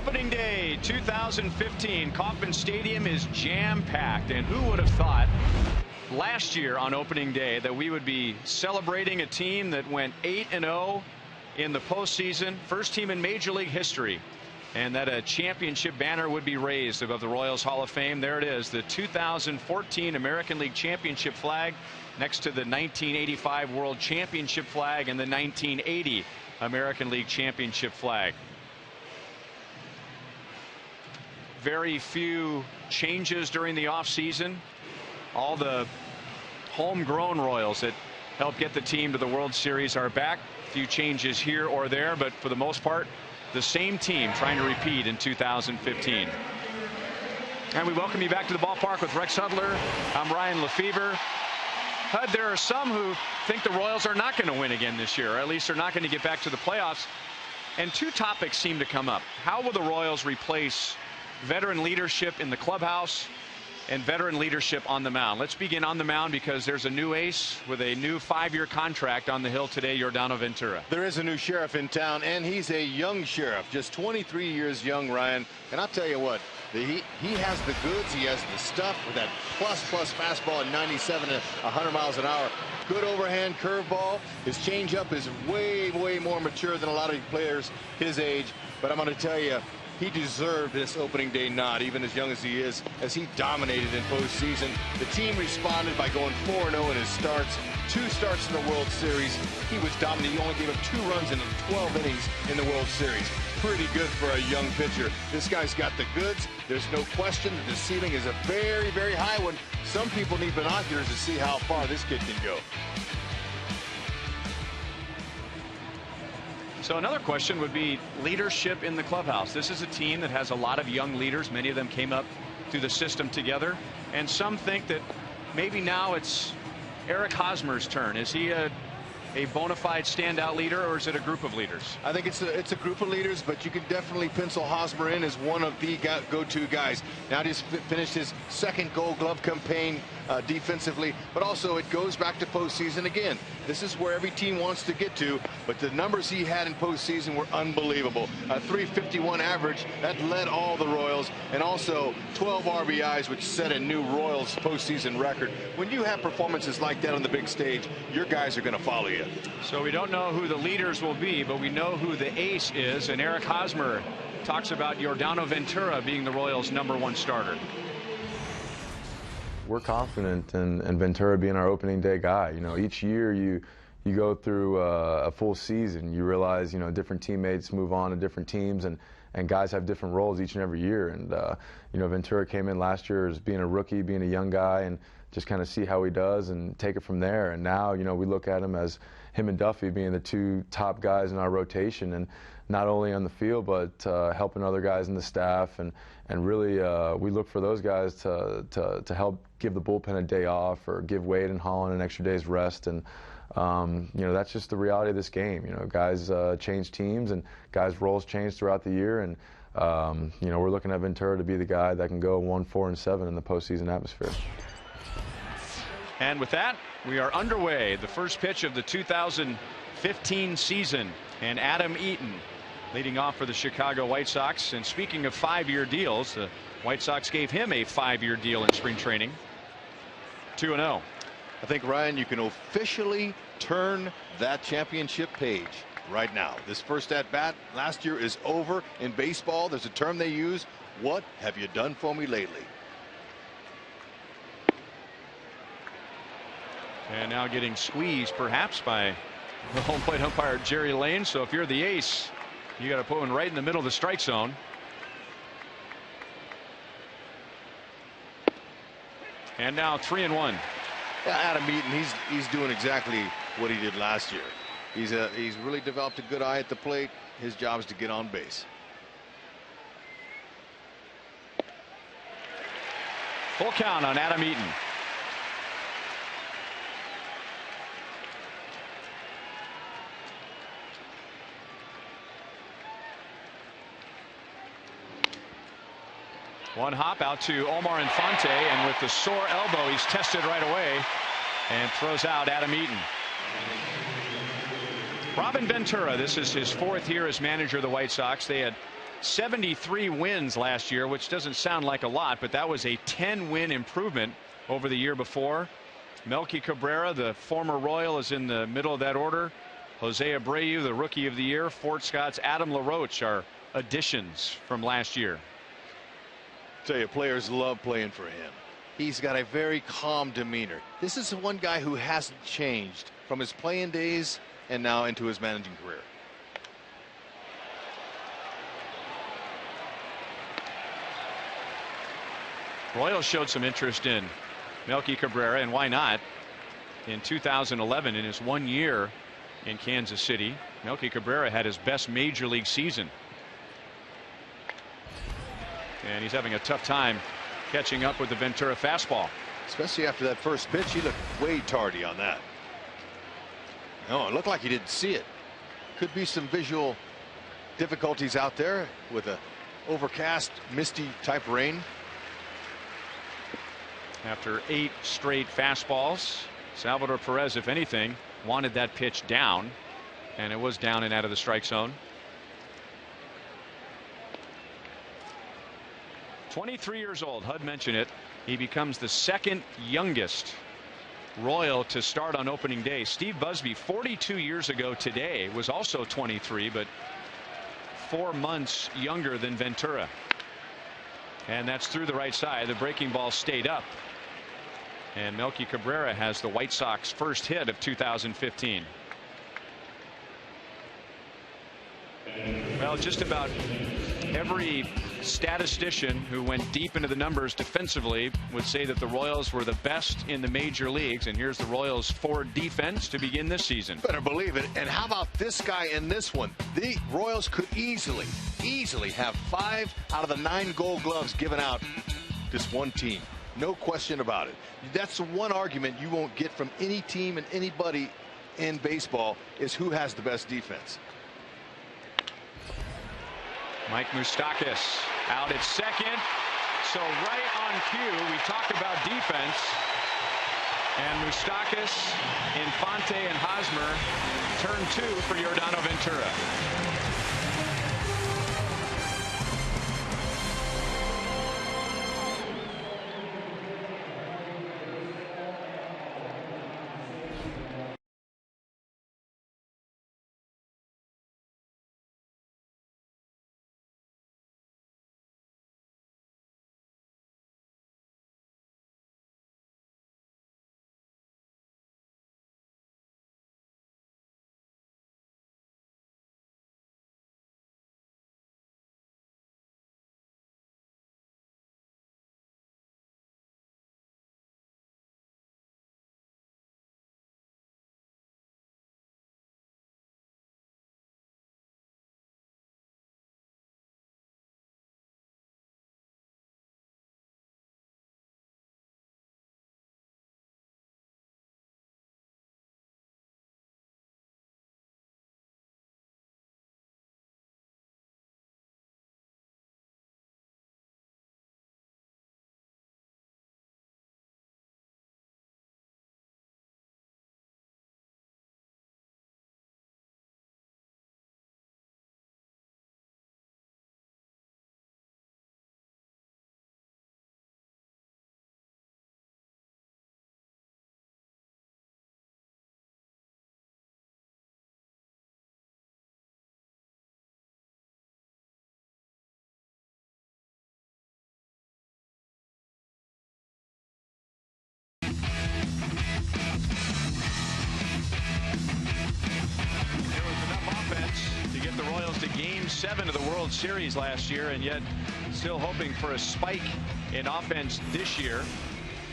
Opening day 2015, Kauffman Stadium is jam-packed, and who would have thought last year on opening day that we would be celebrating a team that went 8-0 in the postseason, first team in Major League history, and that a championship banner would be raised above the Royals Hall of Fame. There it is, the 2014 American League Championship flag next to the 1985 World Championship flag and the 1980 American League Championship flag. Very few changes during the offseason. All the homegrown Royals that helped get the team to the World Series are back. A few changes here or there, but for the most part, the same team trying to repeat in 2015. And we welcome you back to the ballpark with Rex Hudler. I'm Ryan Lefevre. Hud, there are some who think the Royals are not going to win again this year, or at least they're not going to get back to the playoffs. And two topics seem to come up. How will the Royals replace veteran leadership in the clubhouse and veteran leadership on the mound? Let's begin on the mound, because there's a new ace with a new 5-year contract on the hill today, Yordano Ventura. There is a new sheriff in town, and he's a young sheriff, just 23 years young, Ryan. And I'll tell you what, he has the goods, he has the stuff with that plus fastball at 97 and 100 miles an hour. Good overhand curveball. His changeup is way more mature than a lot of players his age. But I'm going to tell you, he deserved this opening day nod, even as young as he is, as he dominated in postseason. The team responded by going 4-0 in his starts. 2 starts in the World Series. He was dominant. He only gave up 2 runs in 12 innings in the World Series. Pretty good for a young pitcher. This guy's got the goods. There's no question that the ceiling is a very high one. Some people need binoculars to see how far this kid can go. So another question would be leadership in the clubhouse. This is a team that has a lot of young leaders. Many of them came up through the system together. And some think that maybe now it's Eric Hosmer's turn. Is he a bona fide standout leader, or is it a group of leaders? I think it's a group of leaders, but you can definitely pencil Hosmer in as one of the go-to guys. Now just finished his second Gold Glove campaign defensively, but also it goes back to postseason again. This is where every team wants to get to, but the numbers he had in postseason were unbelievable. A .351 average that led all the Royals, and also 12 RBIs, which set a new Royals postseason record. When you have performances like that on the big stage, your guys are going to follow you. So we don't know who the leaders will be, but we know who the ace is, and Eric Hosmer talks about Yordano Ventura being the Royals' #1 starter. We're confident in Ventura being our opening day guy. You know, each year you go through a full season, you realize, you know, different teammates move on to different teams, and guys have different roles each and every year. And you know, Ventura came in last year as being a rookie, being a young guy, and just kind of see how he does and take it from there. And now, you know, we look at him as him and Duffy being the 2 top guys in our rotation, and not only on the field, but helping other guys in the staff, and really we look for those guys to help give the bullpen a day off, or give Wade and Holland an extra day's rest. And you know, that's just the reality of this game. You know, guys change teams, and guys' roles change throughout the year, and you know, we're looking at Ventura to be the guy that can go 1-4-7 in the postseason atmosphere. And with that, we are underway. The first pitch of the 2015 season, and Adam Eaton leading off for the Chicago White Sox. And speaking of 5-year deals, the White Sox gave him a 5-year deal in spring training. 2-0. I think, Ryan, you can officially turn that championship page right now. This first at bat last year is over. In baseball, there's a term they use: what have you done for me lately? And now getting squeezed perhaps by the home plate umpire Jerry Lane. So if you're the ace, you got to put one right in the middle of the strike zone. And now 3-1. Yeah, Adam Eaton, he's doing exactly what he did last year. He's really developed a good eye at the plate. His job is to get on base. Full count on Adam Eaton. One hop out to Omar Infante, and with the sore elbow, he's tested right away and throws out Adam Eaton. Robin Ventura, this is his 4th year as manager of the White Sox. They had 73 wins last year, which doesn't sound like a lot, but that was a 10-win improvement over the year before. Melky Cabrera, the former Royal, is in the middle of that order. Jose Abreu, the Rookie of the Year. Fort Scott's Adam LaRoche are additions from last year. Tell you, players love playing for him. He's got a very calm demeanor. This is the one guy who hasn't changed from his playing days and now into his managing career. Royals showed some interest in Melky Cabrera, and why not? In 2011, in his 1 year in Kansas City, Melky Cabrera had his best major league season. And he's having a tough time catching up with the Ventura fastball. Especially after that first pitch, he looked way tardy on that. No, it looked like he didn't see it. Could be some visual difficulties out there with a overcast, misty type rain. After 8 straight fastballs, Salvador Perez, if anything, wanted that pitch down, and it was down and out of the strike zone. 23 years old. Hud mentioned it. He becomes the second youngest Royal to start on opening day. Steve Busby, 42 years ago today, was also 23, but 4 months younger than Ventura. And that's through the right side. The breaking ball stayed up. And Melky Cabrera has the White Sox first hit of 2015. Well, just about every statistician who went deep into the numbers defensively would say that the Royals were the best in the major leagues. And here's the Royals' Ford defense to begin this season. Better believe it. And how about this guy in this one? The Royals could easily have 5 out of the 9 Gold Gloves given out this one team. No question about it. That's the one argument you won't get from any team and anybody in baseball, is who has the best defense. Mike Mustakas out at second. So right on cue, we talk about defense. And Mustakas, Infante, and Hosmer turn 2 for Yordano Ventura. To get the Royals to Game 7 of the World Series last year, and yet still hoping for a spike in offense this year.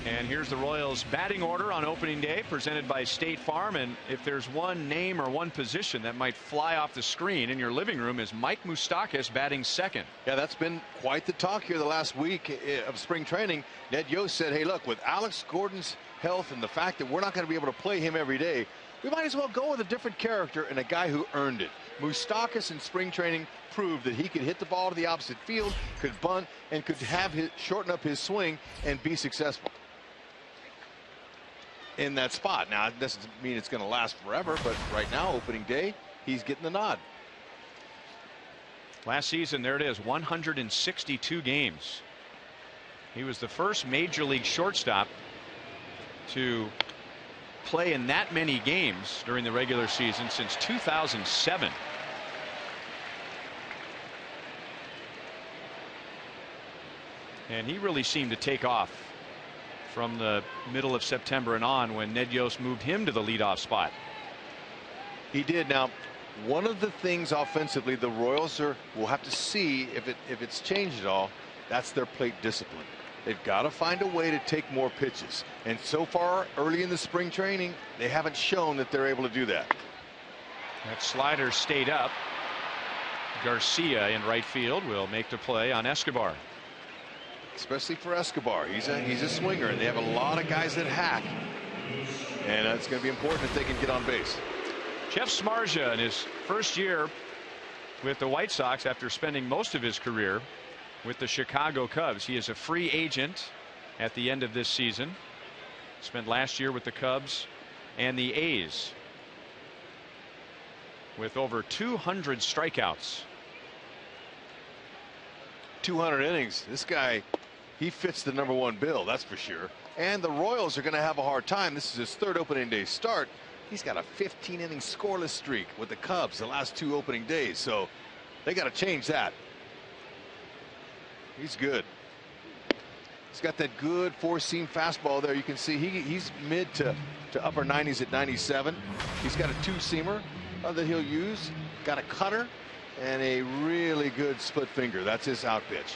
And here's the Royals batting order on opening day, presented by State Farm. And if there's one name or one position that might fly off the screen in your living room, is Mike Mustakas batting second. Yeah, that's been quite the talk here the last week of spring training. Ned Yost said, hey, look, with Alex Gordon's health and the fact that we're not going to be able to play him every day, we might as well go with a different character and a guy who earned it. Mustakas in spring training proved that he could hit the ball to the opposite field, could bunt, and could shorten up his swing and be successful in that spot. Now, it doesn't mean it's going to last forever, but right now, opening day, he's getting the nod. Last season, there it is, 162 games. He was the first major league shortstop to play in that many games during the regular season since 2007. And he really seemed to take off from the middle of September and on, when Ned Yost moved him to the leadoff spot. He did. Now, one of the things offensively the Royals will have to see if it's changed at all. That's their plate discipline. They've got to find a way to take more pitches. And so far, early in the spring training, they haven't shown that they're able to do that. That slider stayed up. Garcia in right field will make the play on Escobar. Especially for Escobar. He's a swinger, and they have a lot of guys that hack. And it's going to be important if they can get on base. Jeff Samardzija in his first year with the White Sox after spending most of his career with the Chicago Cubs. He is a free agent at the end of this season. Spent last year with the Cubs and the A's with over 200 strikeouts. 200 innings. This guy, he fits the #1 bill, that's for sure. And the Royals are going to have a hard time. This is his 3rd opening day start. He's got a 15-inning scoreless streak with the Cubs the last 2 opening days, so they got to change that. He's good. He's got that good 4-seam fastball there. You can see he's mid to upper 90s at 97. He's got a 2-seamer that he'll use. Got a cutter and a really good split finger. That's his out pitch.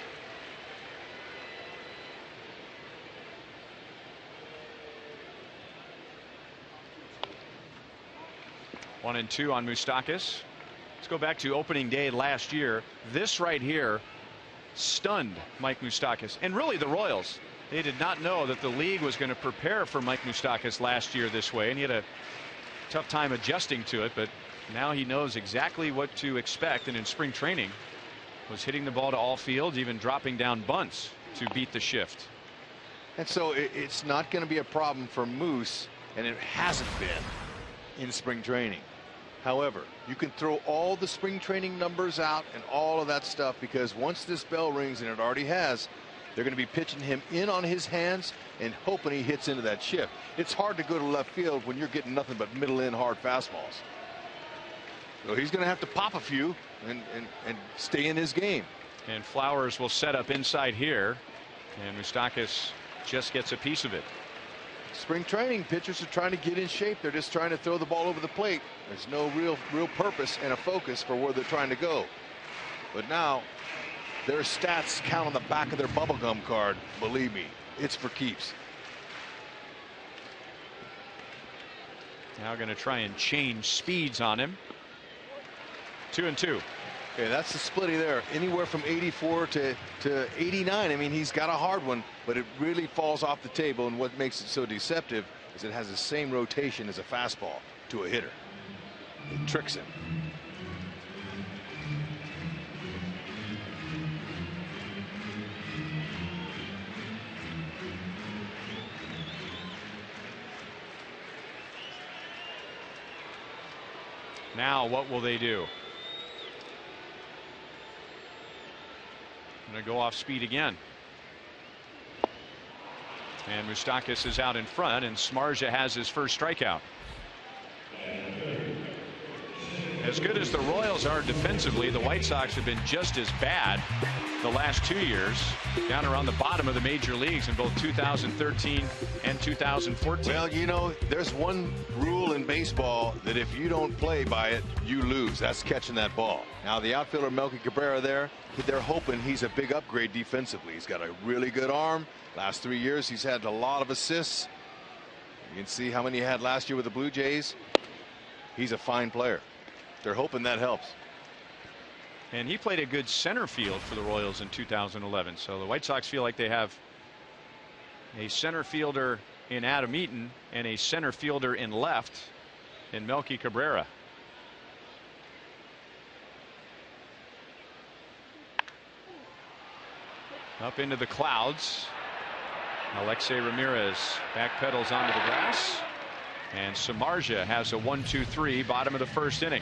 One and two on Mustakas. Let's go back to opening day last year. This right here stunned Mike Mustakas, and really the Royals. They did not know that the league was going to prepare for Mike Mustakas last year this way, and he had a tough time adjusting to it, but now he knows exactly what to expect. And in spring training was hitting the ball to all fields, even dropping down bunts to beat the shift. And so it's not going to be a problem for Moose, and it hasn't been in spring training. However, you can throw all the spring training numbers out and all of that stuff, because once this bell rings, and it already has, they're going to be pitching him in on his hands and hoping he hits into that shift. It's hard to go to left field when you're getting nothing but middle in hard fastballs. So he's going to have to pop a few and stay in his game. And Flowers will set up inside here, and Mustakas just gets a piece of it. Spring training, pitchers are trying to get in shape. They're just trying to throw the ball over the plate. There's no real purpose and a focus for where they're trying to go. But now their stats count on the back of their bubblegum card. Believe me, it's for keeps. Now going to try and change speeds on him. 2-2. Okay, that's the splitty there. Anywhere from 84 to 89. I mean, he's got a hard one, but it really falls off the table. And what makes it so deceptive is it has the same rotation as a fastball to a hitter. It tricks him. Now what will they do? Going to go off speed again. And Mustakas is out in front, and Samardzija has his first strikeout. As good as the Royals are defensively, the White Sox have been just as bad the last 2 years, down around the bottom of the major leagues in both 2013 and 2014. Well, you know, there's one rule in baseball that if you don't play by it, you lose. That's catching that ball. Now the outfielder Melky Cabrera there, they're hoping he's a big upgrade defensively. He's got a really good arm. Last 3 years he's had a lot of assists. You can see how many he had last year with the Blue Jays. He's a fine player. They're hoping that helps. And he played a good center field for the Royals in 2011. So the White Sox feel like they have a center fielder in Adam Eaton and a center fielder in left in Melky Cabrera. Up into the clouds. Alexei Ramirez backpedals onto the grass. And Samardzija has a 1-2-3 bottom of the first inning.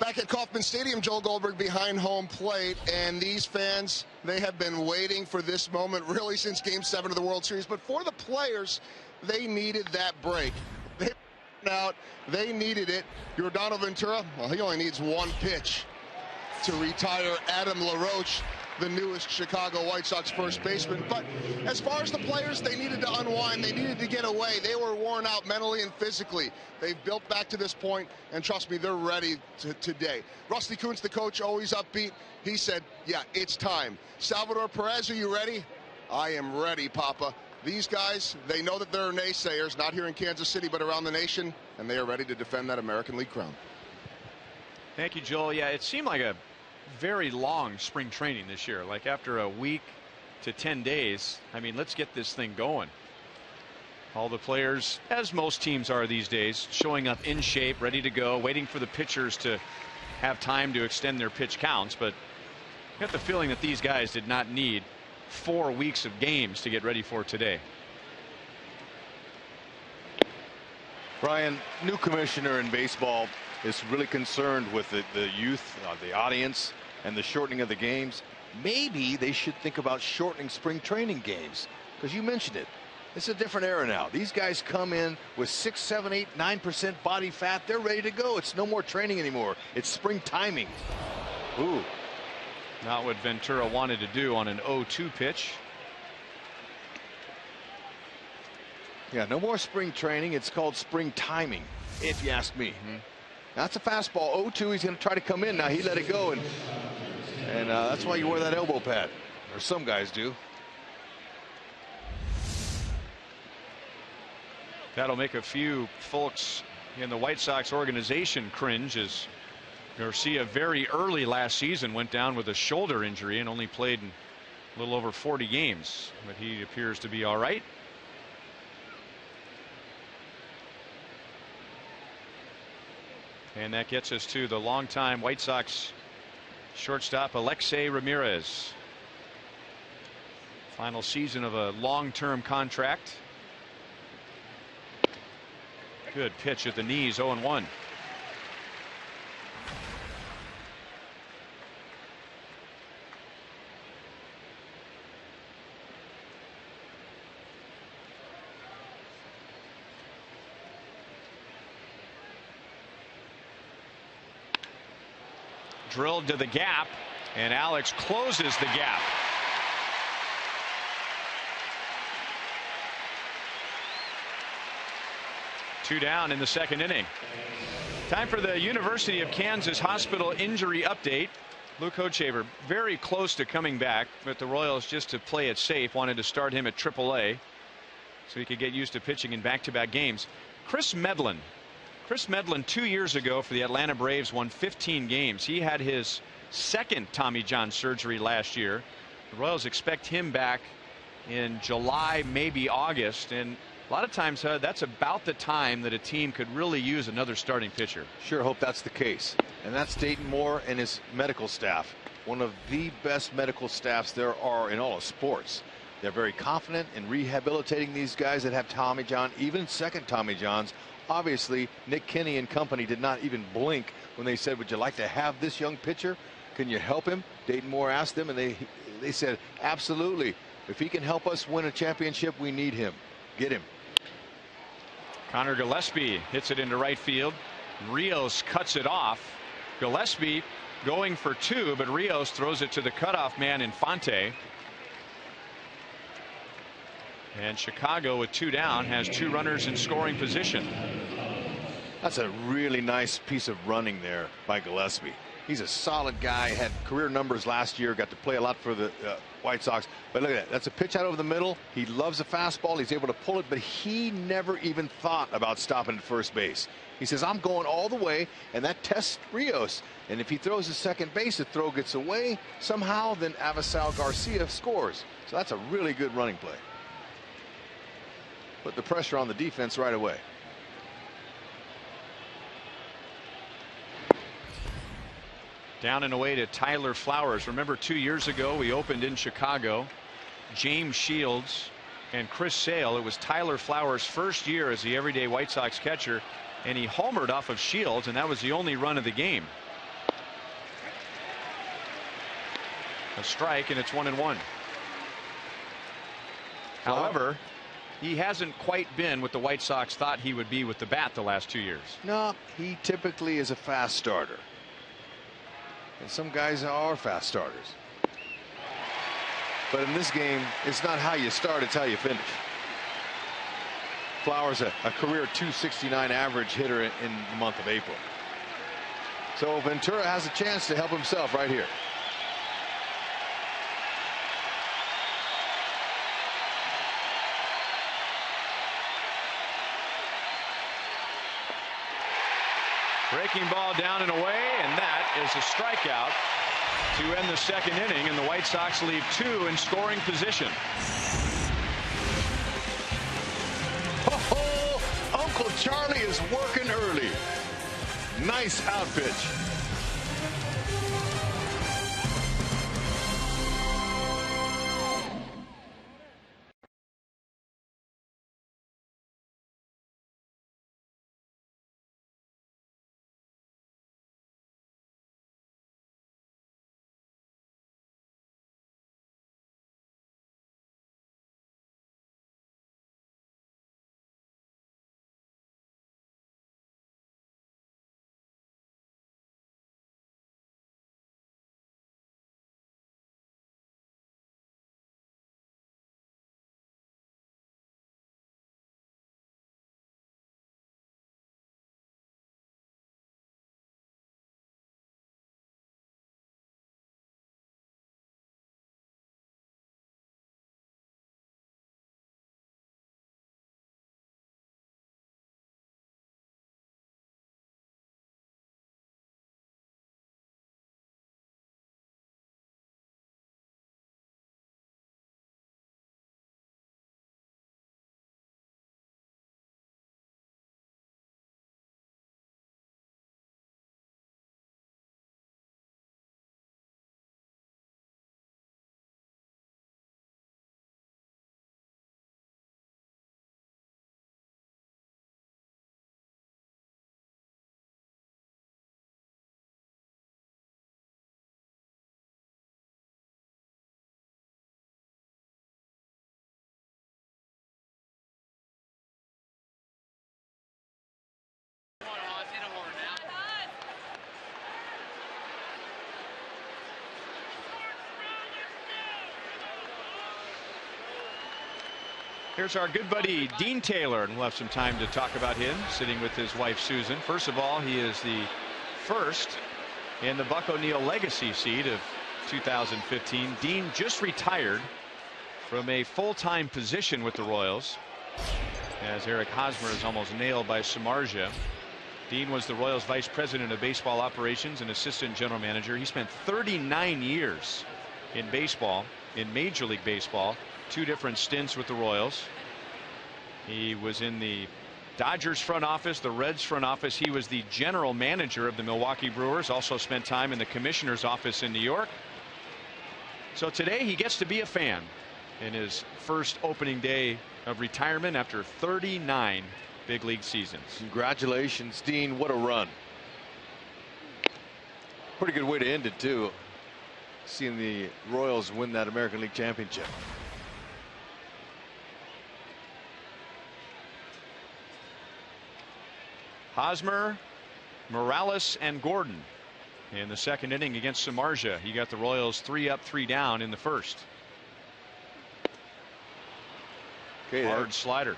back at Kauffman Stadium, Joel Goldberg behind home plate, and these fans, they have been waiting for this moment really since Game 7 of the World Series. But for the players, they needed that break. They needed it. Yordano Ventura, well, he only needs one pitch to retire Adam LaRoche, the newest Chicago White Sox first baseman. But as far as the players, they needed to unwind. They needed to get away. They were worn out mentally and physically. They've built back to this point, and trust me, they're ready today. Rusty Kuntz, the coach, always upbeat. He said, yeah, it's time. Salvador Perez, are you ready? I am ready, Papa. These guys, they know that they're naysayers, not here in Kansas City, but around the nation, and they are ready to defend that American League crown. Thank you, Joel. Yeah, it seemed like a very long spring training this year, like after a week to 10 days. I mean, let's get this thing going. All the players, as most teams are these days, showing up in shape, ready to go, waiting for the pitchers to have time to extend their pitch counts. But I got the feeling that these guys did not need 4 weeks of games to get ready for today. Brian, new commissioner in baseball is really concerned with the youth, the audience, and the shortening of the games. Maybe they should think about shortening spring training games, because you mentioned it. It's a different era now. These guys come in with 6, 7, 8, 9% body fat. They're ready to go. It's no more training anymore. It's spring timing. Ooh. Not what Ventura wanted to do on an 0-2 pitch. Yeah, no more spring training. It's called spring timing, if you ask me. That's a fastball. 0-2. He's going to try to come in now. He let it go, and that's why you wear that elbow pad, or some guys do. That'll make a few folks in the White Sox organization cringe, as Garcia very early last season went down with a shoulder injury and only played in a little over 40 games, but he appears to be all right. And that gets us to the longtime White Sox shortstop Alexei Ramirez. Final season of a long-term contract. Good pitch at the knees, 0-1. Drilled to the gap, and Alex closes the gap. Two down in the second inning. Time for the University of Kansas Hospital injury update. Luke Hochevar very close to coming back, but the Royals, just to play it safe, wanted to start him at AAA so he could get used to pitching in back-to-back games. Chris Medlin 2 years ago for the Atlanta Braves won 15 games. He had his second Tommy John surgery last year. The Royals expect him back in July, maybe August, and a lot of times that's about the time that a team could really use another starting pitcher. Sure hope that's the case. And that's Dayton Moore and his medical staff. One of the best medical staffs there are in all of sports. They're very confident in rehabilitating these guys that have Tommy John, even second Tommy Johns. Obviously, Nick Kinney and company did not even blink when they said, would you like to have this young pitcher? Can you help him? Dayton Moore asked them, and they said, absolutely. If he can help us win a championship, we need him. Get him. Connor Gillespie hits it into right field. Rios cuts it off. Gillespie going for two, but Rios throws it to the cutoff man Infante. And Chicago, with two down, has two runners in scoring position. That's a really nice piece of running there by Gillespie. He's a solid guy, had career numbers last year, got to play a lot for the White Sox. But look at that. That's a pitch out over the middle. He loves a fastball. He's able to pull it, but he never even thought about stopping at first base. He says, I'm going all the way, and that tests Rios. And if he throws to second base, the throw gets away somehow, then Avisal Garcia scores. So that's a really good running play. Put the pressure on the defense right away. Down and away to Tyler Flowers. Remember, 2 years ago we opened in Chicago. James Shields and Chris Sale. It was Tyler Flowers' first year as the everyday White Sox catcher, and he homered off of Shields, and that was the only run of the game. A strike, and it's 1-1. However, he hasn't quite been what the White Sox thought he would be with the bat the last 2 years. No, he typically is a fast starter. And some guys are fast starters. But in this game, it's not how you start, it's how you finish. Flowers a career .269 average hitter in the month of April. So Ventura has a chance to help himself right here. Breaking ball down and away, and that is a strikeout to end the second inning, and the White Sox leave 2 in scoring position. Oh, Uncle Charlie is working early. Nice out pitch. Here's our good buddy Dean Taylor, and we'll have some time to talk about him sitting with his wife Susan. First of all, he is the first in the Buck O'Neil legacy seat of 2015. Dean just retired from a full-time position with the Royals, as Eric Hosmer is almost nailed by Samardzija. Dean was the Royals vice president of baseball operations and assistant general manager. He spent 39 years in baseball, in Major League Baseball, 2 different stints with the Royals. He was in the Dodgers front office, the Reds front office. He was the general manager of the Milwaukee Brewers, also spent time in the commissioner's office in New York. So today he gets to be a fan in his first opening day of retirement after 39 big league seasons. Congratulations, Dean. What a run. Pretty good way to end it, too. Seeing the Royals win that American League Championship. Hosmer, Morales, and Gordon in the second inning against Samardzija. He got the Royals 3 up, 3 down in the first. Okay, hard slider.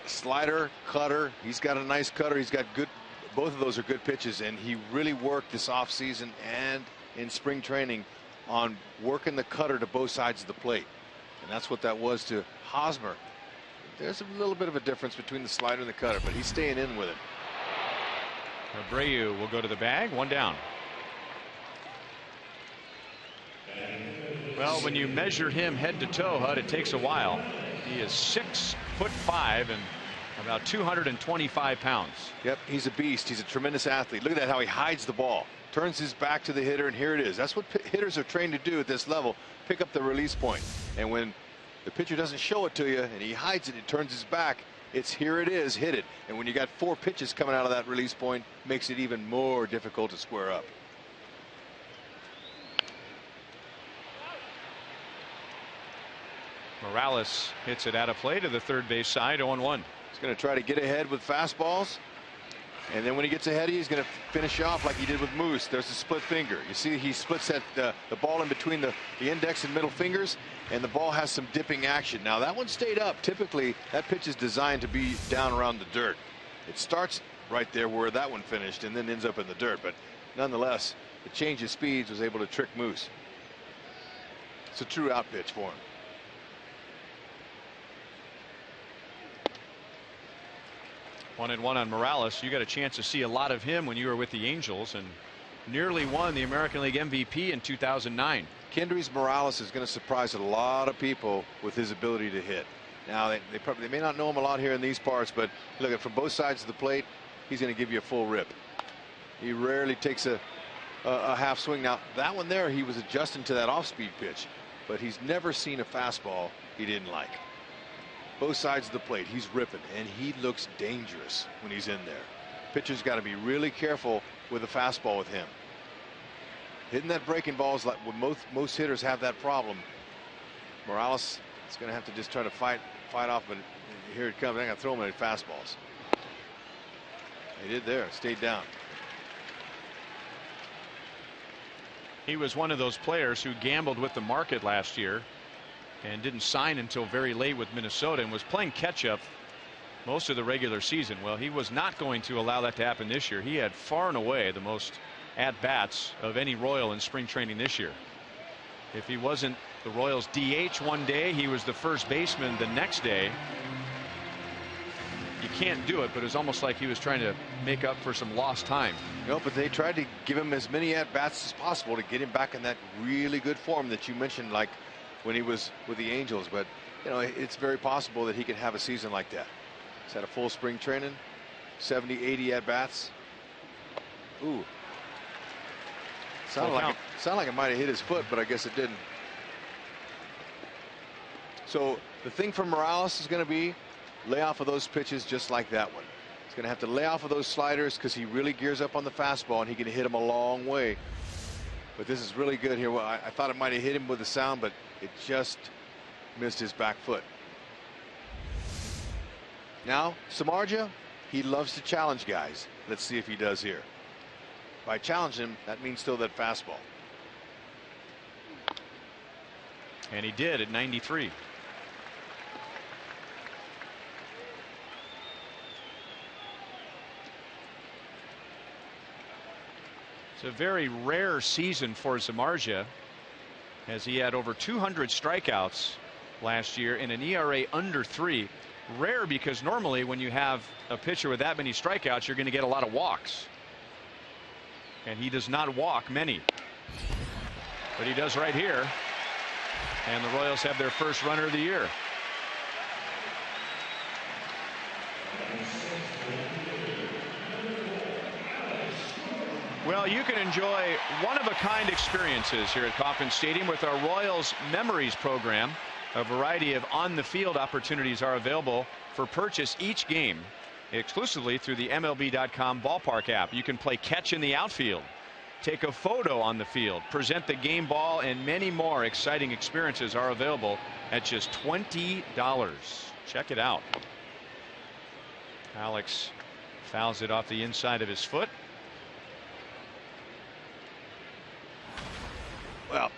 Slider, cutter. He's got a nice cutter. He's got good. Both of those are good pitches, and he really worked this offseason and in spring training on working the cutter to both sides of the plate. And that's what that was to Hosmer. There's a little bit of a difference between the slider and the cutter, but he's staying in with it. Abreu will go to the bag. 1 down. Well, when you measure him head to toe, Hud, it takes a while. He is 6'5" and about 225 pounds. Yep, he's a beast. He's a tremendous athlete. Look at that, how he hides the ball. Turns his back to the hitter, and here it is. That's what hitters are trained to do at this level. Pick up the release point. And when the pitcher doesn't show it to you and he hides it, he turns his back, it's here it is, hit it. And when you got 4 pitches coming out of that release point, makes it even more difficult to square up. Morales hits it out of play to the third base side. 0-1. He's going to try to get ahead with fastballs. And then when he gets ahead, he's going to finish off like he did with Moose. There's a split finger. You see, he splits the ball in between the index and middle fingers, and the ball has some dipping action. Now, that one stayed up. Typically, that pitch is designed to be down around the dirt. It starts right there where that one finished and then ends up in the dirt. But nonetheless, the change of speeds was able to trick Moose. It's a true out pitch for him. One and one on Morales. You got a chance to see a lot of him when you were with the Angels and nearly won the American League MVP in 2009. Kendrys Morales is going to surprise a lot of people with his ability to hit. Now they may not know him a lot here in these parts, but look at from both sides of the plate, he's going to give you a full rip. He rarely takes a half swing. Now that one there, he was adjusting to that off-speed pitch, but he's never seen a fastball he didn't like. Both sides of the plate, he's ripping, and he looks dangerous when he's in there. Pitcher's got to be really careful with a fastball with him. Hitting that breaking ball is like when most hitters have that problem. Morales is going to have to just try to fight off, but here it comes. They're going to throw him at fastballs. He did there, stayed down. He was one of those players who gambled with the market last year and didn't sign until very late with Minnesota and was playing catch up most of the regular season. Well, he was not going to allow that to happen this year. He had far and away the most at bats of any Royal in spring training this year. If he wasn't the Royals DH one day, he was the first baseman the next day. You can't do it, but it's almost like he was trying to make up for some lost time. No, but they tried to give him as many at bats as possible to get him back in that really good form that you mentioned, like when he was with the Angels. But you know, it's very possible that he can have a season like that. He's had a full spring training, 70-80 at bats. Ooh, sounded like it might have hit his foot, but I guess it didn't. So the thing for Morales is going to be lay off of those pitches just like that one. He's going to have to lay off of those sliders because he really gears up on the fastball and he can hit him a long way. But this is really good here. Well, I thought it might have hit him with the sound, but it just missed his back foot. Now, Samardzija, he loves to challenge guys. Let's see if he does here. By challenging him, that means still that fastball. And he did at 93. It's a very rare season for Samardzija, as he had over 200 strikeouts last year in an ERA under 3. Rare because normally when you have a pitcher with that many strikeouts, you're going to get a lot of walks. And he does not walk many. But he does right here. And the Royals have their first runner of the year. Well, you can enjoy one-of-a-kind experiences here at Kauffman Stadium with our Royals Memories program. A variety of on-the-field opportunities are available for purchase each game exclusively through the MLB.com ballpark app. You can play catch in the outfield, take a photo on the field, present the game ball, and many more exciting experiences are available at just $20. Check it out. Alex fouls it off the inside of his foot. Well,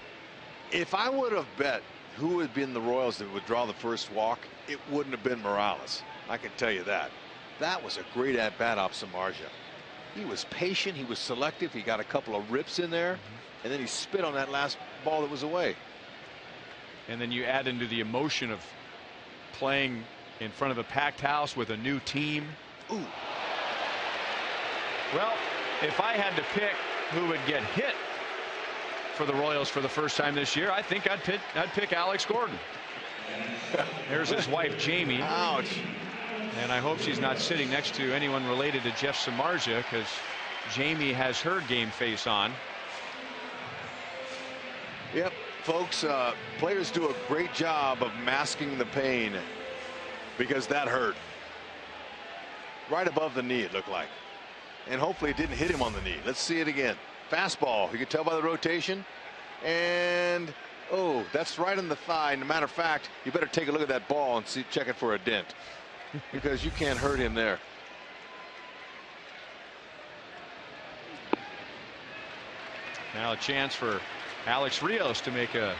if I would have bet who would have been the Royals that would draw the first walk, it wouldn't have been Morales. I can tell you that. That was a great at-bat off Samardzija. He was patient. He was selective. He got a couple of rips in there, and then he spit on that last ball that was away. And then you add into the emotion of playing in front of a packed house with a new team. Ooh. Well, if I had to pick who would get hit for the Royals for the first time this year, I think I'd pick Alex Gordon. There's his wife, Jamie. Ouch. And I hope she's not sitting next to anyone related to Jeff Samardzija, because Jamie has her game face on. Yep, folks, players do a great job of masking the pain, because that hurt. Right above the knee, it looked like. And hopefully it didn't hit him on the knee. Let's see it again. Fastball. You can tell by the rotation. And Oh, that's right on the thigh. No matter of fact, you better take a look at that ball and check it for a dent, because you can't hurt him there. Now a chance for Alex Rios to make a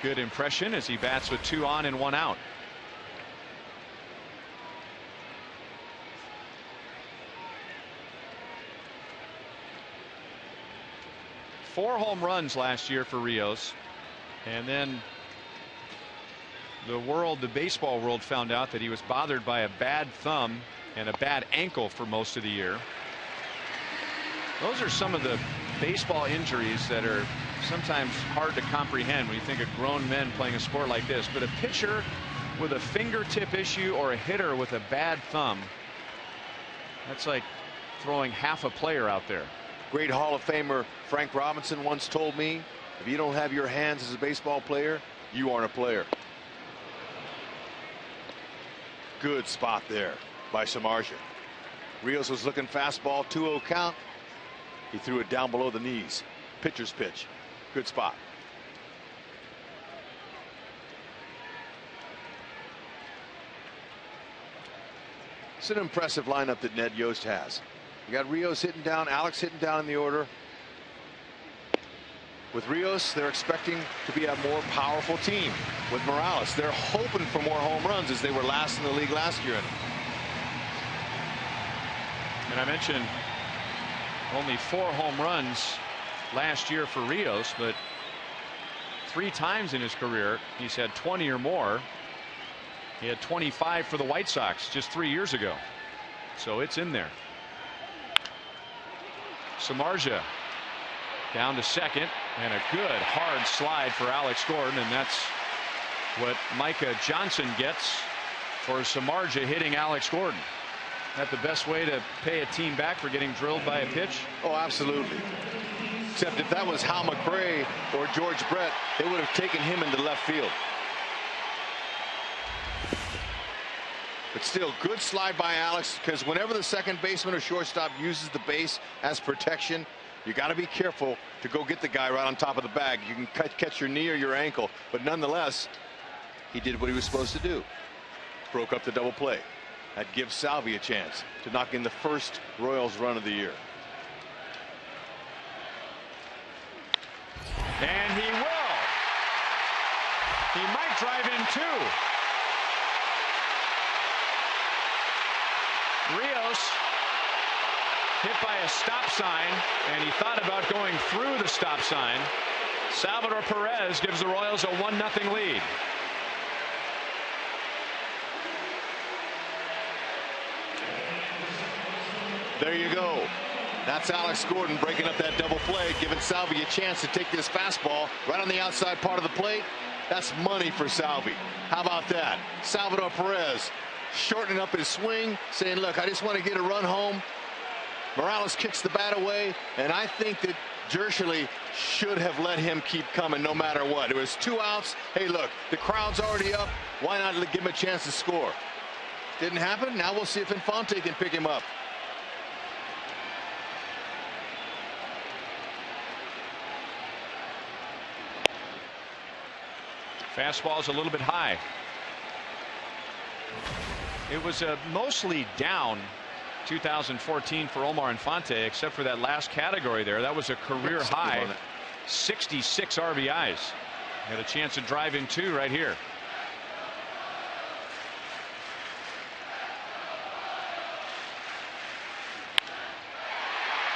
good impression as he bats with 2 on and 1 out. Four home runs last year for Rios, and then the baseball world found out that he was bothered by a bad thumb and a bad ankle for most of the year. Those are some of the baseball injuries that are sometimes hard to comprehend when you think of grown men playing a sport like this. But a pitcher with a fingertip issue or a hitter with a bad thumb, that's like throwing half a player out there. Great Hall of Famer Frank Robinson once told me, if you don't have your hands as a baseball player, you aren't a player. Good spot there by Samardzija. Rios was looking fastball, 2-0 count. He threw it down below the knees. Pitcher's pitch. Good spot. It's an impressive lineup that Ned Yost has. You got Rios hitting down, Alex hitting down in the order. With Rios, they're expecting to be a more powerful team. With Morales, they're hoping for more home runs, as they were last in the league last year. And I mentioned only 4 home runs last year for Rios, but 3 times in his career he's had 20 or more. He had 25 for the White Sox just 3 years ago, so it's in there. Samardzija down to second, and a good hard slide for Alex Gordon, and that's what Micah Johnson gets for Samardzija hitting Alex Gordon. That the best way to pay a team back for getting drilled by a pitch? Oh, absolutely. Except if that was Hal McRae or George Brett, they would have taken him into left field. But still, good slide by Alex, because whenever the second baseman or shortstop uses the base as protection, you got to be careful to go get the guy right on top of the bag. You can catch your knee or your ankle, but nonetheless, he did what he was supposed to do. Broke up the double play. That gives Salvi a chance to knock in the first Royals run of the year. And he will. He might drive in 2. Rios hit by a stop sign, and he thought about going through the stop sign. Salvador Perez gives the Royals a 1-0 lead. There you go. That's Alex Gordon breaking up that double play, giving Salvi a chance to take this fastball right on the outside part of the plate. That's money for Salvi. How about that? Salvador Perez shortening up his swing, saying, look, I just want to get a run home. Morales kicks the bat away, and I think that Jershely should have let him keep coming no matter what. It was 2 outs. Hey, look, the crowd's already up. Why not give him a chance to score? Didn't happen. Now we'll see if Infante can pick him up. Fastball's a little bit high. It was a mostly down 2014 for Omar Infante, except for that last category there. That was a career high 66 RBIs. Had a chance to drive in 2 right here.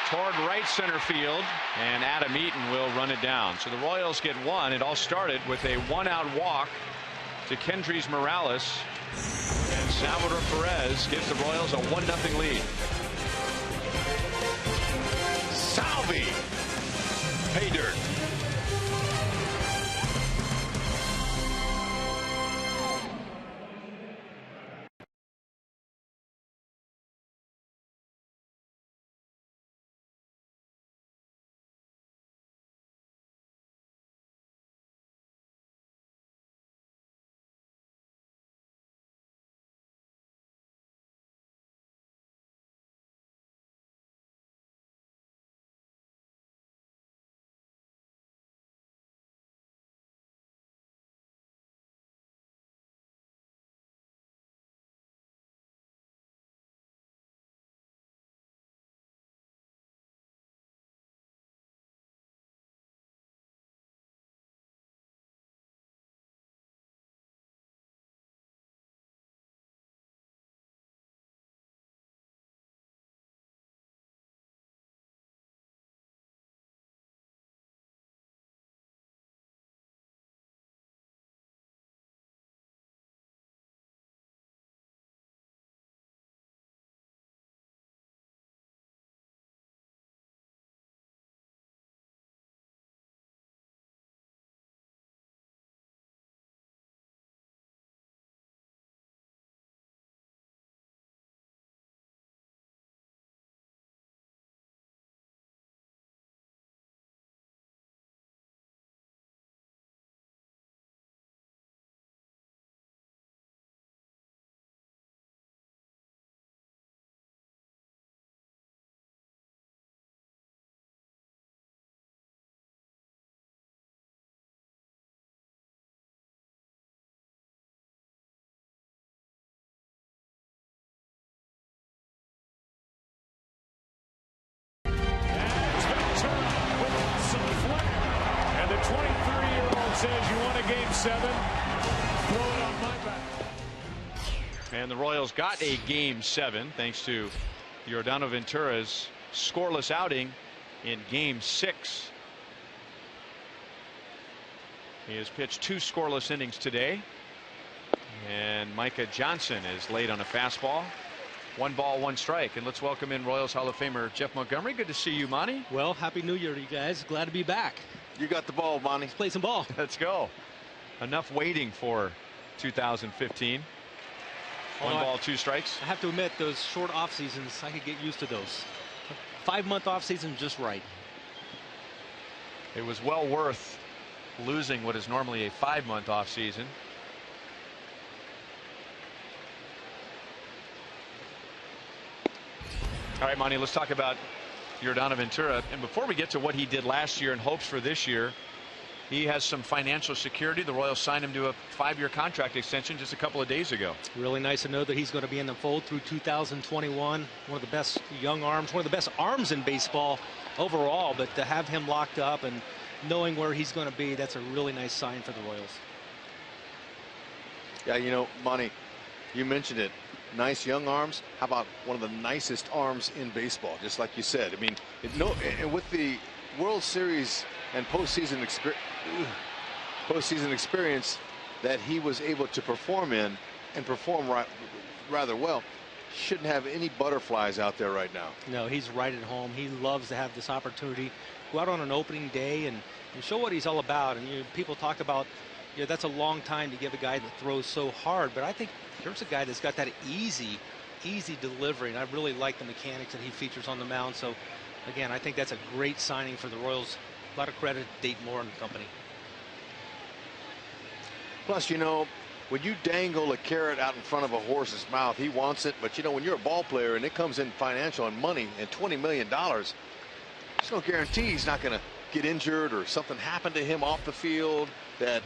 Toward right center field, and Adam Eaton will run it down. So the Royals get 1. It all started with a 1-out walk to Kendrys Morales, and Salvador Perez gives the Royals a 1-0 lead. Salvi. Pay dirt. 7. Throw it on my back. And the Royals got a Game 7 thanks to Yordano Ventura's scoreless outing in Game 6. He has pitched 2 scoreless innings today. And Micah Johnson is late on a fastball. 1 ball, 1 strike. And let's welcome in Royals Hall of Famer Jeff Montgomery. Good to see you, Monty. Well, Happy New Year to you guys. Glad to be back. You got the ball, Monty. Let's play some ball. Let's go. Enough waiting for 2015. 1 ball, 2 strikes. I have to admit, those short off seasons, I could get used to those. 5-month off season, just right. It was well worth losing what is normally a 5-month off season. All right, Monty, let's talk about Yordano Ventura. And before we get to what he did last year and hopes for this year, he has some financial security. The Royals signed him to a 5-year contract extension just a couple of days ago. Really nice to know that he's going to be in the fold through 2021. One of the best young arms, one of the best arms in baseball overall. But to have him locked up and knowing where he's going to be, that's a really nice sign for the Royals. Yeah, you know, Monty, you mentioned it. Nice young arms. How about one of the nicest arms in baseball? Just like you said. I mean, with the World Series and postseason experience that he was able to perform in and perform rather well, shouldn't have any butterflies out there right now. No, he's right at home. He loves to have this opportunity, go out on an opening day and show what he's all about. And people talk about, that's a long time to give a guy that throws so hard, but I think here's a guy that's got that easy delivery, and I really like the mechanics that he features on the mound. So again, I think that's a great signing for the Royals. A lot of credit to Dayton Moore and company. Plus, when you dangle a carrot out in front of a horse's mouth, he wants it. But when you're a ball player and it comes in financial and money and $20 million, there's no guarantee he's not going to get injured or something happen to him off the field. That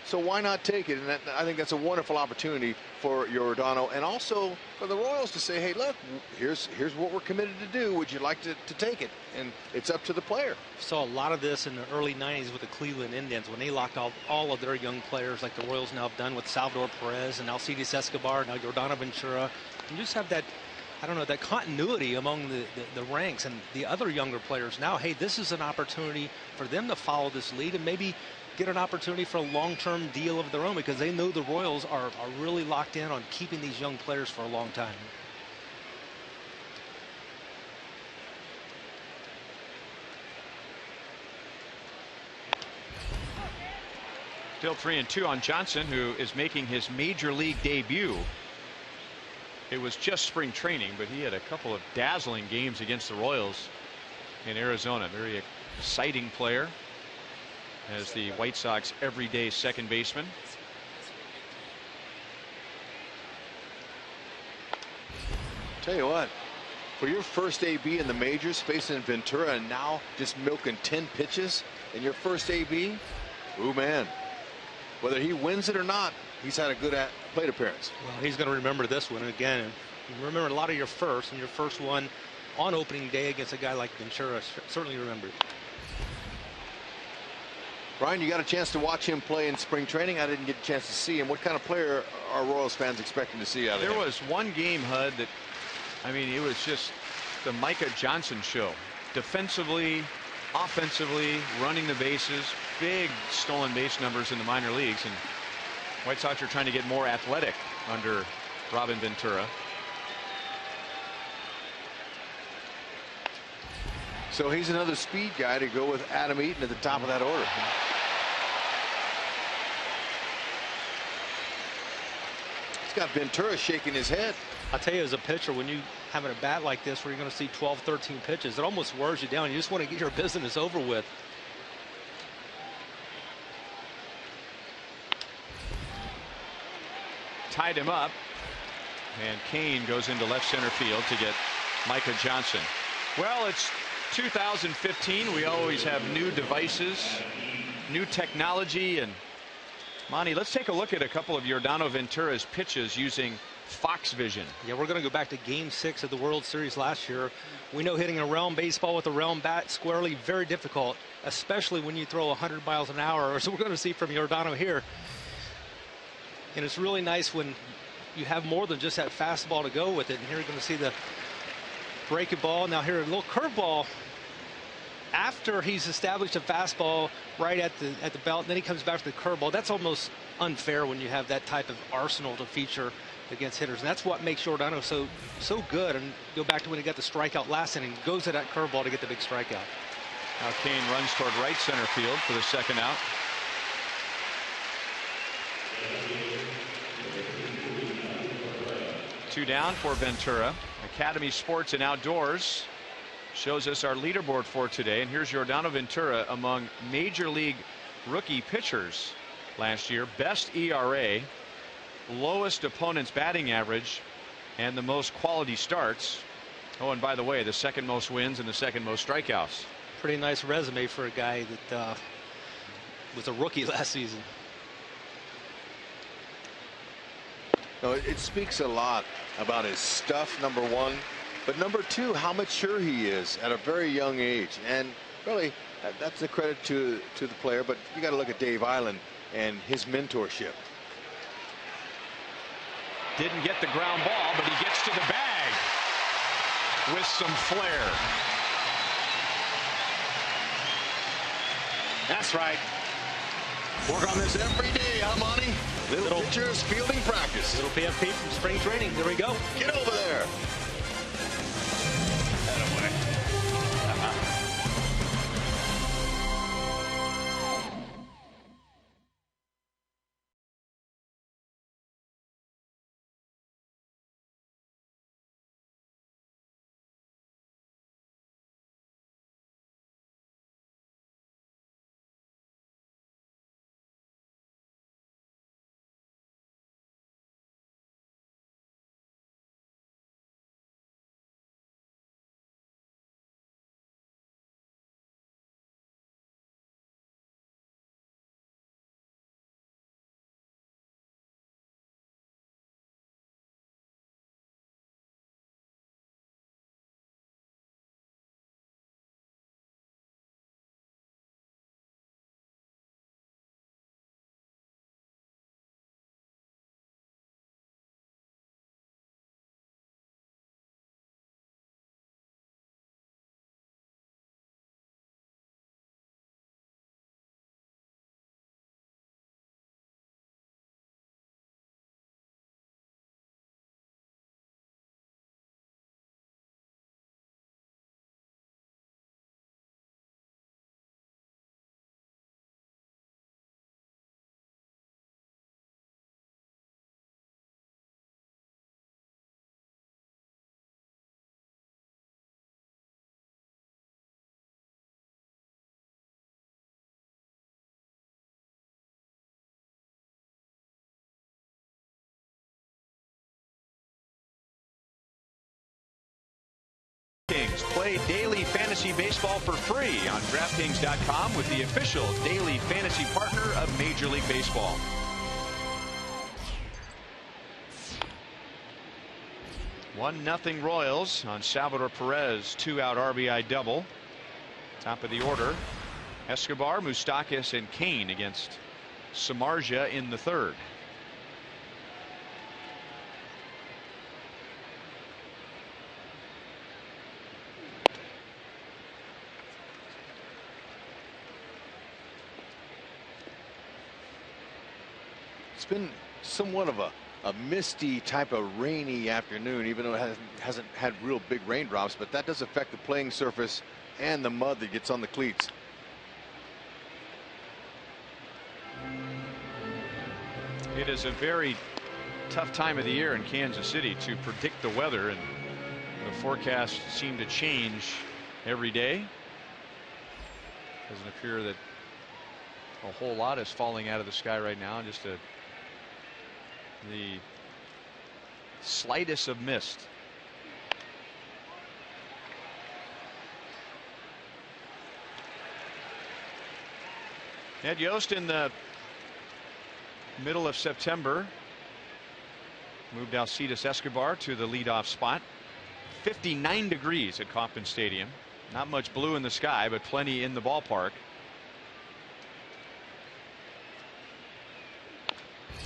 so why not take it? And I think that's a wonderful opportunity for Yordano, and also for the Royals to say, hey, look, here's what we're committed to do. Would you like to take it? And it's up to the player. Saw a lot of this in the early 90s with the Cleveland Indians when they locked off all of their young players, like the Royals now have done with Salvador Perez and Alcides Escobar, now Yordano Ventura. And you just have that, I don't know, that continuity among the ranks and the other younger players. Now, hey, this is an opportunity for them to follow this lead and maybe get an opportunity for a long-term deal of their own, because they know the Royals are really locked in on keeping these young players for a long time. Still 3-2 on Johnson, who is making his major league debut. It was just spring training, but he had a couple of dazzling games against the Royals in Arizona. Very exciting player as the White Sox everyday second baseman. Tell you what, for your first AB in the majors, facing Ventura and now just milking 10 pitches in your first AB, ooh man, whether he wins it or not, he's had a good plate appearance. Well, he's going to remember this one again. You remember a lot of your first, and your first one on opening day against a guy like Ventura certainly remembered. Brian, you got a chance to watch him play in spring training. I didn't get a chance to see him. What kind of player are Royals fans expecting to see out of him? There was one game, Hud, that, I mean, it was just the Micah Johnson show. Defensively, offensively, running the bases, big stolen base numbers in the minor leagues, and White Sox are trying to get more athletic under Robin Ventura. So he's another speed guy to go with Adam Eaton at the top of that order. He's got Ventura shaking his head. I'll tell you, as a pitcher, when you have a bat like this where you're going to see 12, 13 pitches, it almost wears you down. You just want to get your business over with. Tied him up, and Kane goes into left center field to get Micah Johnson. Well, it's 2015. We always have new devices, new technology, and Monty, let's take a look at a couple of Yordano Ventura's pitches using Fox Vision. Yeah, we're going to go back to Game 6 of the World Series last year. We know hitting a realm baseball with a realm bat squarely very difficult, especially when you throw 100 miles an hour, as we're going to see from Yordano here. And it's really nice when you have more than just that fastball to go with it. And here you're going to see the breaking ball. Now here a little curveball after he's established a fastball right at the belt, and then he comes back to the curveball. That's almost unfair when you have that type of arsenal to feature against hitters, and that's what makes Yordano so good. And go back to when he got the strikeout last inning, goes to that curveball to get the big strikeout. Now Kane runs toward right center field for the second out. Two down for Ventura. Academy Sports and Outdoors shows us our leaderboard for today, and here's Yordano Ventura among major league rookie pitchers last year. Best ERA, lowest opponent's batting average, and the most quality starts. Oh, and by the way, the second most wins and the second most strikeouts. Pretty nice resume for a guy that was a rookie last season. No, it speaks a lot about his stuff, number one, but number two, how mature he is at a very young age. And really, that's a credit to the player, but you got to look at Dave Island and his mentorship. Didn't get the ground ball, but he gets to the bag with some flair. That's right. Work on this every day, huh, Monty? Little pitcher's fielding practice. Little PFP from spring training. There we go. Get over there. Play daily fantasy baseball for free on DraftKings.com with the official daily fantasy partner of Major League Baseball. One nothing Royals on Salvador Perez, 2-out RBI double. Top of the order, Escobar, Mustakas, and Kane against Samardzija in the third. It's been somewhat of a misty type of rainy afternoon, even though it hasn't had real big raindrops, but that does affect the playing surface and the mud that gets on the cleats. It is a very tough time of the year in Kansas City to predict the weather, and the forecasts seem to change every day. Doesn't appear that a whole lot is falling out of the sky right now, just the slightest of mist. Ed Yost in the middle of September moved Alcides Escobar to the leadoff spot. 59 degrees at Kauffman Stadium. Not much blue in the sky, but plenty in the ballpark.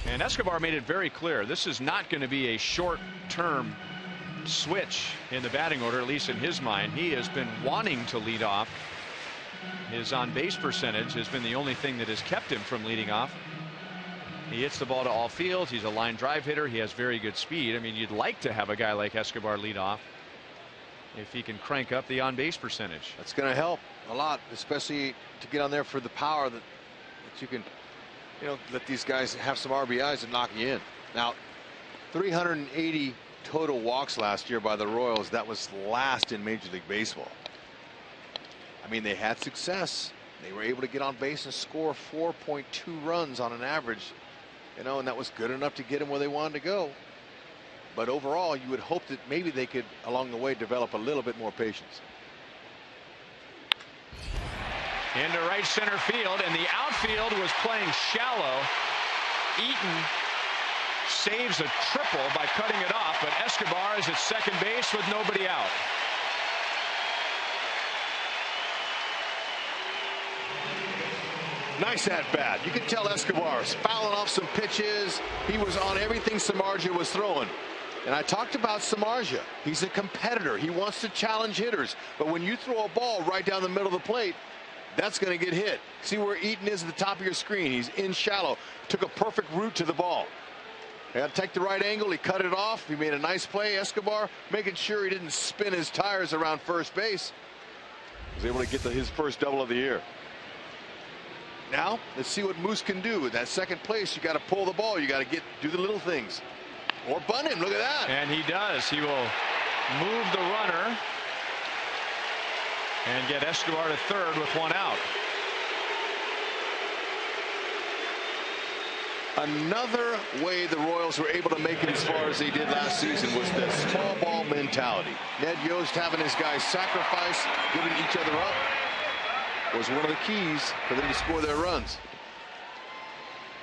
And Escobar made it very clear this is not going to be a short-term switch in the batting order, at least in his mind. He has been wanting to lead off. His on-base percentage has been the only thing that has kept him from leading off. He hits the ball to all fields. He's a line drive hitter. He has very good speed. I mean, you'd like to have a guy like Escobar lead off if he can crank up the on-base percentage. That's going to help a lot, especially to get on there for the power that you can, let these guys have some RBIs and knock you in. Now, 380 total walks last year by the Royals. That was last in Major League Baseball. I mean, they had success. They were able to get on base and score 4.2 runs on an average, and that was good enough to get them where they wanted to go. But overall, you would hope that maybe they could, along the way, develop a little bit more patience. Into right center field, and the outfield was playing shallow. Eaton saves a triple by cutting it off, but Escobar is at second base with nobody out. Nice at bat. You can tell Escobar's fouling off some pitches. He was on everything Samardzija was throwing. And I talked about Samardzija. He's a competitor. He wants to challenge hitters. But when you throw a ball right down the middle of the plate, that's going to get hit. See where Eaton is at the top of your screen. He's in shallow. Took a perfect route to the ball. He had to take the right angle. He cut it off. He made a nice play. Escobar making sure he didn't spin his tires around first base. He was able to get his first double of the year. Now let's see what Moose can do. With that second place, you got to pull the ball. You got to do the little things. Or bunt him. Look at that. And he does. He will move the runner and get Escobar to third with one out. Another way the Royals were able to make it as far as they did last season was the small ball mentality. Ned Yost having his guys sacrifice, giving each other up, was one of the keys for them to score their runs.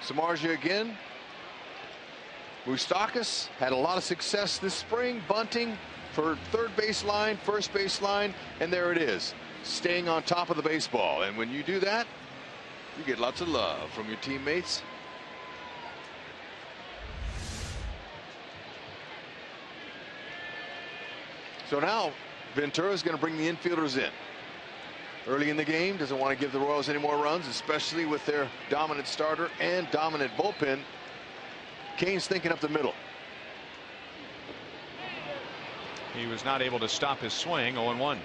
Samardzija again. Mustakas had a lot of success this spring, bunting for third base line, first base line, and there it is, staying on top of the baseball. And when you do that, you get lots of love from your teammates. So now Ventura is going to bring the infielders in. Early in the game, doesn't want to give the Royals any more runs, especially with their dominant starter and dominant bullpen. Kane's thinking up the middle. He was not able to stop his swing. 0-1.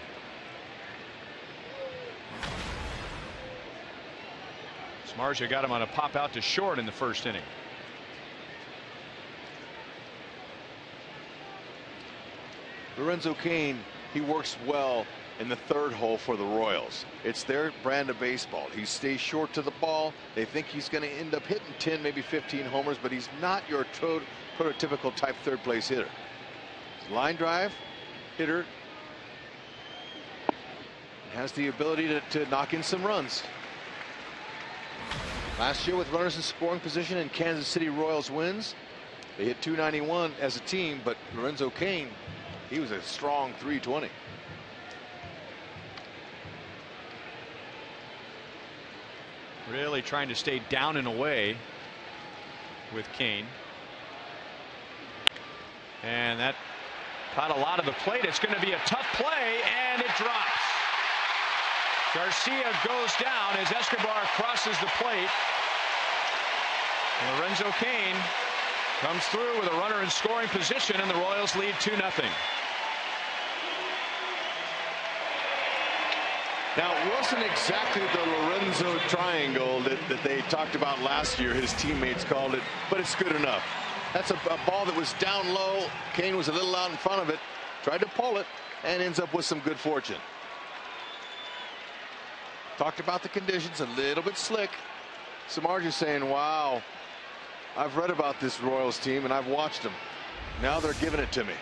Samardzija got him on a pop out to short in the first inning. Lorenzo Cain, he works well in the third hole for the Royals. It's their brand of baseball. He stays short to the ball. They think he's going to end up hitting 10, maybe 15 homers, but he's not your prototypical type third place hitter. Line drive hitter, has the ability to knock in some runs. Last year with runners in scoring position in Kansas City Royals wins, they hit 291 as a team, but Lorenzo Cain, he was a strong 320. Really trying to stay down and away with Cain. And that caught a lot of the plate. It's going to be a tough play, and it drops. Garcia goes down as Escobar crosses the plate. And Lorenzo Cain comes through with a runner in scoring position, and the Royals lead 2-0. Now, it wasn't exactly the Lorenzo triangle that they talked about last year. His teammates called it, but it's good enough. That's a ball that was down low. Cain was a little out in front of it, tried to pull it, and ends up with some good fortune. Talked about the conditions, a little bit slick. Samardzija saying, wow, I've read about this Royals team and I've watched them. Now they're giving it to me.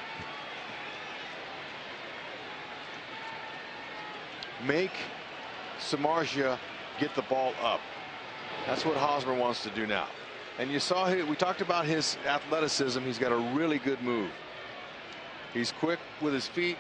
Make Samardzija get the ball up. That's what Hosmer wants to do now. And you saw we talked about his athleticism. He's got a really good move. He's quick with his feet.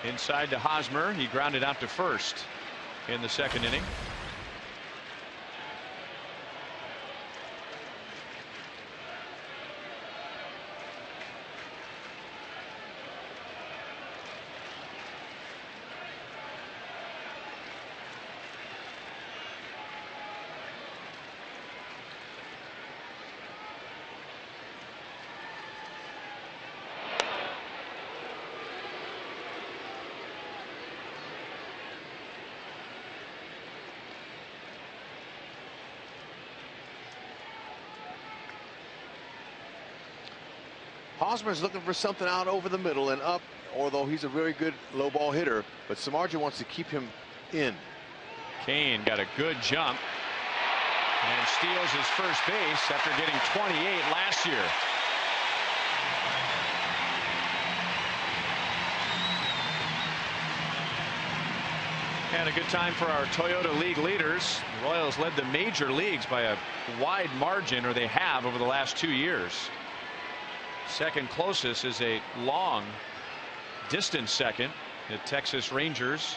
Inside to Hosmer. He grounded out to first in the second inning. Hosmer's looking for something out over the middle and up, although he's a very good low ball hitter, but Samardzija wants to keep him in. Kane got a good jump and steals his first base after getting 28 last year. And a good time for our Toyota League leaders. The Royals led the major leagues by a wide margin, or they have over the last 2 years. Second closest is a long distance second, the Texas Rangers,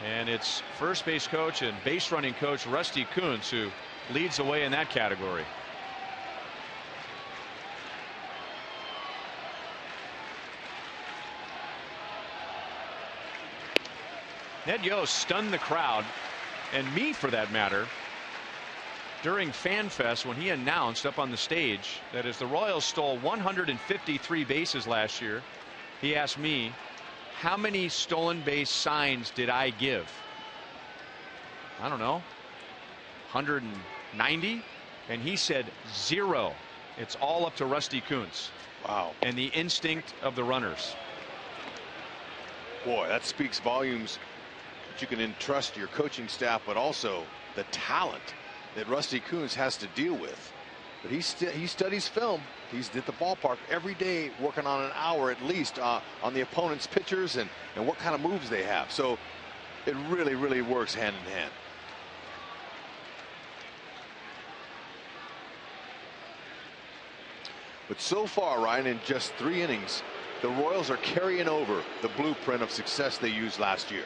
and it's first base coach and base running coach Rusty Kuntz who leads the way in that category. Ned Yost stunned the crowd, and me for that matter, during FanFest when he announced up on the stage that as the Royals stole 153 bases last year, he asked me, how many stolen base signs did I give? I don't know, 190? And he said 0. It's all up to Rusty Kuntz. Wow. And the instinct of the runners. Boy, that speaks volumes that you can entrust your coaching staff, but also the talent that Rusty Kuntz has to deal with. But he studies film. He's at the ballpark every day working on an hour at least on the opponent's pitchers and what kind of moves they have. So it really works hand in hand. But so far, Ryan, in just 3 innings, the Royals are carrying over the blueprint of success they used last year.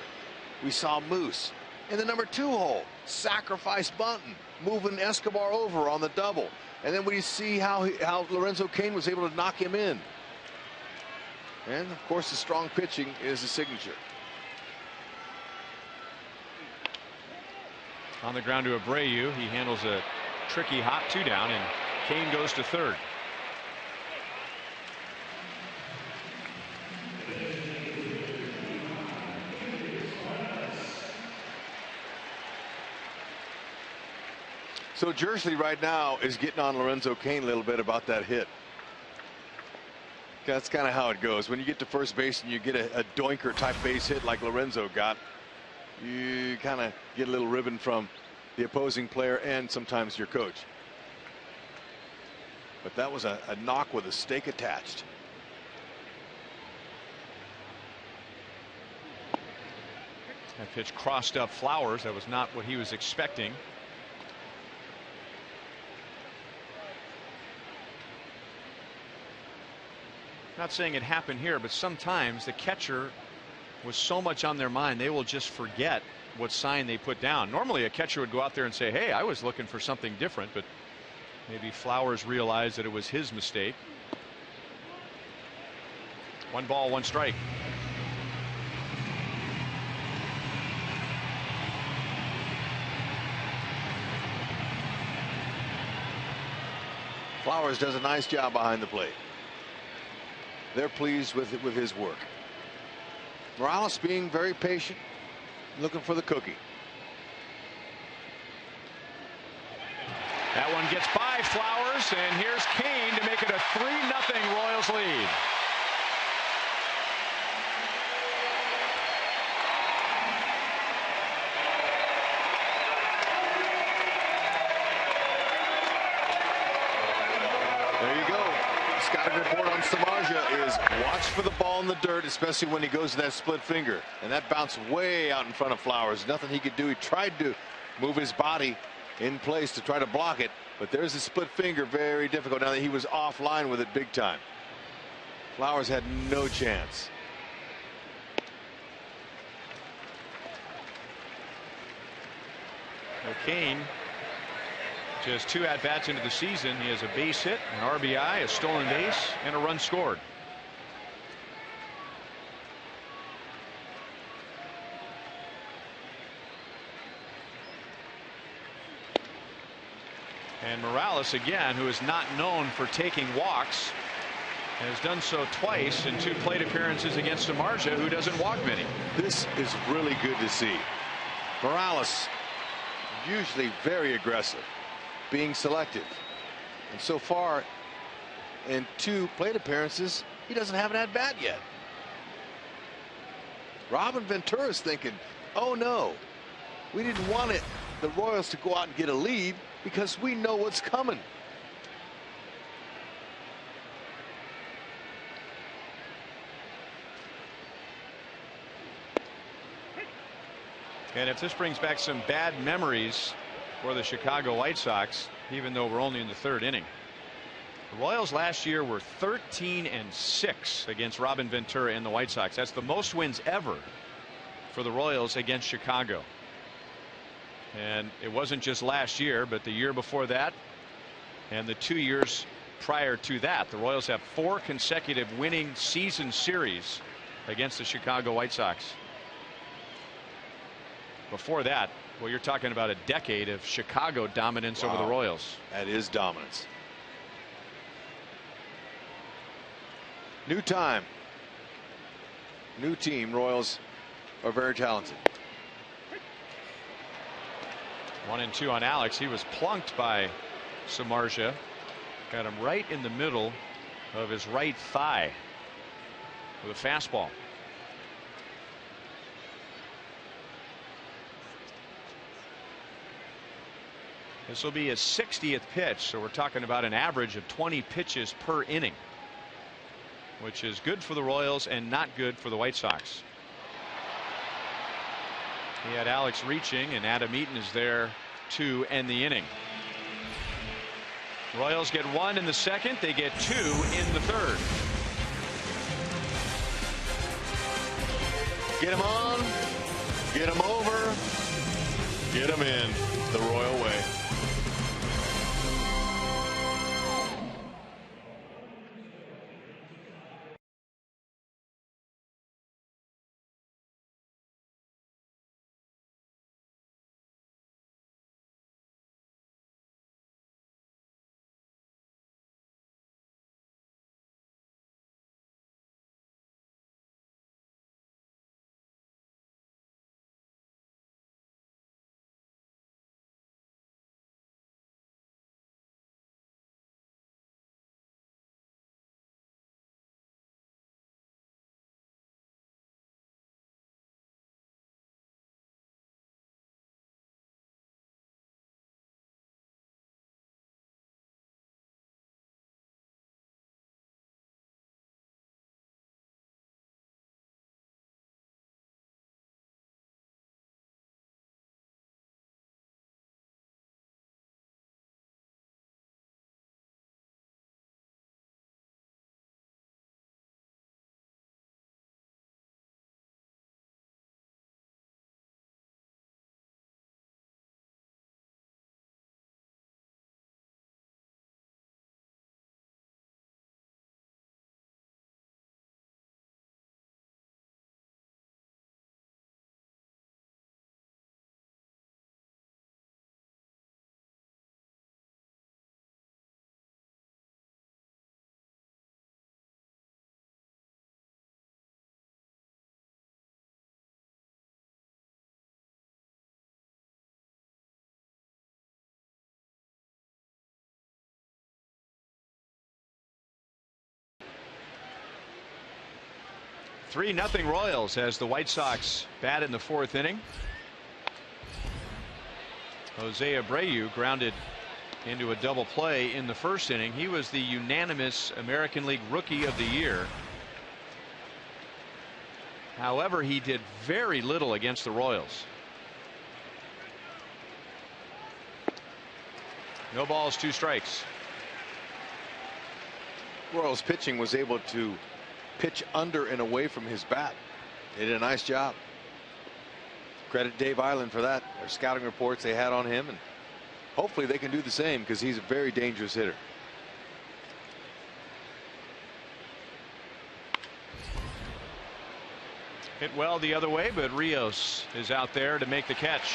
We saw Moose in the number 2 hole, sacrifice bunting, moving Escobar over on the double. And then we see how Lorenzo Cain was able to knock him in. And of course the strong pitching is a signature. On the ground to Abreu, he handles a tricky hot 2 down, and Cain goes to third. So Jersley right now is getting on Lorenzo Cain a little bit about that hit. That's kind of how it goes. When you get to first base and you get a doinker type base hit like Lorenzo got, you kind of get a little ribbon from the opposing player and sometimes your coach. But that was a knock with a stake attached. That pitch crossed up Flowers. That was not what he was expecting. Not saying it happened here, but sometimes the catcher was so much on their mind they will just forget what sign they put down. Normally a catcher would go out there and say, hey, I was looking for something different, but maybe Flowers realized that it was his mistake. 1 ball, 1 strike. Flowers does a nice job behind the plate. They're pleased with his work. Morales being very patient, looking for the cookie. That one gets by Flowers, and here's Cain to make it a 3-0 Royals lead. Samardzija is watch for the ball in the dirt, especially when he goes to that split finger. And that bounced way out in front of Flowers. Nothing he could do. He tried to move his body in place to try to block it, but there's a split finger, very difficult now that he was offline with it big time. Flowers had no chance. Kane, just 2 at-bats into the season, he has a base hit, an RBI, a stolen base, and a run scored. And Morales again, who is not known for taking walks, has done so twice in 2 plate appearances against Samardzija, who doesn't walk many. This is really good to see. Morales, usually very aggressive, being selective, and so far in 2 plate appearances he doesn't have an at bat yet. Robin Ventura's thinking, oh no, we didn't want the Royals to go out and get a lead because we know what's coming. And if this brings back some bad memories for the Chicago White Sox, even though we're only in the 3rd inning, the Royals last year were 13-6 against Robin Ventura and the White Sox. That's the most wins ever for the Royals against Chicago. And it wasn't just last year, but the year before that and the 2 years prior to that. The Royals have 4 consecutive winning season series against the Chicago White Sox. Before that, well, you're talking about a decade of Chicago dominance over the Royals. That is dominance. New time, new team. Royals are very talented. 1-2 on Alex. He was plunked by Samardzija. Got him right in the middle of his right thigh with a fastball. This will be his 60th pitch, so we're talking about an average of 20 pitches per inning, which is good for the Royals and not good for the White Sox. He had Alex reaching, and Adam Eaton is there to end the inning. Royals get 1 in the 2nd. They get 2 in the 3rd. Get him on, get him over, get him in the Royal way. Three nothing Royals as the White Sox bat in the 4th inning. Jose Abreu grounded into a double play in the first inning. He was the unanimous American League Rookie of the Year. However, he did very little against the Royals. No balls, 2 strikes. Royals pitching was able to pitch under and away from his bat. They did a nice job. Credit Dave Island for that. Their scouting reports they had on him, and hopefully they can do the same because he's a very dangerous hitter. Hit well the other way, but Rios is out there to make the catch.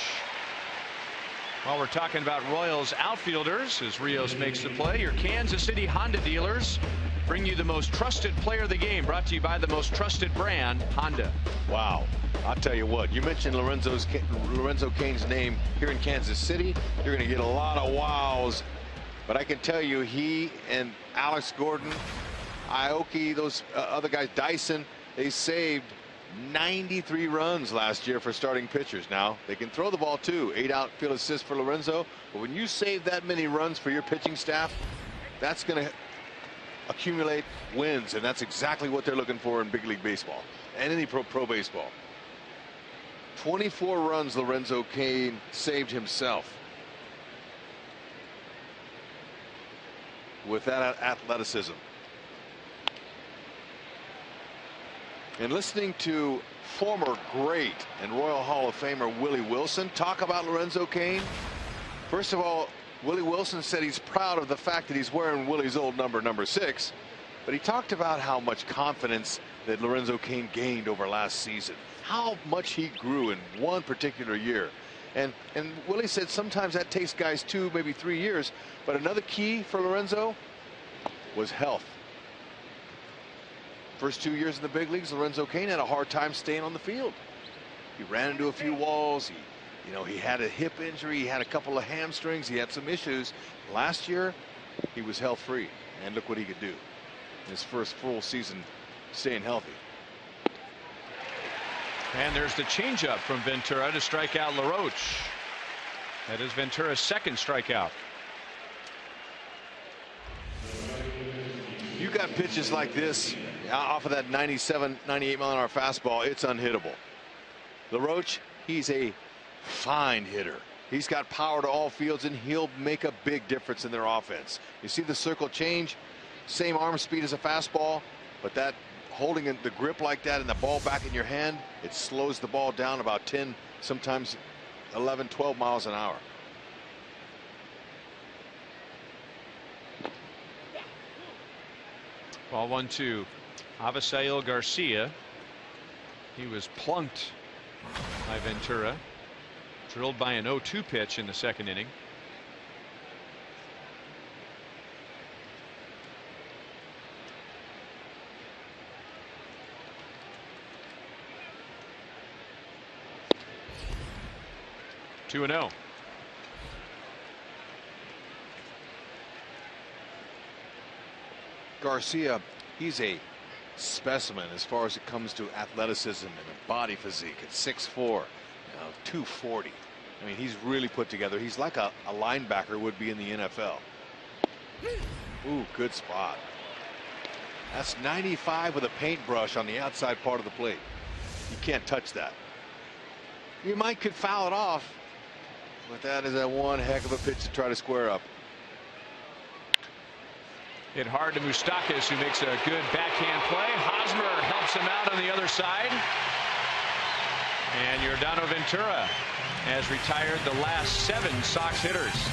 While we're talking about Royals outfielders, as Rios makes the play, your Kansas City Honda dealers bring you the most trusted player of the game, brought to you by the most trusted brand, Honda. Wow. I'll tell you what, you mentioned Lorenzo Cain's name here in Kansas City. You're going to get a lot of wows. But I can tell you, he and Alex Gordon, Aoki, those other guys, Dyson, they saved 93 runs last year for starting pitchers. Now, they can throw the ball too. 8 outfield assists for Lorenzo. But when you save that many runs for your pitching staff, that's going to accumulate wins. And that's exactly what they're looking for in big league baseball and any pro baseball. 24 runs Lorenzo Cain saved himself with that athleticism. And listening to former great and Royal Hall of Famer Willie Wilson talk about Lorenzo Cain. First of all, Willie Wilson said he's proud of the fact that he's wearing Willie's old number 6. But he talked about how much confidence that Lorenzo Cain gained over last season. How much he grew in one particular year. And Willie said sometimes that takes guys 2, maybe 3 years. But another key for Lorenzo was health. First 2 years in the big leagues, Lorenzo Cain had a hard time staying on the field. He ran into a few walls. He had a hip injury. He had a couple of hamstrings. He had some issues. Last year, he was health free. And look what he could do in his first full season staying healthy. And there's the changeup from Ventura to strike out LaRoche. That is Ventura's second strikeout. You got pitches like this off of that 97, 98 mile an hour fastball. It's unhittable. LaRoche, he's a fine hitter. He's got power to all fields, and he'll make a big difference in their offense. You see the circle change, same arm speed as a fastball, but that holding the grip like that and the ball back in your hand, it slows the ball down about 10, sometimes 11, 12 miles an hour. Ball 1-2. Avisail Garcia. He was plunked by Ventura. Drilled by an 0-2 pitch in the second inning. Two and 0. Garcia, he's a specimen as far as it comes to athleticism and body physique. At 6'4", 240. I mean, he's really put together. He's like a linebacker would be in the NFL. Ooh, good spot. That's 95 with a paintbrush on the outside part of the plate. You can't touch that. You could foul it off, but that is a one heck of a pitch to try to square up. Hit hard to Mustakas, who makes a good backhand play. Hosmer helps him out on the other side. And Yordano Ventura has retired the last 7 Sox hitters.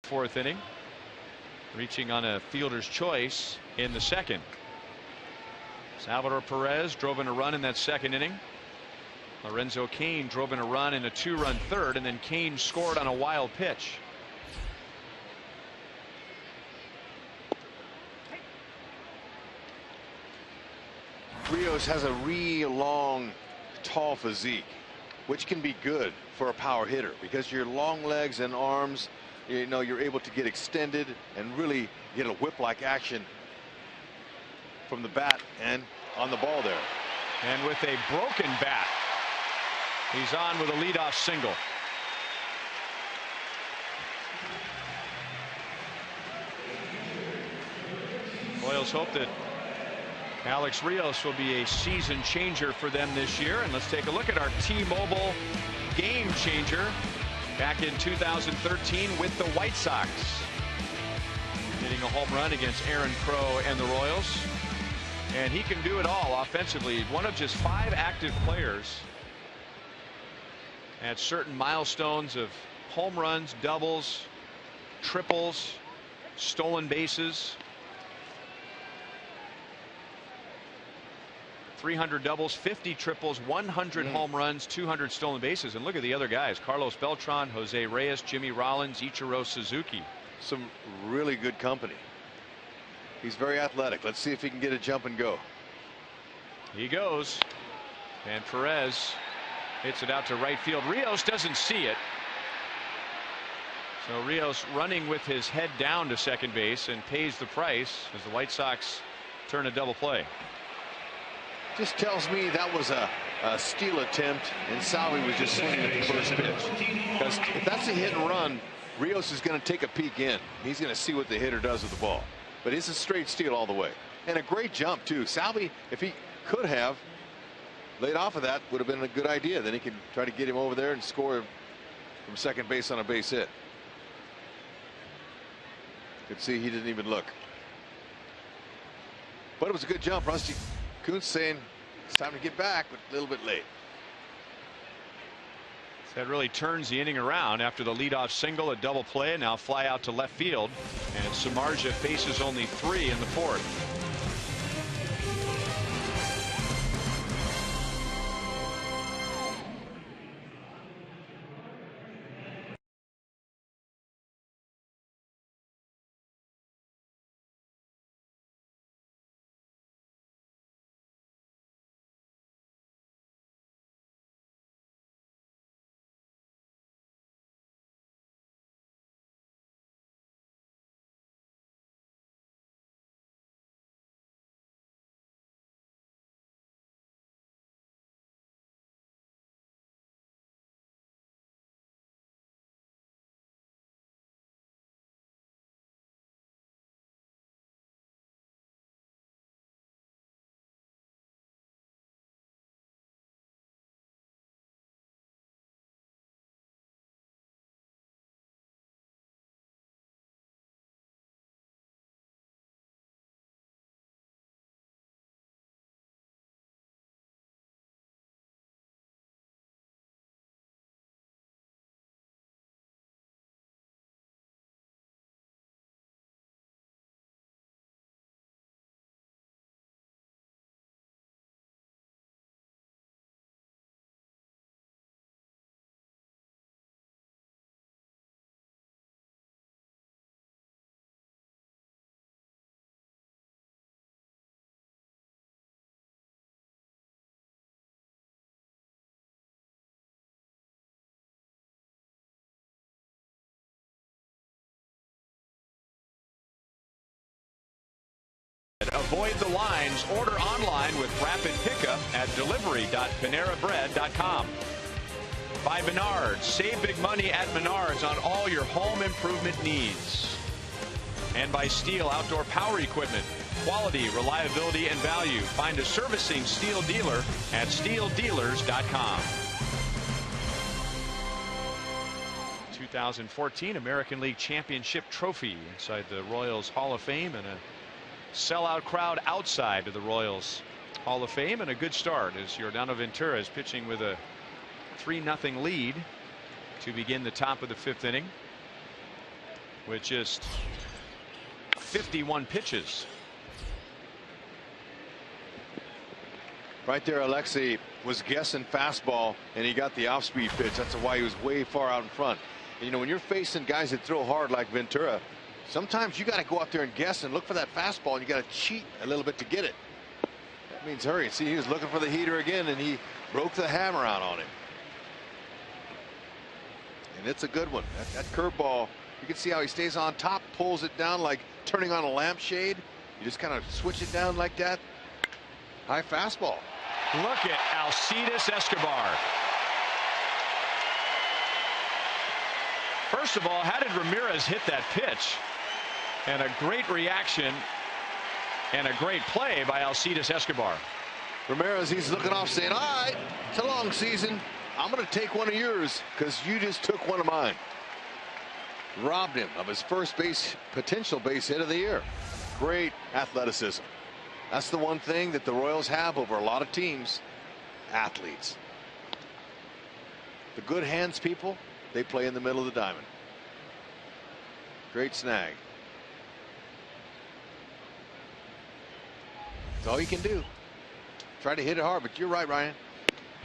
Fourth inning, reaching on a fielder's choice in the second. Salvador Perez drove in a run in that second inning. Lorenzo Cain drove in a run in a 2-run third, and then Cain scored on a wild pitch. Rios has a real long, tall physique, which can be good for a power hitter because your long legs and arms, you know, you're able to get extended and really get a whip-like action from the bat and on the ball there. And with a broken bat, he's on with a leadoff single. Royals hope that Alex Rios will be a season changer for them this year. And let's take a look at our T-Mobile game changer back in 2013 with the White Sox. Hitting a home run against Aaron Crow and the Royals. And he can do it all offensively. One of just 5 active players at certain milestones of home runs, doubles, triples, stolen bases. 300 doubles, 50 triples, 100 home runs, 200 stolen bases. And look at the other guys: Carlos Beltran, Jose Reyes, Jimmy Rollins, Ichiro Suzuki. Some really good company. He's very athletic. Let's see if he can get a jump and go. He goes, and Perez hits it out to right field. Rios doesn't see it, so Rios running with his head down to second base and pays the price as the White Sox turn a double play. Just tells me that was a steal attempt and Salvi was just swinging at the first pitch, because if that's a hit and run, Rios is going to take a peek in. He's going to see what the hitter does with the ball, but it's a straight steal all the way, and a great jump too. Salvi, if he could have laid off of that, would have been a good idea. Then he can try to get him over there and score from second base on a base hit. Could see he didn't even look, but it was a good jump. Rusty Kuntz saying it's time to get back, but a little bit late. That really turns the inning around after the leadoff single, a double play, and now fly out to left field. And Samardzija faces only 3 in the fourth. Avoid the lines. Order online with rapid pickup at delivery.panerabread.com. By Menards. Save big money at Menards on all your home improvement needs. And by Steel Outdoor Power Equipment. Quality, reliability, and value. Find a servicing Steel dealer at steeldealers.com. 2014 American League Championship trophy inside the Royals Hall of Fame, and a sellout crowd outside of the Royals Hall of Fame, and a good start as Yordano Ventura is pitching with a 3-0 lead to begin the top of the 5th inning. with just 51 pitches. Right there, Alexei was guessing fastball, and he got the off-speed pitch. That's why he was way far out in front. And, you know, when you're facing guys that throw hard like Ventura, sometimes you got to go out there and guess and look for that fastball, and you got to cheat a little bit to get it. That means hurry. See, he was looking for the heater again, and he broke the hammer out on him. And it's a good one. That curveball, you can see how he stays on top, pulls it down like turning on a lampshade. You just kind of switch it down like that. High fastball. Look at Alcides Escobar. First of all, how did Ramirez hit that pitch? And a great reaction and a great play by Alcides Escobar. Ramirez, he's looking off saying, all right, it's a long season. I'm going to take one of yours because you just took one of mine. Robbed him of his first base, potential base hit of the year. Great athleticism. That's the one thing that the Royals have over a lot of teams. Athletes. The good hands people, they play in the middle of the diamond. Great snag. That's all you can do. Try to hit it hard, but you're right, Ryan.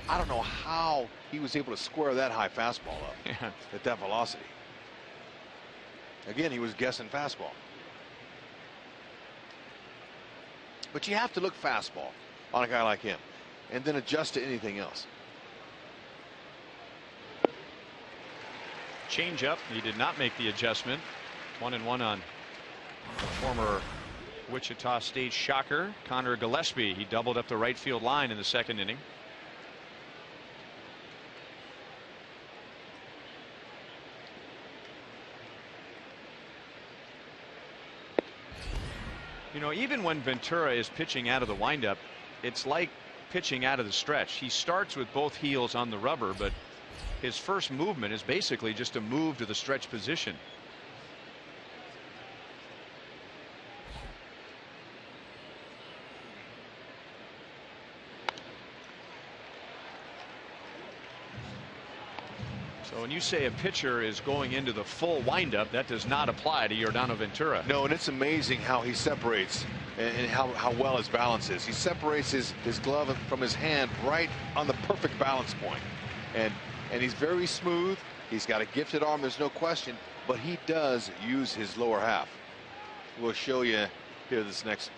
I don't know how he was able to square that high fastball up at that velocity. Again, he was guessing fastball. But you have to look fastball on a guy like him and then adjust to anything else. Change up. He did not make the adjustment. 1-1 on the former Wichita State shocker, Connor Gillespie. He doubled up the right field line in the second inning. You know, even when Ventura is pitching out of the windup, it's like pitching out of the stretch. He starts with both heels on the rubber, but his first movement is basically just a move to the stretch position. So when you say a pitcher is going into the full windup, that does not apply to Yordano Ventura. No, and it's amazing how he separates and how well his balance is. He separates his glove from his hand right on the perfect balance point. And he's very smooth. He's got a gifted arm, there's no question, but he does use his lower half. We'll show you here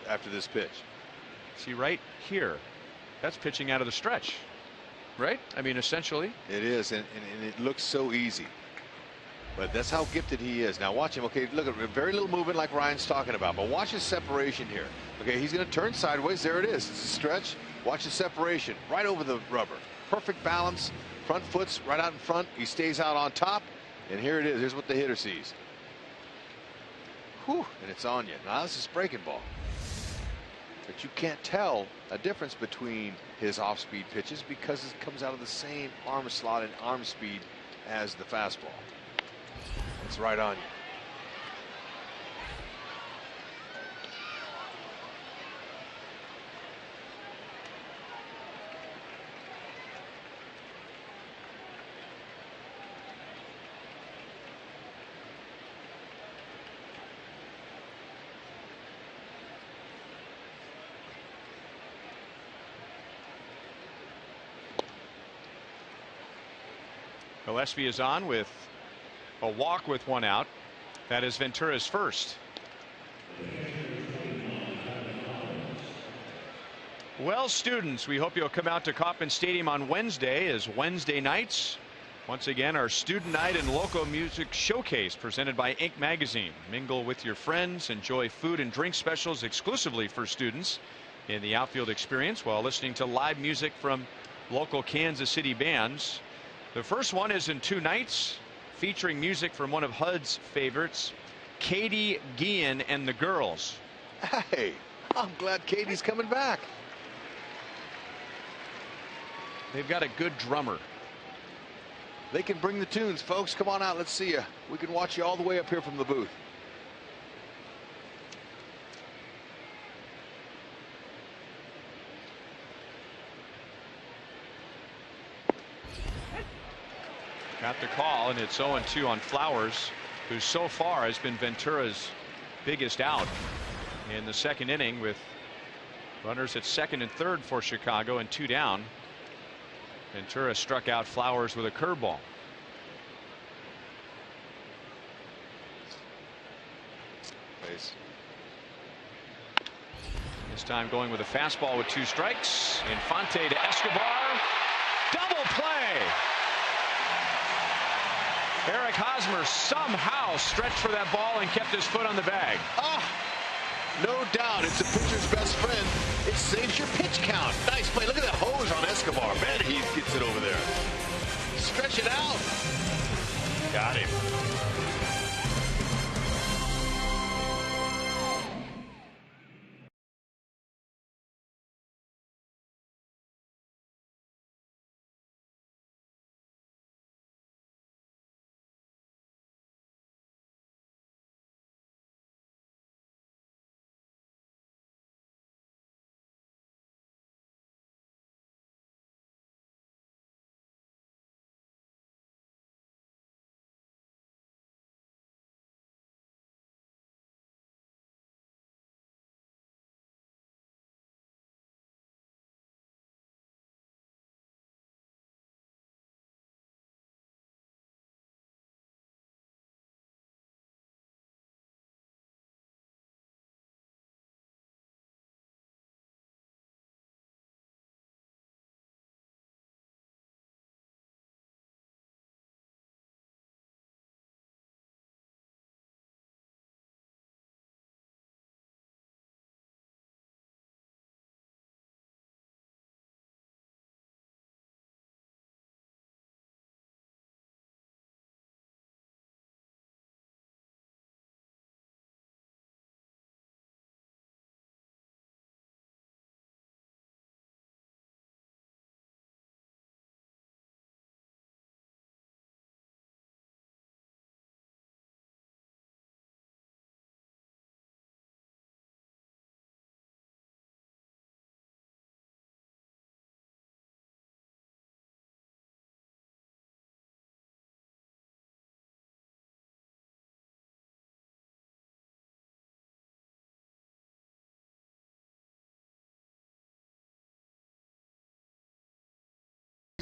after this pitch. See right here, that's pitching out of the stretch. Right? I mean, essentially. It is, and it looks so easy. But that's how gifted he is. Now watch him. Okay, look at very little movement like Ryan's talking about. But watch his separation here. Okay, he's going to turn sideways. There it is. It's a stretch. Watch his separation right over the rubber. Perfect balance. Front foot's right out in front. He stays out on top. And here it is. Here's what the hitter sees. Whew, and it's on you. Now this is breaking ball. But you can't tell a difference between his off-speed pitches because it comes out of the same arm slot and arm speed as the fastball. It's right on you. Gillespie is on with a walk with one out. That is Ventura's first. Well, students, we hope you'll come out to Kauffman Stadium on Wednesday, as Wednesday nights once again our student night and local music showcase presented by Inc. magazine. Mingle with your friends, enjoy food and drink specials exclusively for students in the outfield experience while listening to live music from local Kansas City bands. The first one is in 2 nights, featuring music from one of HUD's favorites, Katie Guillen and the Girls. Hey, I'm glad Katie's coming back. They've got a good drummer. They can bring the tunes, folks. Come on out. Let's see you. We can watch you all the way up here from the booth. Got the call, and it's 0-2 on Flowers. who so far has been Ventura's biggest out in the second inning, with runners at second and third for Chicago and 2 down. Ventura struck out Flowers with a curveball. This time going with a fastball with 2 strikes. Infante to Escobar. Double play. Eric Hosmer somehow stretched for that ball and kept his foot on the bag. No doubt, it's a pitcher's best friend. It saves your pitch count. Nice play. Look at that hose on Escobar. Man, he gets it over there. Stretch it out. Got him.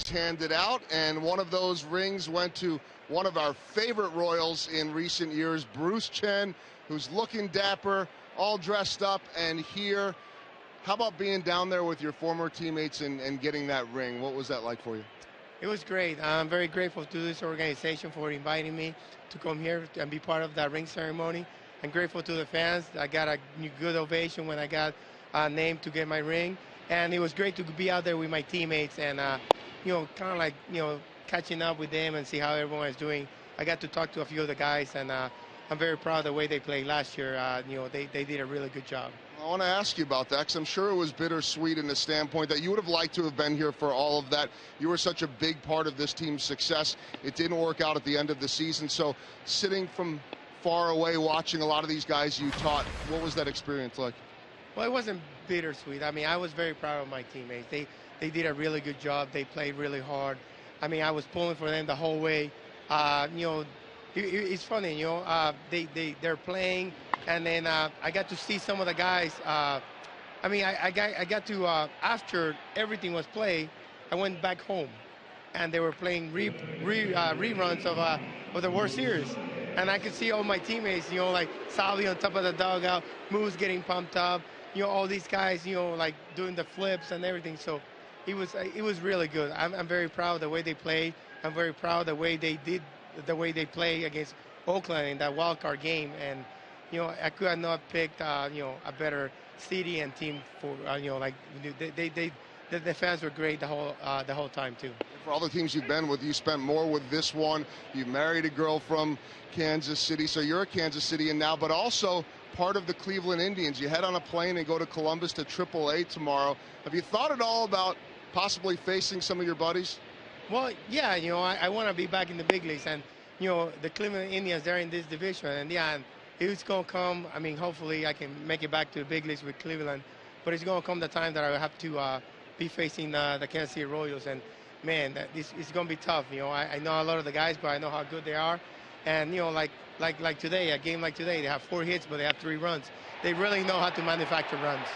Handed out, and one of those rings went to one of our favorite Royals in recent years, Bruce Chen, who's looking dapper, all dressed up. And here, how about being down there with your former teammates and getting that ring? What was that like for you? It was great. I'm very grateful to this organization for inviting me to come here and be part of that ring ceremony. I'm grateful to the fans. I got a good ovation when I got named to get my ring, and it was great to be out there with my teammates and kind of like, catching up with them and see how everyone is doing. I got to talk to a few of the guys, and I'm very proud of the way they played last year. They did a really good job. I want to ask you about that, because I'm sure it was bittersweet in the standpoint that you would have liked to have been here for all of that. You were such a big part of this team's success. It didn't work out at the end of the season. So sitting from far away watching a lot of these guys you taught, what was that experience like? Well, it wasn't bittersweet. I mean, I was very proud of my teammates. They did a really good job. They played really hard. I mean, I was pulling for them the whole way. It's funny, they're playing, and then I got to see some of the guys. I got to, after everything was played, I went back home, and they were playing reruns of the World Series. And I could see all my teammates, like Salvi on top of the dugout, Moose getting pumped up, all these guys, like doing the flips and everything. So it was really good. I'm very proud of the way they played. I'm very proud of the way they play against Oakland in that wild card game. And I could have not picked a better city and team for the fans were great the whole time too. For all the teams you've been with, you spent more with this one. You married a girl from Kansas City, so you're a Kansas Citian now, but also part of the Cleveland Indians. You head on a plane and go to Columbus to AAA tomorrow. Have you thought at all about possibly facing some of your buddies? Well, yeah, I want to be back in the big leagues, and the Cleveland Indians, they're in this division, and it's going to come. I mean, hopefully I can make it back to the big leagues with Cleveland, but it's going to come the time that I will have to be facing the Kansas City Royals, and man, it's going to be tough. I know a lot of the guys, but I know how good they are, and like like today, a game like today, they have 4 hits, but they have 3 runs. They really know how to manufacture runs.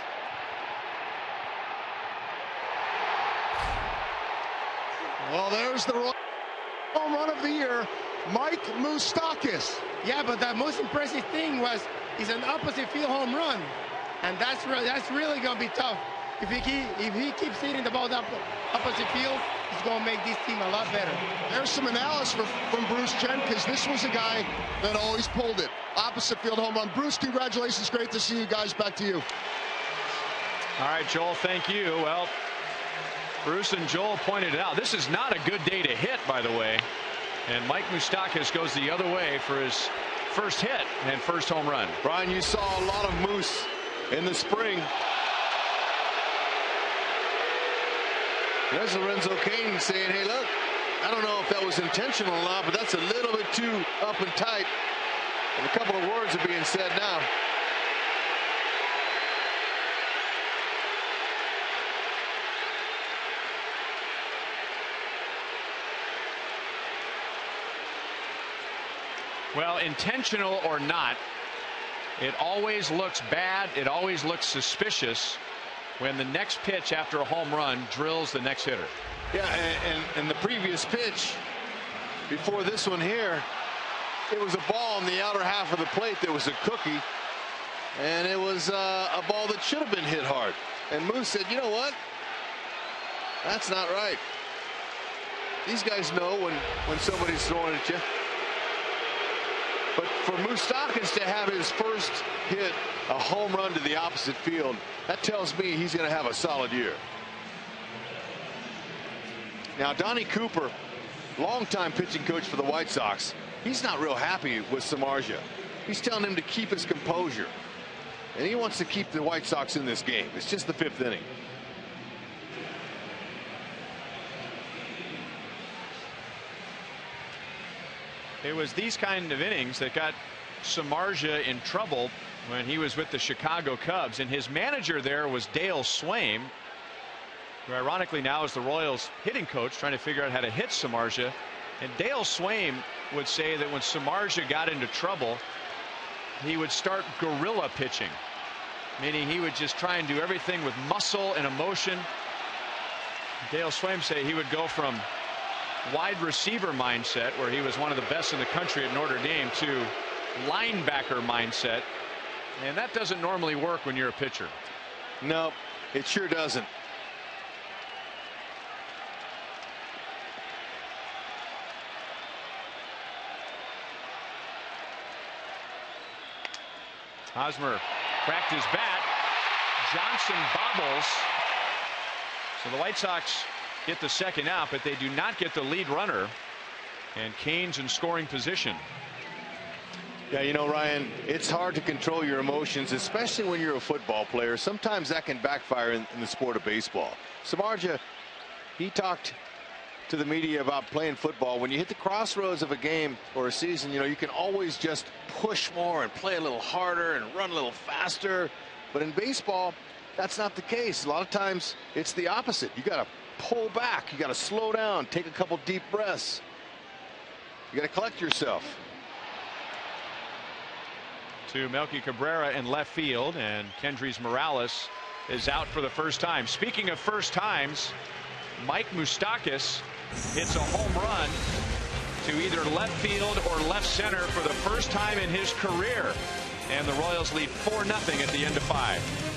Well, there's the home run of the year, Mike Mustakas. Yeah, but the most impressive thing was he's an opposite field home run, and that's really going to be tough. If he keeps hitting the ball up opposite field, he's going to make this team a lot better. There's some analysis from Bruce Chen, because this was a guy that always pulled it. Opposite field home run. Bruce, congratulations. Great to see you guys. Back to you. All right, Joel, thank you. Well, Bruce and Joel pointed it out. This is not a good day to hit, by the way. And Mike Mustakas goes the other way for his first hit and first home run. Brian, you saw a lot of Moose in the spring. There's Lorenzo Cain saying, hey, look, I don't know if that was intentional or not, but that's a little bit too up and tight. And a couple of words are being said now. Well, intentional or not, it always looks bad. It always looks suspicious when the next pitch after a home run drills the next hitter. Yeah, and the previous pitch before this one here, it was a ball in the outer half of the plate that was a cookie, and it was a ball that should have been hit hard. And Moose said, you know what? That's not right. These guys know when somebody's throwing at you. But for Mustakas to have his first hit, a home run to the opposite field, that tells me he's going to have a solid year. Now, Donnie Cooper, longtime pitching coach for the White Sox, he's not real happy with Samardzija. He's telling him to keep his composure. And he wants to keep the White Sox in this game. It's just the 5th inning. It was these kind of innings that got Samardzija in trouble when he was with the Chicago Cubs, and his manager there was Dale Swaim, who ironically now is the Royals hitting coach, trying to figure out how to hit Samardzija. And Dale Swaim would say that when Samardzija got into trouble, he would start guerrilla pitching, meaning he would just try and do everything with muscle and emotion. Dale Swaim say he would go from wide receiver mindset, where he was one of the best in the country at Notre Dame, to linebacker mindset, and that doesn't normally work when you're a pitcher. No, it sure doesn't. Hosmer cracked his bat. Johnson bobbles. So the White Sox get the second out, but they do not get the lead runner, and Cain's in scoring position. Yeah, you know, Ryan, it's hard to control your emotions, especially when you're a football player. Sometimes that can backfire in the sport of baseball. Samardzija, he talked to the media about playing football. When you hit the crossroads of a game or a season, you know, you can always just push more and play a little harder and run a little faster. But in baseball, that's not the case. A lot of times it's the opposite. You got to pull back. You got to slow down, take a couple deep breaths. You got to collect yourself. To Melky Cabrera in left field, and Kendrys Morales is out for the first time. Speaking of first times, Mike Mustakas hits a home run to either left field or left center for the first time in his career, and the Royals lead 4-0 at the end of 5.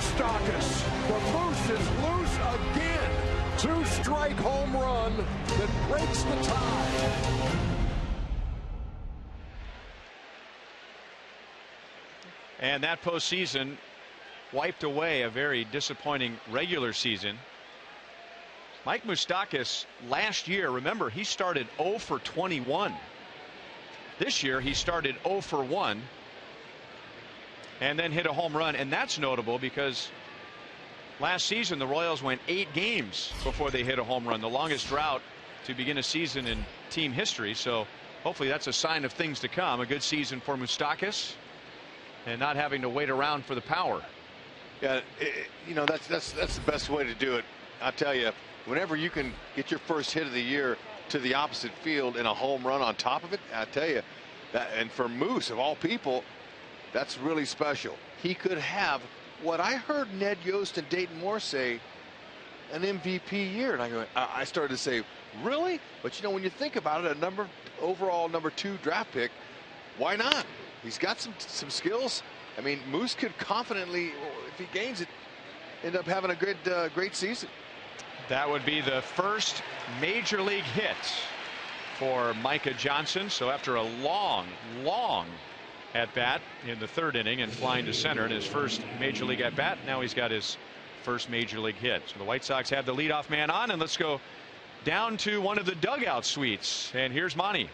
Mustakas. The Moose is loose again. 2-strike home run that breaks the tie. And that postseason wiped away a very disappointing regular season. Mike Mustakas last year, remember, he started 0 for 21. This year he started 0 for 1 and then hit a home run, and that's notable because last season the Royals went 8 games before they hit a home run, the longest drought to begin a season in team history. So hopefully that's a sign of things to come. A good season for Mustakas and not having to wait around for the power. Yeah, you know, that's the best way to do it. I'll tell you, whenever you can get your first hit of the year to the opposite field and a home run on top of it, I tell you that, and for Moose of all people, that's really special. He could have what I heard Ned Yost and Dayton Moore say, an MVP year. And I started to say, really? But you know, when you think about it, overall number 2 draft pick, why not? He's got some skills. I mean, Moose could confidently, if he gains it, end up having a great season. That would be the first major league hit for Micah Johnson. So after a long at bat in the 3rd inning and flying to center in his first major league at bat, now he's got his first major league hit. So the White Sox have the leadoff man on, and let's go down to one of the dugout suites, and here's Monty.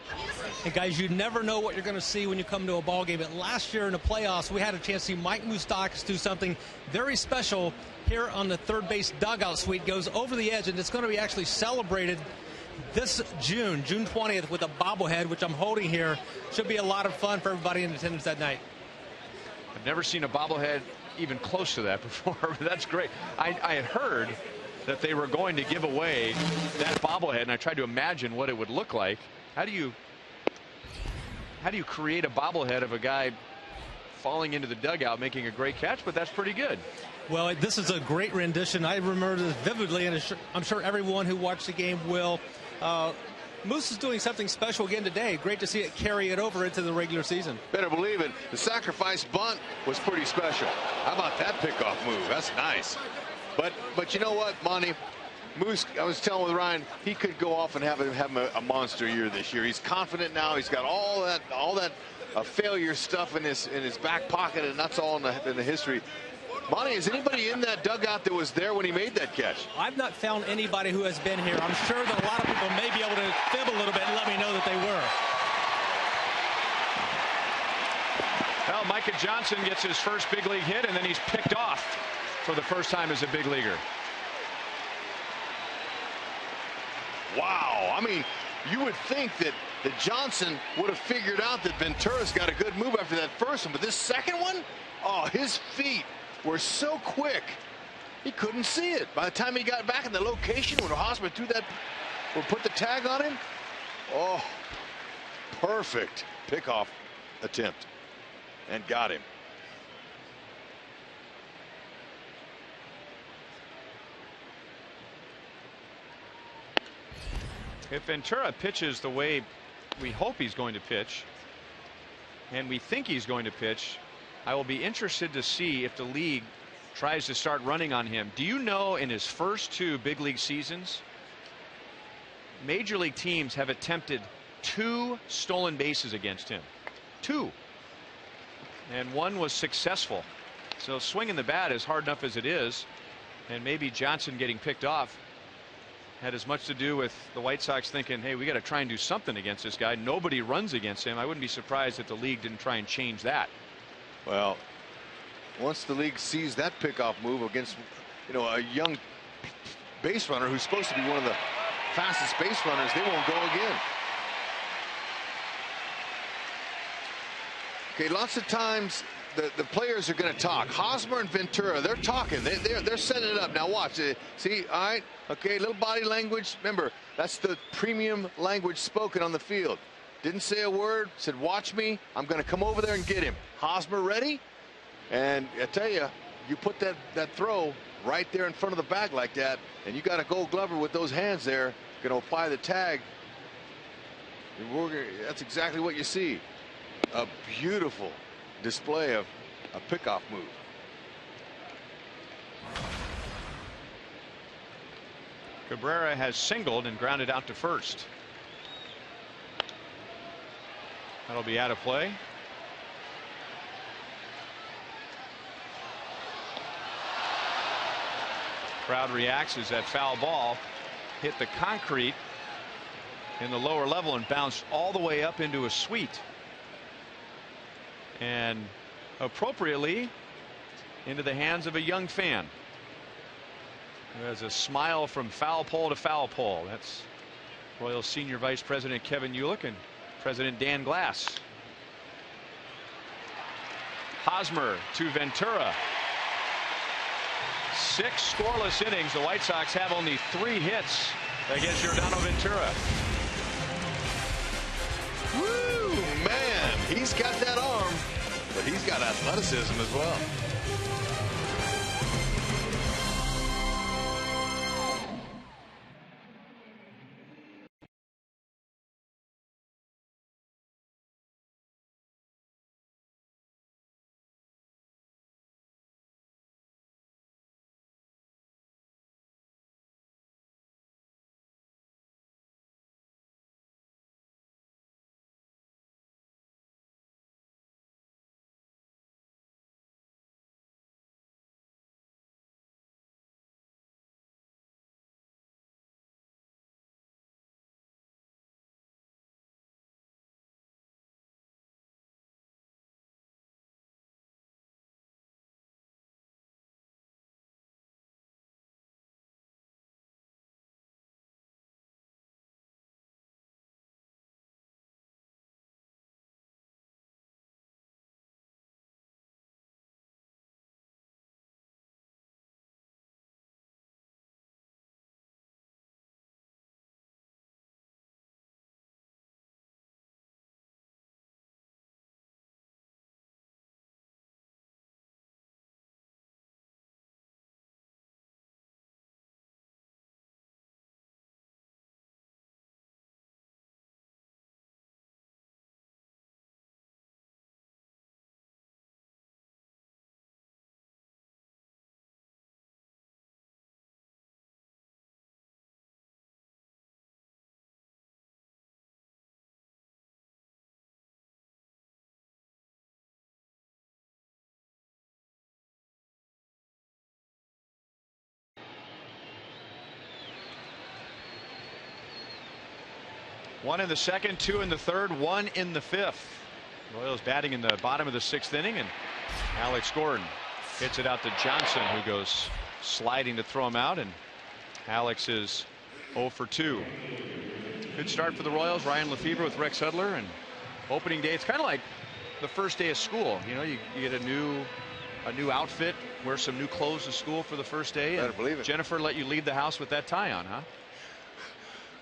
And guys, you never know what you're going to see when you come to a ball game. But last year in the playoffs, we had a chance to see Mike Mustakas do something very special here on the third base dugout suite. Goes over the edge, and it's going to be actually celebrated this June 20th with a bobblehead, which I'm holding here. Should be a lot of fun for everybody in attendance that night. I've never seen a bobblehead even close to that before, but that's great. I had heard that they were going to give away that bobblehead, and I tried to imagine what it would look like. How do you create a bobblehead of a guy falling into the dugout making a great catch? But that's pretty good. Well, this is a great rendition. I remember this vividly, and I'm sure everyone who watched the game will. Moose is doing something special again today. Great to see it carry it over into the regular season. Better believe it. The sacrifice bunt was pretty special. How about that pickoff move? That's nice. But you know what, Monty? Moose, I was telling with Ryan, he could go off and have a monster year this year. He's confident now. He's got all that failure stuff in his back pocket, and that's all in the history. Monty, is anybody in that dugout that was there when he made that catch? I've not found anybody who has been here. I'm sure that a lot of people may be able to fib a little bit and let me know that they were. Well, Micah Johnson gets his first big league hit, and then he's picked off for the first time as a big leaguer. Wow. I mean, you would think that Johnson would have figured out that Ventura's got a good move after that first one, but this second one, oh, his feet were so quick he couldn't see it. By the time he got back in the location when Hosmer threw that or put the tag on him, oh, perfect pickoff attempt, and got him. If Ventura pitches the way we hope he's going to pitch, and we think he's going to pitch, I will be interested to see if the league tries to start running on him. Do you know, in his first 2 big league seasons, major league teams have attempted 2 stolen bases against him? 2. And 1 was successful. So swinging the bat is hard enough as it is, and maybe Johnson getting picked off had as much to do with the White Sox thinking, hey, we got to try and do something against this guy. Nobody runs against him. I wouldn't be surprised if the league didn't try and change that. Well, once the league sees that pickoff move against, you know, a young base runner who's supposed to be one of the fastest base runners, they won't go again. Okay, lots of times the players are going to talk. Hosmer and Ventura, they're talking. They're setting it up. Now watch. See, all right, okay, little body language. Remember, that's the premium language spoken on the field. Didn't say a word, said, watch me. I'm going to come over there and get him. Hosmer ready? And I tell you, you put that throw right there in front of the bag like that, and you got a Gold Glover with those hands there, going to apply the tag. That's exactly what you see. A beautiful display of a pickoff move. Cabrera has singled and grounded out to first. That'll be out of play. Crowd reacts as that foul ball hit the concrete in the lower level and bounced all the way up into a suite. And appropriately into the hands of a young fan who has a smile from foul pole to foul pole. That's Royals Senior Vice President Kevin Uhlich and President Dan Glass. Hosmer to Ventura. 6 scoreless innings. The White Sox have only 3 hits against Yordano Ventura. Woo, man, he's got that arm, but he's got athleticism as well. One in the second, 2 in the third, 1 in the fifth. Royals batting in the bottom of the 6th inning, and Alex Gordon hits it out to Johnson, who goes sliding to throw him out, and Alex is 0 for 2. Good start for the Royals. Ryan Lefebvre with Rex Hudler, and opening day, it's kind of like the first day of school. You know, you get a new outfit, wear some new clothes to school for the first day. Better believe it. Jennifer let you leave the house with that tie on, huh?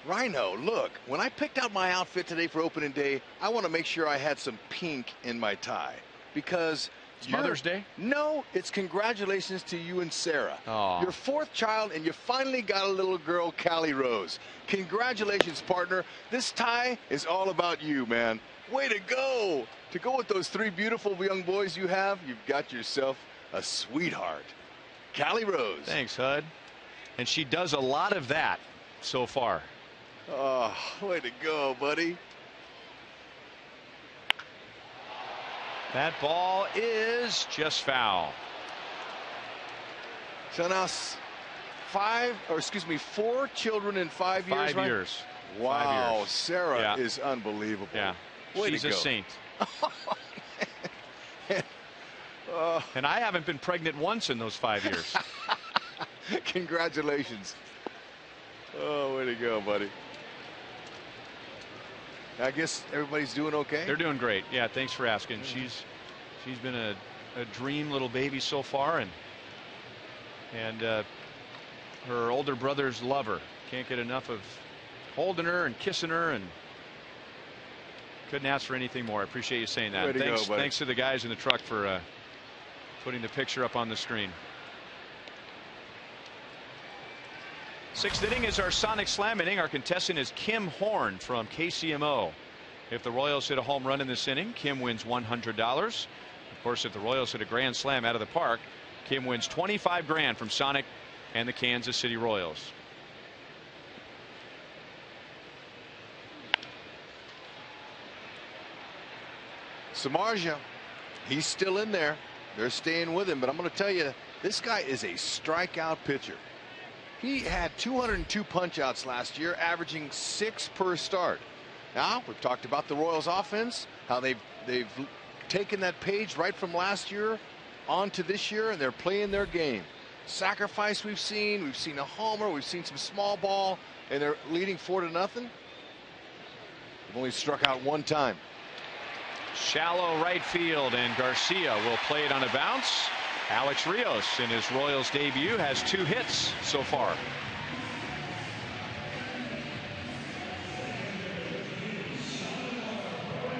Rhino, look, when I picked out my outfit today for opening day, I want to make sure I had some pink in my tie, because it's Mother's Day? No, it's congratulations to you and Sarah. Aww. Your 4th child, and you finally got a little girl, Callie Rose. Congratulations, partner. This tie is all about you, man. Way to go. To go with those 3 beautiful young boys you have, you've got yourself a sweetheart. Callie Rose. Thanks, Hud. And she does a lot of that so far. Oh, way to go, buddy. That ball is just foul. So now 4 children in 5 years. 5 years. Wow, 5 years. Sarah is unbelievable. Yeah, way she's to a go. saint. And I haven't been pregnant once in those 5 years. Congratulations. Oh, way to go, buddy. I guess everybody's doing okay. They're doing great. Yeah, thanks for asking. She's been a dream little baby so far, and her older brothers love her. Can't get enough of holding her and kissing her, and couldn't ask for anything more. I appreciate you saying that. Thanks to the guys in the truck for putting the picture up on the screen. 6th inning is our Sonic Slam inning. Our contestant is Kim Horn from KCMO. If the Royals hit a home run in this inning, Kim wins $100. Of course, if the Royals hit a grand slam out of the park, Kim wins 25 grand from Sonic and the Kansas City Royals. Samardzija, he's still in there. They're staying with him, but I'm going to tell you, this guy is a strikeout pitcher. He had 202 punch-outs last year, averaging 6 per start. Now, we've talked about the Royals offense, how they've taken that page right from last year onto this year, and they're playing their game. Sacrifice we've seen a homer, we've seen some small ball, and they're leading 4-0. They've only struck out 1 time. Shallow right field, and Garcia will play it on a bounce. Alex Rios in his Royals debut has 2 hits so far.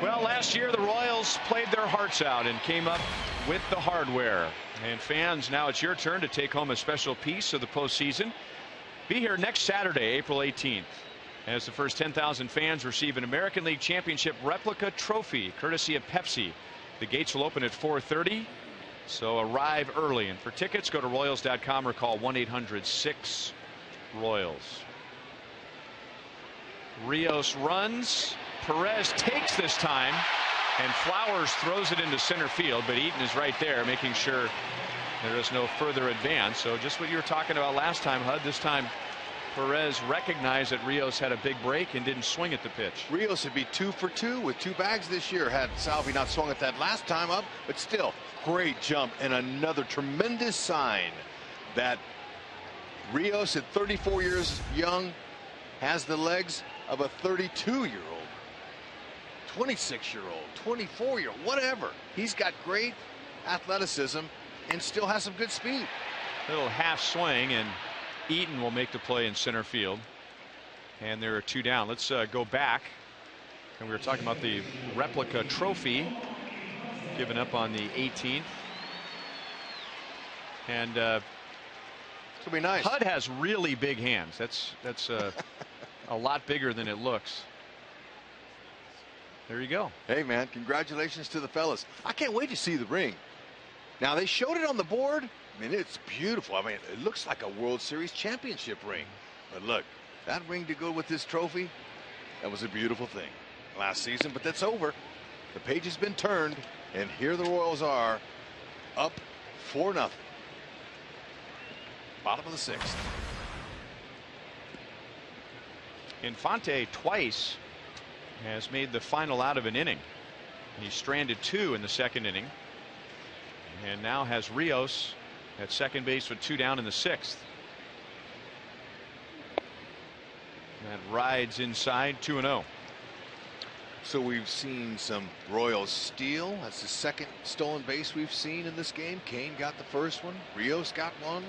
Well, last year the Royals played their hearts out and came up with the hardware. And fans, now it's your turn to take home a special piece of the postseason. Be here next Saturday, April 18th, as the first 10,000 fans receive an American League Championship replica trophy courtesy of Pepsi. The gates will open at 4:30, so arrive early. And for tickets, go to Royals.com or call 1-800-6-ROYALS. Rios runs. Perez takes this time, and Flowers throws it into center field, but Eaton is right there making sure there is no further advance. So just what you were talking about last time, Hud, this time Perez recognized that Rios had a big break and didn't swing at the pitch. Rios would be 2 for 2 with 2 bags this year had Salvi not swung at that last time up, but still great jump and another tremendous sign that Rios at 34 years young has the legs of a 32-year-old, 26-year-old, 24-year-old, whatever. He's got great athleticism and still has some good speed. Little half swing, and Eaton will make the play in center field, and there are 2 down. Let's go back, and we were talking about the replica trophy given up on the 18th, and it'll be nice. Hud has really big hands. That's a lot bigger than it looks. There you go. Hey man, congratulations to the fellas. I can't wait to see the ring. Now they showed it on the board. I mean, it's beautiful. I mean, it looks like a World Series championship ring. But look, that ring to go with this trophy, that was a beautiful thing last season, but that's over. The page has been turned, and here the Royals are up 4-0. Bottom of the 6th. Infante twice has made the final out of an inning. He stranded 2 in the 2nd inning, and now has Rios at second base with 2 down in the 6th. That rides inside 2-0. So we've seen some Royals steal. That's the 2nd stolen base we've seen in this game. Kane got the 1st one. Rios got one.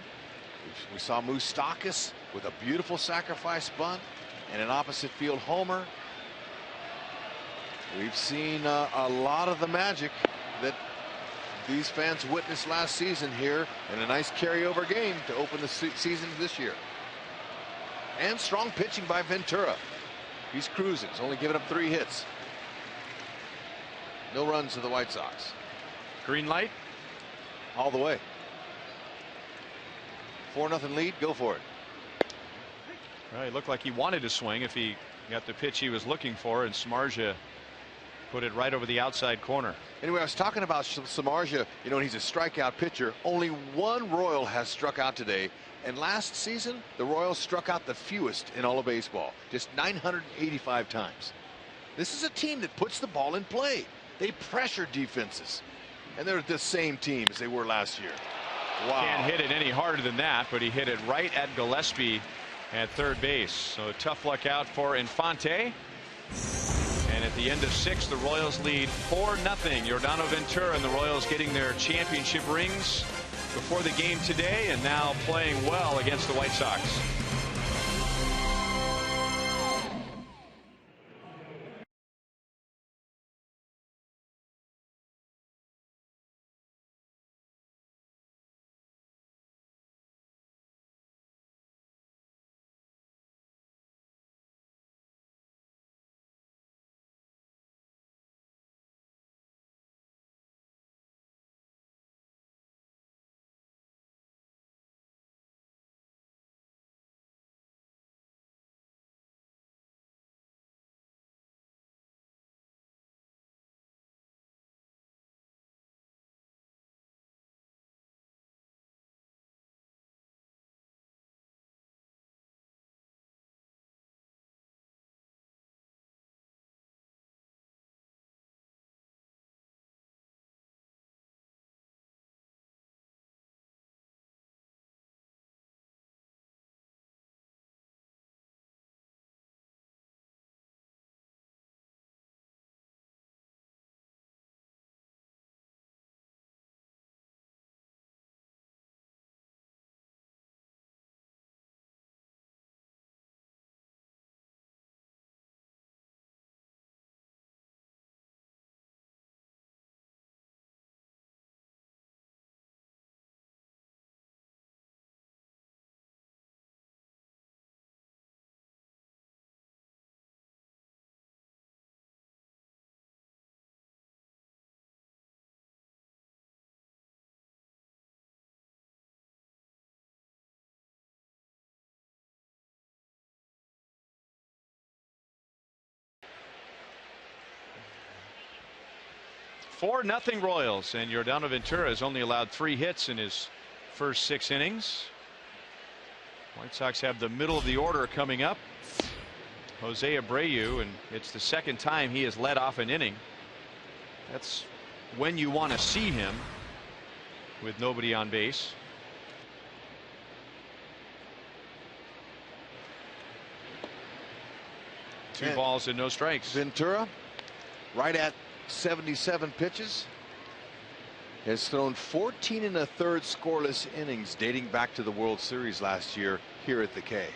We saw Mustakas with a beautiful sacrifice bunt and an opposite field homer. We've seen a lot of the magic that these fans witnessed last season here, and a nice carryover game to open the season this year. And strong pitching by Ventura. He's cruising. He's only given up 3 hits. No runs to the White Sox. Green light all the way. 4-0 lead. Go for it. Well, it looked like he wanted to swing if he got the pitch he was looking for, and Samardzija put it right over the outside corner. Anyway, I was talking about Samardzija. You know, he's a strikeout pitcher. Only 1 Royal has struck out today, and last season the Royals struck out the fewest in all of baseball, just 985 times. This is a team that puts the ball in play. They pressure defenses, and they're the same team as they were last year. Wow. Can't hit it any harder than that, but he hit it right at Gillespie at third base. So tough luck out for Infante. And at the end of 6, the Royals lead 4-0. Yordano Ventura and the Royals getting their championship rings before the game today, and now playing well against the White Sox. 4-0 Royals, and Yordano Ventura has only allowed 3 hits in his first 6 innings. White Sox have the middle of the order coming up. Jose Abreu, and it's the 2nd time he has led off an inning. That's when you want to see him, with nobody on base. Two balls and no strikes. Ventura, right at 77 pitches, has thrown 14 1/3 scoreless innings dating back to the World Series last year here at the K.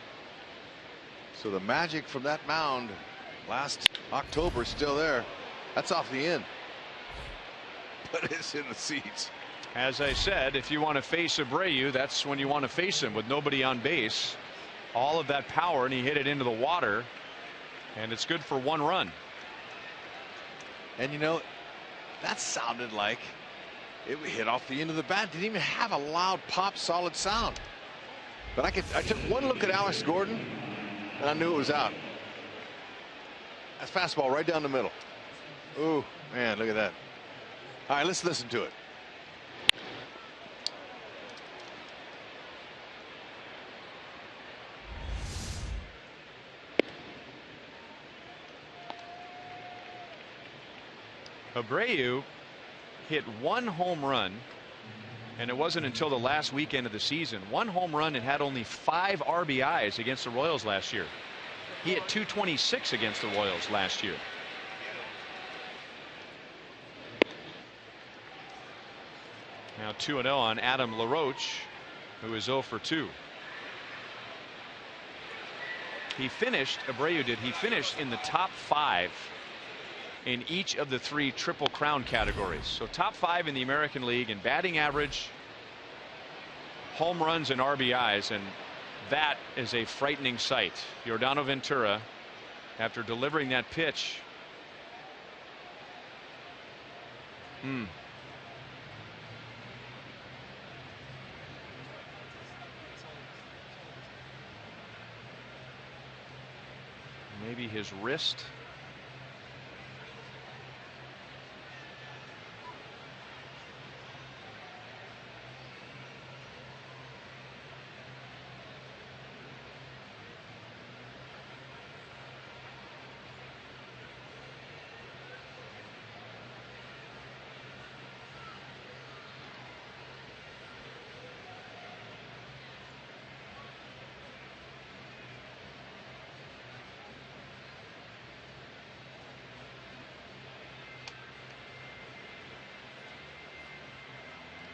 So the magic from that mound last October is still there. That's off the end, but it's in the seats. As I said, if you want to face Abreu, that's when you want to face him, with nobody on base. All of that power, and he hit it into the water, and it's good for 1 run. And you know, that sounded like it hit off the end of the bat. Didn't even have a loud pop, solid sound. But I took one look at Alex Gordon, and I knew it was out. That fastball right down the middle. Ooh, man, look at that. All right, let's listen to it. Abreu hit 1 home run, and it wasn't until the last weekend of the season. 1 home run and had only 5 RBIs against the Royals last year. He hit .226 against the Royals last year. Now 2-0 on Adam LaRoche, who is 0 for 2. Abreu did. He finished in the top 5 in each of the 3 Triple Crown categories. So top 5 in the American League in batting average, home runs, and RBIs, and that is a frightening sight. Yordano Ventura, after delivering that pitch, maybe his wrist.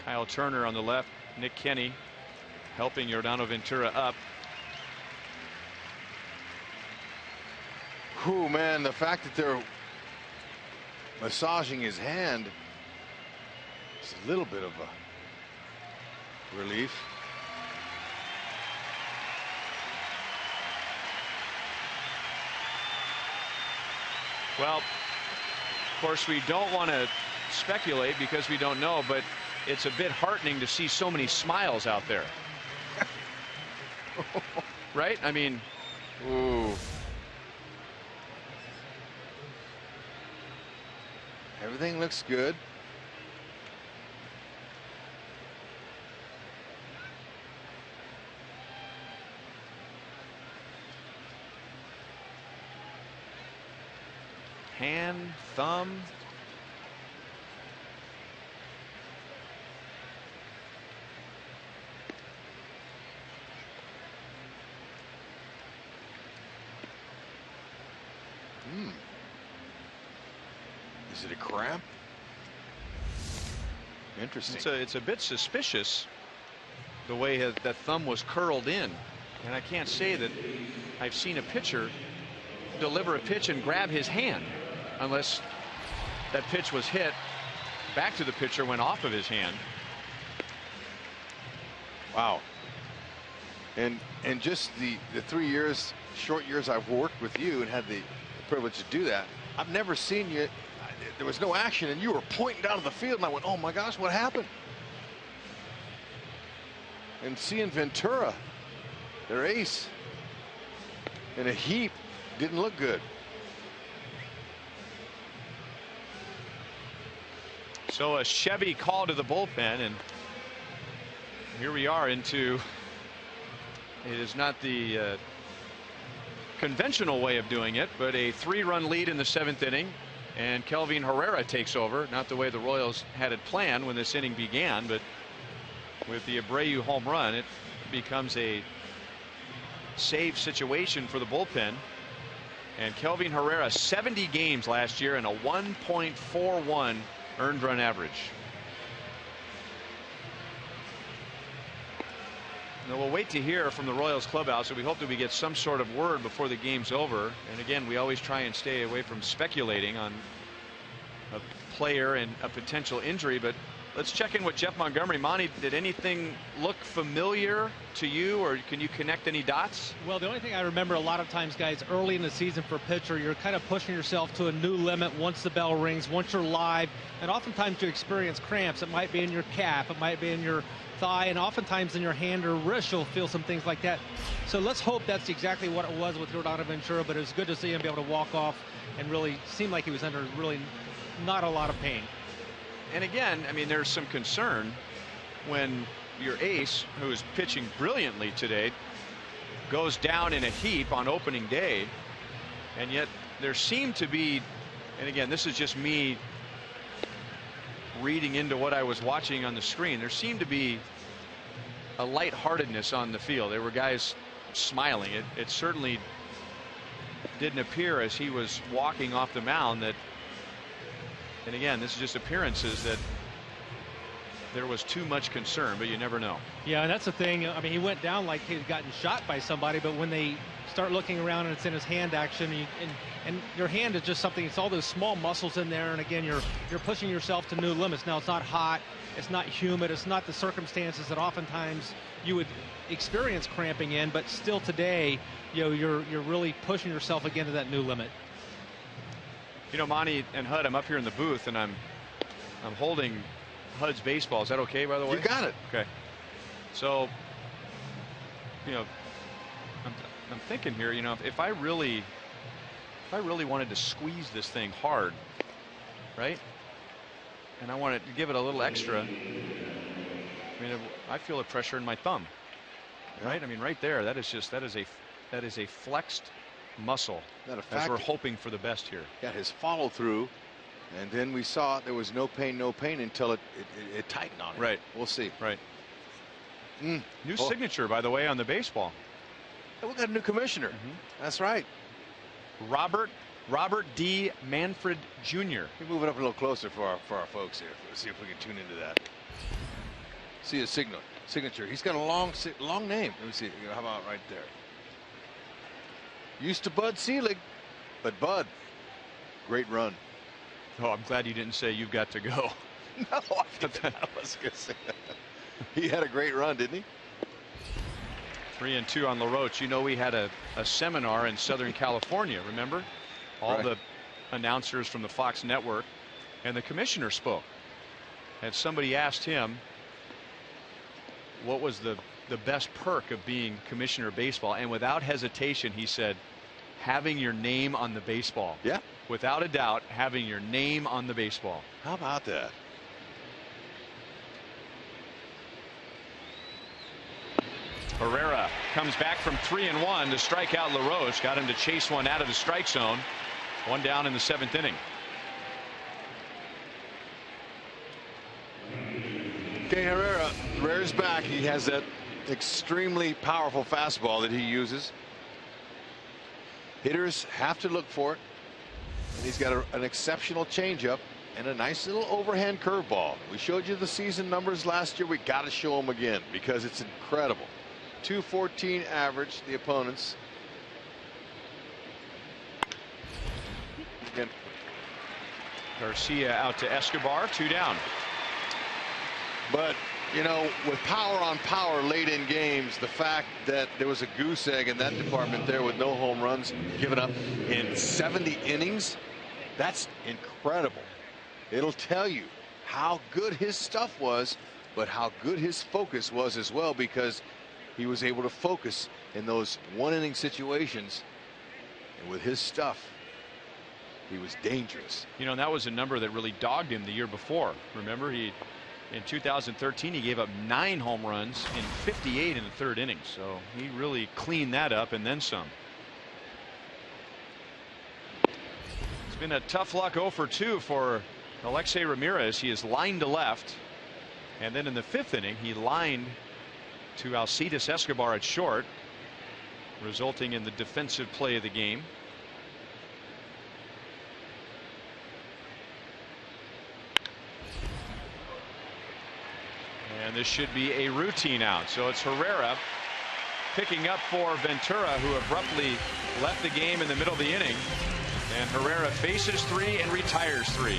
Kyle Turner on the left, Nick Kenny helping Yordano Ventura up. Whew, man, the fact that they're massaging his hand is a little bit of a relief. Well, of course, we don't want to speculate because we don't know, but it's a bit heartening to see so many smiles out there. Right? I mean, ooh. Everything looks good. hand, thumb. Is it a cramp? Interesting. It's a bit suspicious the way that thumb was curled in, and I can't say that I've seen a pitcher deliver a pitch and grab his hand unless that pitch was hit back to the pitcher, went off of his hand. Wow. And just the 3 years, short years I've worked with you and had the privilege to do that, I've never seen you. There was no action and you were pointing down to the field and I went, oh my gosh, what happened? And seeing Ventura, their ace, in a heap, didn't look good. So a Chevy call to the bullpen, and here we are into, it is not the conventional way of doing it, but a 3-run lead in the 7th inning, and Kelvin Herrera takes over. Not the way the Royals had it planned when this inning began, but with the Abreu home run, it becomes a save situation for the bullpen. And Kelvin Herrera, 70 games last year and a 1.41 earned run average. Now we'll wait to hear from the Royals clubhouse, so we hope that we get some sort of word before the game's over. And again, we always try and stay away from speculating on a player and a potential injury, but let's check in with Jeff Montgomery. Monty, did anything look familiar to you, or can you connect any dots? Well, the only thing I remember a lot of times, guys, early in the season for a pitcher, you're kind of pushing yourself to a new limit once the bell rings, once you're live, and oftentimes you experience cramps. It might be in your calf, it might be in your thigh, and oftentimes in your hand or wrist you'll feel some things like that. So let's hope that's exactly what it was with Yordano Ventura, but it was good to see him be able to walk off and really seem like he was under really not a lot of pain. And again, I mean, there's some concern when your ace, who is pitching brilliantly today, goes down in a heap on opening day, and yet there seemed to be, and again, this is just me reading into what I was watching on the screen, there seemed to be a lightheartedness on the field. There were guys smiling. It certainly didn't appear as he was walking off the mound that, and again, this is just appearances, that there was too much concern, but you never know. Yeah, and that's the thing. I mean, he went down like he'd gotten shot by somebody, but when they start looking around and it's in his hand action, and your hand is just something, it's all those small muscles in there, and again, you're pushing yourself to new limits. Now, it's not hot, it's not humid, it's not the circumstances that oftentimes you would experience cramping in, but still today, you know, you're really pushing yourself again to that new limit. You know, Monty and Hud, I'm up here in the booth and I'm holding Hud's baseball. Is that okay, by the way? You got it. Okay. So, you know, I'm thinking here, you know, if I really wanted to squeeze this thing hard, right, and I wanted to give it a little extra, I mean, I feel the pressure in my thumb, right? I mean, right there, that is a flexed muscle, as we're hoping for the best here. Got his follow through, and then we saw there was no pain until it tightened on him. Right. We'll see. Right. New signature, by the way, on the baseball. We got a new commissioner. That's right. Robert D. Manfred Jr. Let me move it up a little closer for our folks here. Let's see if we can tune into that. See his signature. He's got a long name. Let me see. How about right there? Used to Bud Selig, but Bud, great run. Oh, I'm glad you didn't say you've got to go. No, I was going to say that. He had a great run, didn't he? 3-2 on LaRoche. You know, we had a seminar in Southern California, remember? All the announcers from the Fox network, and the commissioner spoke. And somebody asked him what was the best perk of being commissioner of baseball, and without hesitation he said, having your name on the baseball. Yeah. Without a doubt, having your name on the baseball. How about that? Herrera comes back from 3-1 to strike out LaRoche. Got him to chase one out of the strike zone. One down in the 7th inning. Okay, Herrera's back. He has that extremely powerful fastball that he uses. Hitters have to look for it. And he's got an exceptional changeup and a nice little overhand curveball. We showed you the season numbers last year. We got to show them again because it's incredible. 214 average, the opponents. Again. Garcia out to Escobar, 2 down. But, you know, with power on power late in games, the fact that there was a goose egg in that department there with no home runs given up in 70 innings, that's incredible. It'll tell you how good his stuff was, but how good his focus was as well, because he was able to focus in those one-inning situations. And with his stuff, He was dangerous. You know, and that was a number that really dogged him the year before. Remember, in 2013 he gave up 9 home runs in 58 in the 3rd inning. So he really cleaned that up and then some. It's been a tough luck 0 for 2 for Alexei Ramirez. He is lined to left, and then in the 5th inning he lined to Alcides Escobar at short, resulting in the defensive play of the game. And this should be a routine out. So it's Herrera picking up for Ventura, who abruptly left the game in the middle of the inning. And Herrera faces 3 and retires 3.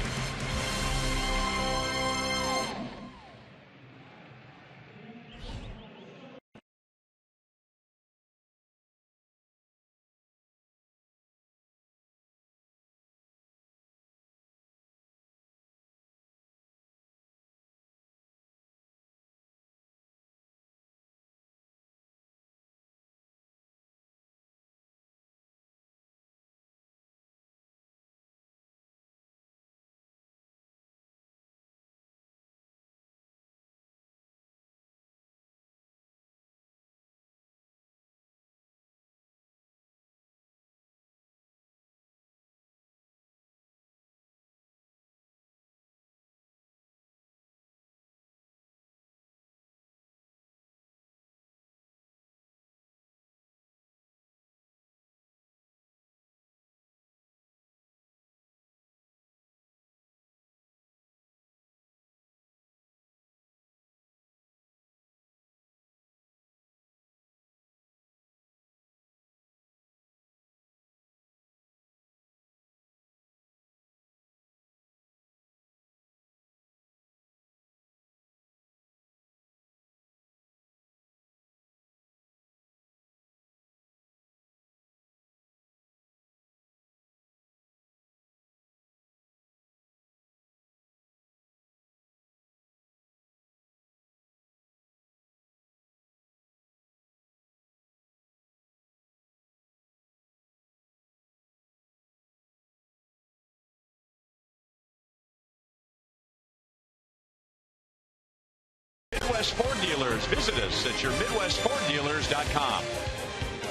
Midwest Ford Dealers. Visit us at your MidwestFordDealers.com.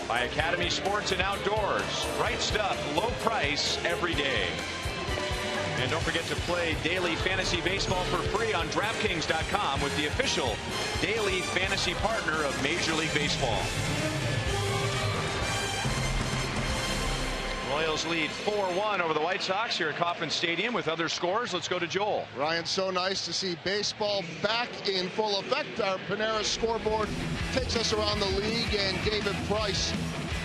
By Academy Sports and Outdoors. Right stuff, low price every day. And don't forget to play daily fantasy baseball for free on DraftKings.com with the official daily fantasy partner of Major League Baseball. Royals lead 4-1 over the White Sox here at Kauffman Stadium. With other scores, let's go to Joel. Ryan, so nice to see baseball back in full effect. Our Panera scoreboard takes us around the league, and David Price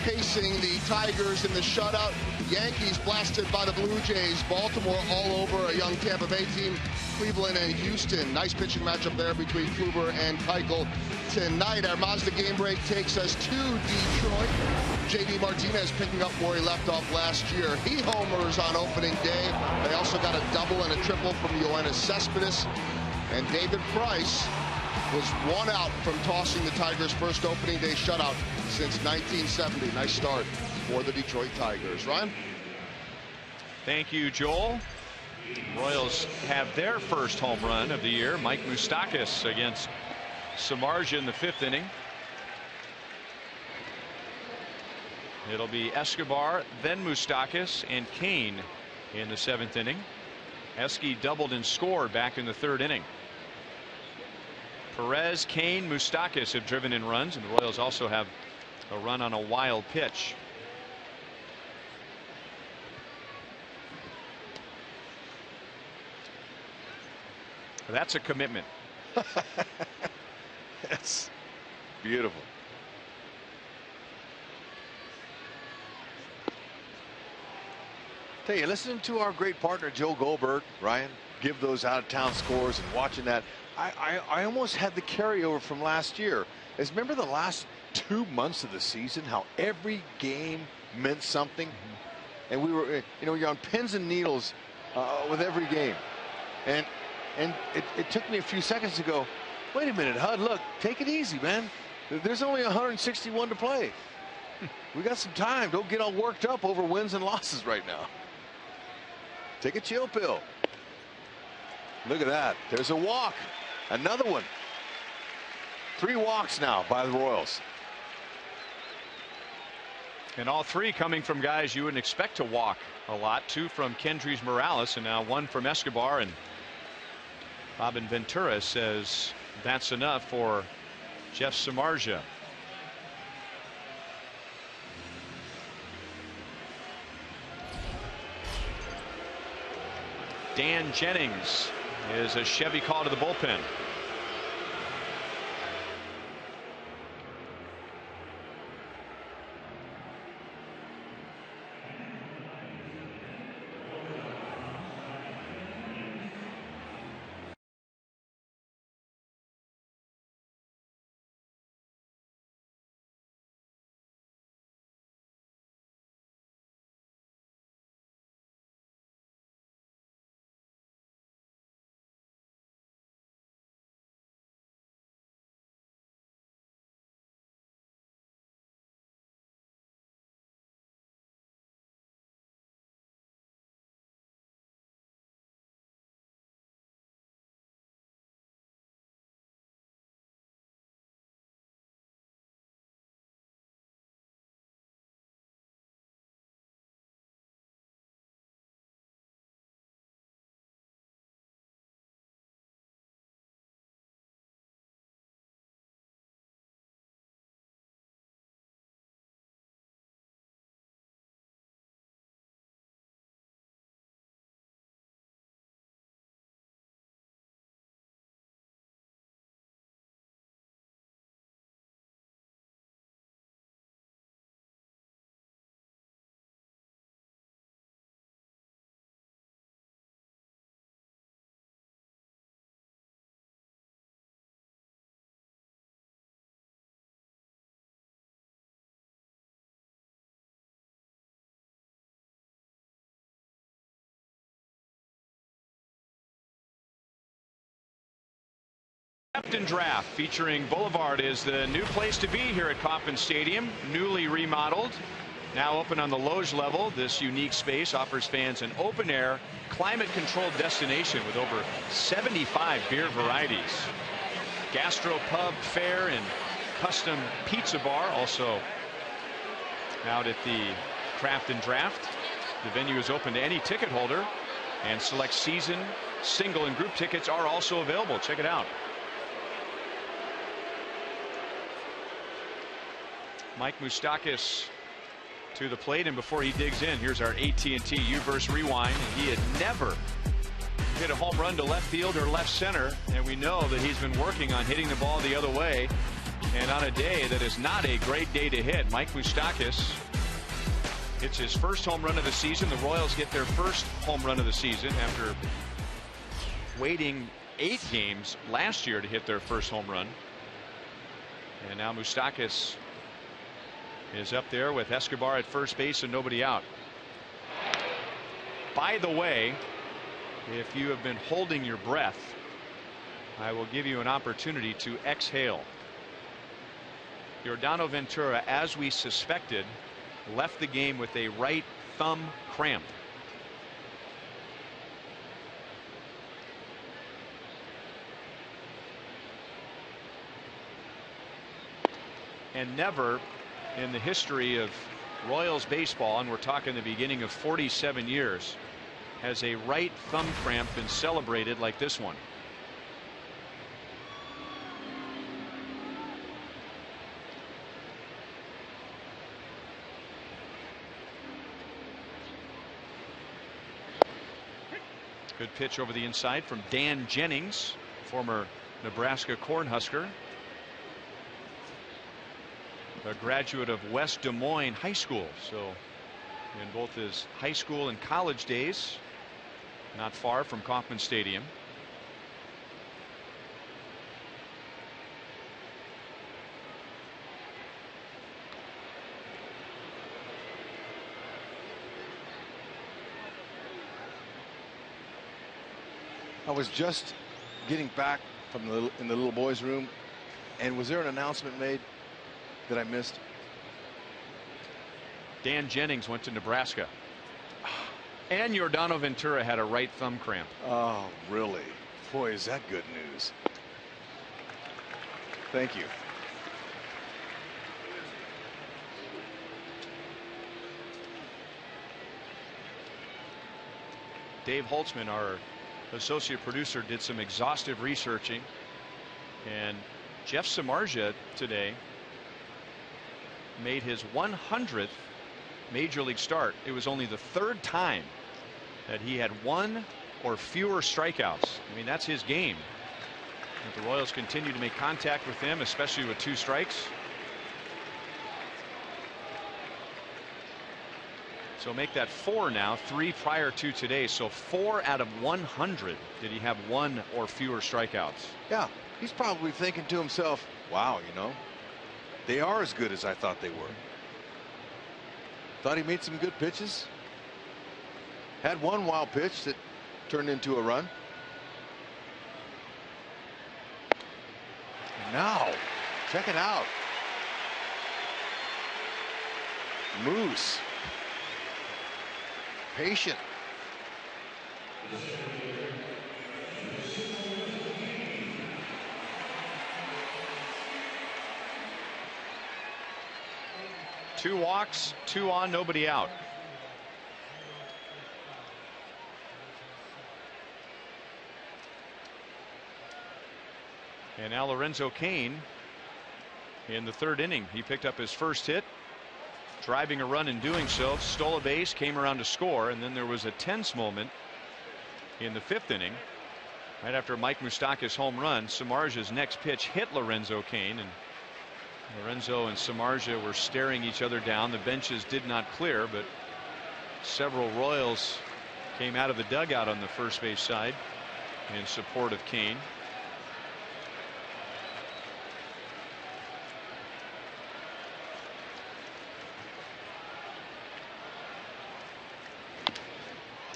pacing the Tigers in the shutout. Yankees blasted by the Blue Jays. Baltimore all over a young Tampa Bay team. Cleveland and Houston. Nice pitching matchup there between Kluber and Keuchel. Tonight, our Mazda game break takes us to Detroit. J.D. Martinez picking up where he left off last year. He homers on opening day. They also got a double and a triple from Yoenis Cespedes. And David Price was 1 out from tossing the Tigers' first opening day shutout since 1970. Nice start for the Detroit Tigers. Ryan? Thank you, Joel. Royals have their first home run of the year. Mike Mustakas against Samardzija in the 5th inning. It'll be Escobar, then Mustakas, and Kane in the 7th inning. Esky doubled and scored back in the 3rd inning. Perez, Kane, Mustakas have driven in runs, and the Royals also have a run on a wild pitch. That's a commitment. That's beautiful. Tell you, listening to our great partner Joe Goldberg, Ryan, give those out-of-town scores and watching that, I almost had the carryover from last year. As remember the last 2 months of the season, how every game meant something, and we were, you know, you're on pins and needles with every game, and it took me a few seconds to go, wait a minute, Hud, look, take it easy, man. There's only 161 to play. We got some time. Don't get all worked up over wins and losses right now. Take a chill pill. Look at that. There's a walk. Another one. 3 walks now by the Royals. And all 3 coming from guys you wouldn't expect to walk a lot. 2 from Kendrys Morales, and now 1 from Escobar. And Robin Ventura says that's enough for Jeff Samardzija. Dan Jennings is a Chevy call to the bullpen. Captain Draft featuring Boulevard is the new place to be here at Kauffman Stadium. Newly remodeled, now open on the loge level. This unique space offers fans an open air, climate controlled destination with over 75 beer varieties. Gastro pub, fare, and custom pizza bar also out at the Craft and Draft. The venue is open to any ticket holder, and select season, single, and group tickets are also available. Check it out. Mike Mustakas to the plate, and before he digs in, here's our AT&T U-verse rewind. He had never hit a home run to left field or left center, and we know that he's been working on hitting the ball the other way. And on a day that is not a great day to hit, Mike Mustakas hits his first home run of the season. The Royals get their first home run of the season after waiting 8 games last year to hit their first home run. And now Mustakas is up there with Escobar at first base and nobody out. By the way, if you have been holding your breath, I will give you an opportunity to exhale. Yordano Ventura, as we suspected, left the game with a right thumb cramp. And never in the history of Royals baseball, and we're talking the beginning of 47 years, has a right thumb cramp been celebrated like this one. Good pitch over the inside from Dan Jennings, former Nebraska Cornhusker, a graduate of West Des Moines High School. So in both his high school and college days, not far from Kauffman Stadium. I was just getting back from in the little boys' room, and was there an announcement made that I missed? Dan Jennings went to Nebraska. And Yordano Ventura had a right thumb cramp. Oh, really? Boy, is that good news. Thank you. Dave Holtzman, our associate producer, did some exhaustive researching, and Jeff Samardzija today made his 100th major league start. It was only the 3rd time that he had 1 or fewer strikeouts. I mean, that's his game. And the Royals continue to make contact with him, especially with 2 strikes. So make that 4 now, 3 prior to today. So 4 out of 100 did he have 1 or fewer strikeouts. Yeah, he's probably thinking to himself, wow, you know, they are as good as I thought they were. Thought he made some good pitches. Had 1 wild pitch that turned into a run. And now, check it out. Moose. Patient. Two walks, 2 on, nobody out. And now Lorenzo Cain in the 3rd inning. He picked up his first hit, driving a run in doing so, stole a base, came around to score, and then there was a tense moment in the 5th inning. Right after Mike Mustakas' home run, Samardzija's next pitch hit Lorenzo Cain, and Lorenzo and Samardzija were staring each other down. The benches did not clear, but several Royals came out of the dugout on the first base side in support of Cain.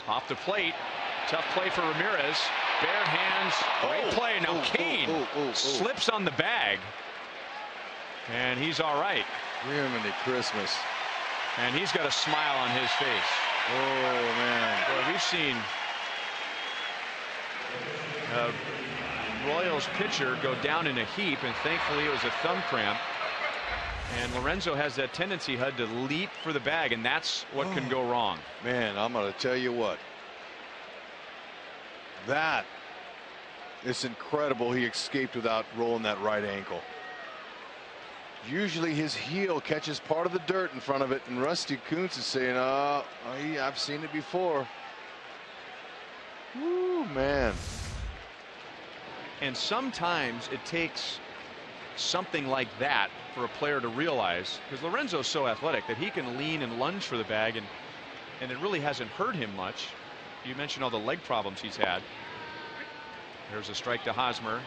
Off the plate, tough play for Ramirez. Bare hands, great play. Now Cain slips on the bag, and he's all right. Merry Christmas. And he's got a smile on his face. Oh man, well, we've seen Royals pitcher go down in a heap, and thankfully it was a thumb cramp. And Lorenzo has that tendency, Hud, to leap for the bag, and that's what can go wrong. Man, I'm going to tell you what. That is incredible. He escaped without rolling that right ankle. Usually his heel catches part of the dirt in front of it, and Rusty Kuntz is saying, I've seen it before. Woo, man. And sometimes it takes something like that for a player to realize, because Lorenzo's so athletic that he can lean and lunge for the bag, and it really hasn't hurt him much. You mentioned all the leg problems he's had. There's a strike to Hosmer,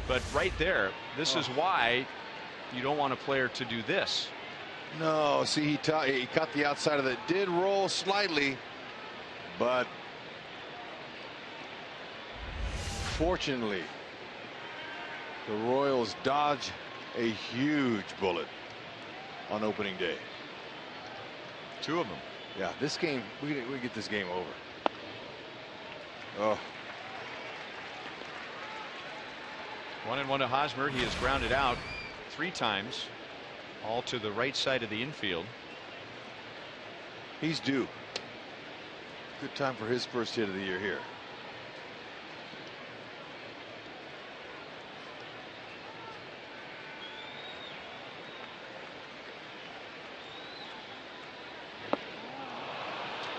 but right there, this is why you don't want a player to do this. No, see, he caught the outside of it. Did roll slightly, but fortunately the Royals dodge a huge bullet on opening day. 2 of them. Yeah, this game, we get this game over. Oh. 1-1 to Hosmer. He has grounded out 3 times, all to the right side of the infield. He's due. Good time for his first hit of the year here.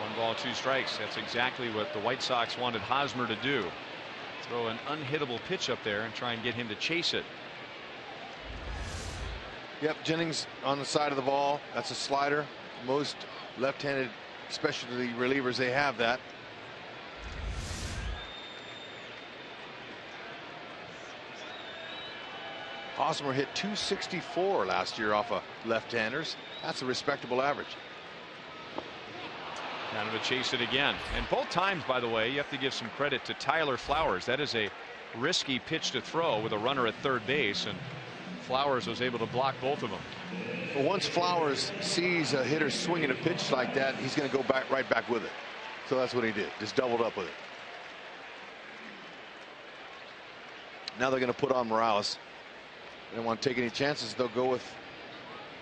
One ball, 2 strikes. That's exactly what the White Sox wanted Hosmer to do. Throw an unhittable pitch up there and try and get him to chase it. Yep, Jennings on the side of the ball. That's a slider. Most left-handed specialty relievers, they have that. Hosmer hit .264 last year off of left-handers. That's a respectable average. Kind of a chase it again. And both times, by the way, you have to give some credit to Tyler Flowers. That is a risky pitch to throw with a runner at third base, and Flowers was able to block both of them. But once Flowers sees a hitter swinging a pitch like that, he's going to go right back with it. So that's what he did. Just doubled up with it. Now they're going to put on Morales. They don't want to take any chances. They'll go with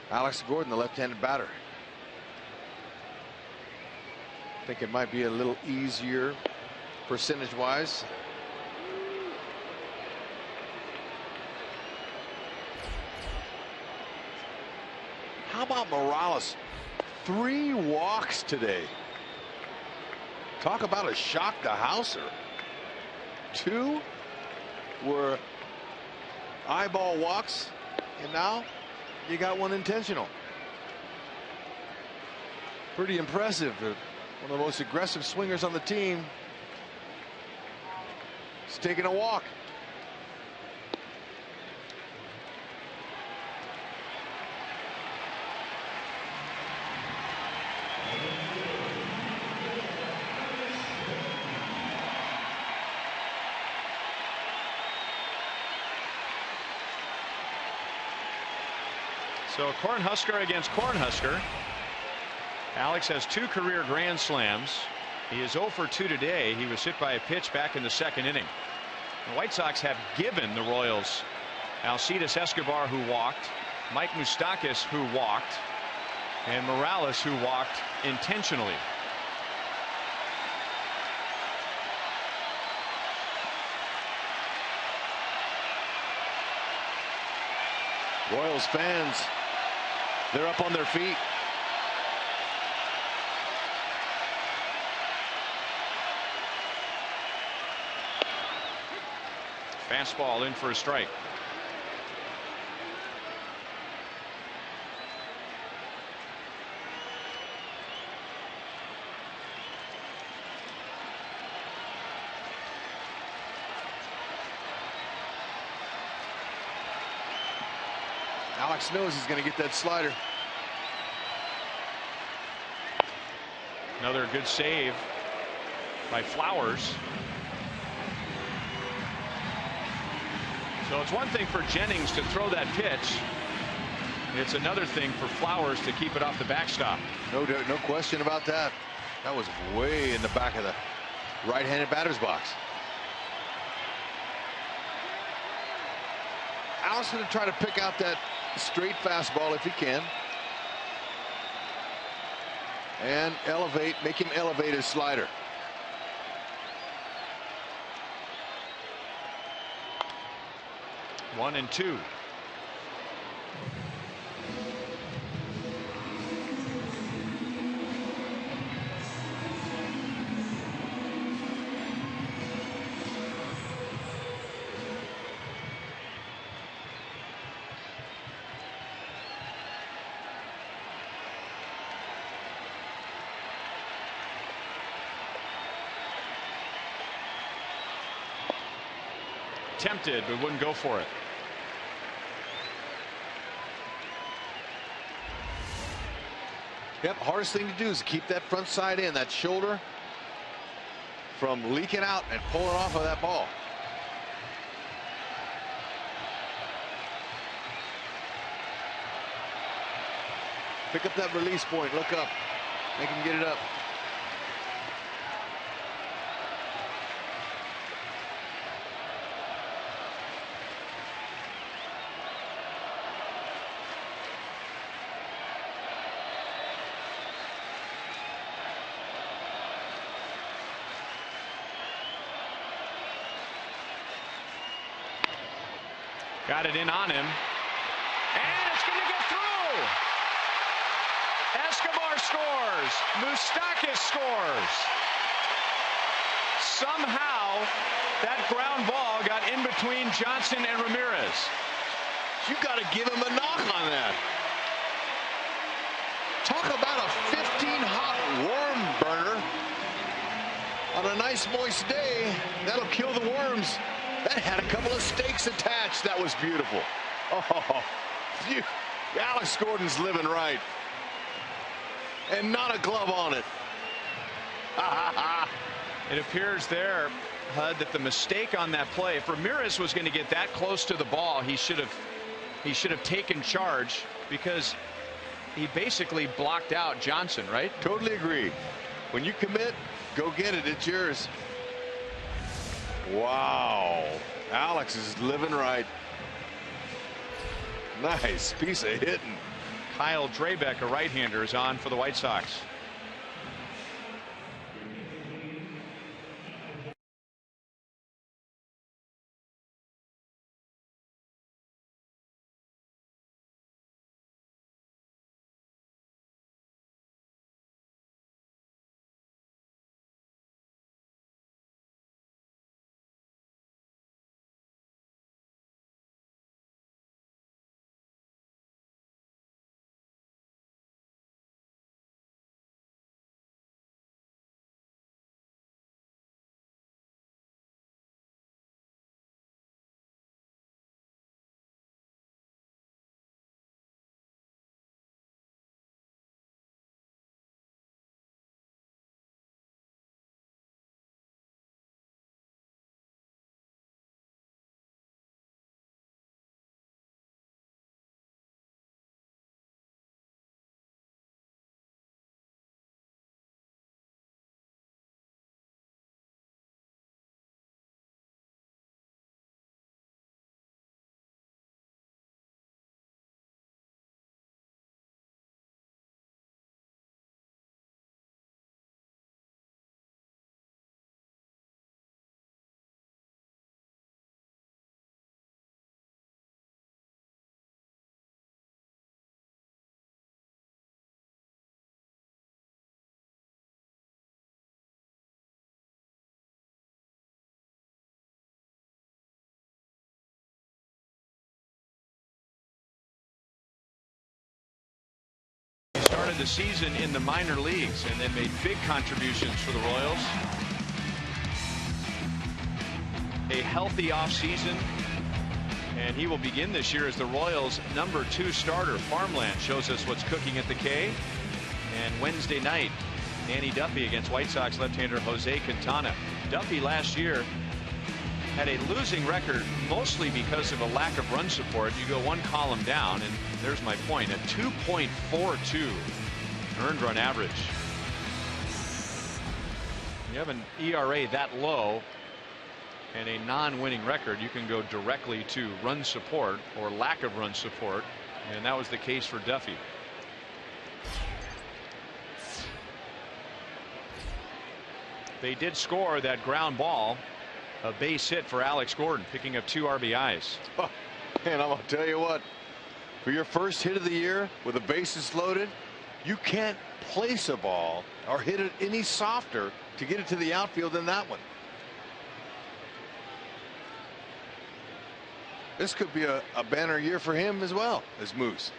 Alex Gordon, the left-handed batter. I think it might be a little easier percentage-wise. How about Morales? 3 walks today. Talk about a shock to houser. 2 were eyeball walks, and now you got 1 intentional. Pretty impressive. One of the most aggressive swingers on the team. He's taking a walk. So Cornhusker against Cornhusker. Alex has 2 career grand slams. He is 0 for 2 today. He was hit by a pitch back in the 2nd inning. The White Sox have given the Royals Alcides Escobar, who walked, Mike Mustakas, who walked, and Morales, who walked intentionally. Royals fans, they're up on their feet. Fastball in for a strike. Alex knows he's going to get that slider. Another good save by Flowers. So it's one thing for Jennings to throw that pitch. It's another thing for Flowers to keep it off the backstop. No question about that. That was way in the back of the right-handed batter's box. Alex going to try to pick out that straight fastball if he can, and make him elevate his slider. One and 2. Tempted, but wouldn't go for it. Yep, hardest thing to do is keep that front side in, that shoulder from leaking out and pulling off of that ball. Pick up that release point, look up, make him get it up. Got it in on him, and it's going to get through. Escobar scores. Mustakas scores. Somehow that ground ball got in between Johnson and Ramirez. You got to give him a knock on that. Talk about a 15 hot worm burner on a nice moist day. That'll kill the worms. That had a couple of stakes attached. That was beautiful. Oh, phew. Alex Gordon's living right. And not a glove on it. It appears there, Hud, that the mistake on that play, if Ramirez was going to get that close to the ball, he should have taken charge, because he basically blocked out Johnson, right? Totally agree. When you commit, Go get it. It's yours. Wow. Alex is living right. Nice piece of hitting. Kyle Drabek, a right-hander, is on for the White Sox. Started the season in the minor leagues and then made big contributions for the Royals. A healthy offseason, and he will begin this year as the Royals' #2 starter. Farmland shows us what's cooking at the K. And Wednesday night, Danny Duffy against White Sox left-hander Jose Quintana. Duffy last year had a losing record mostly because of a lack of run support. You go one column down, and there's my point, a 2.42 earned run average. You have an ERA that low and a non-winning record, you can go directly to run support or lack of run support, and that was the case for Duffy. They did score that ground ball, a base hit for Alex Gordon, picking up 2 RBIs. Oh, and I'm going to tell you what, for your first hit of the year with the bases loaded, you can't place a ball or hit it any softer to get it to the outfield than that one. This could be a banner year for him as well as Moose.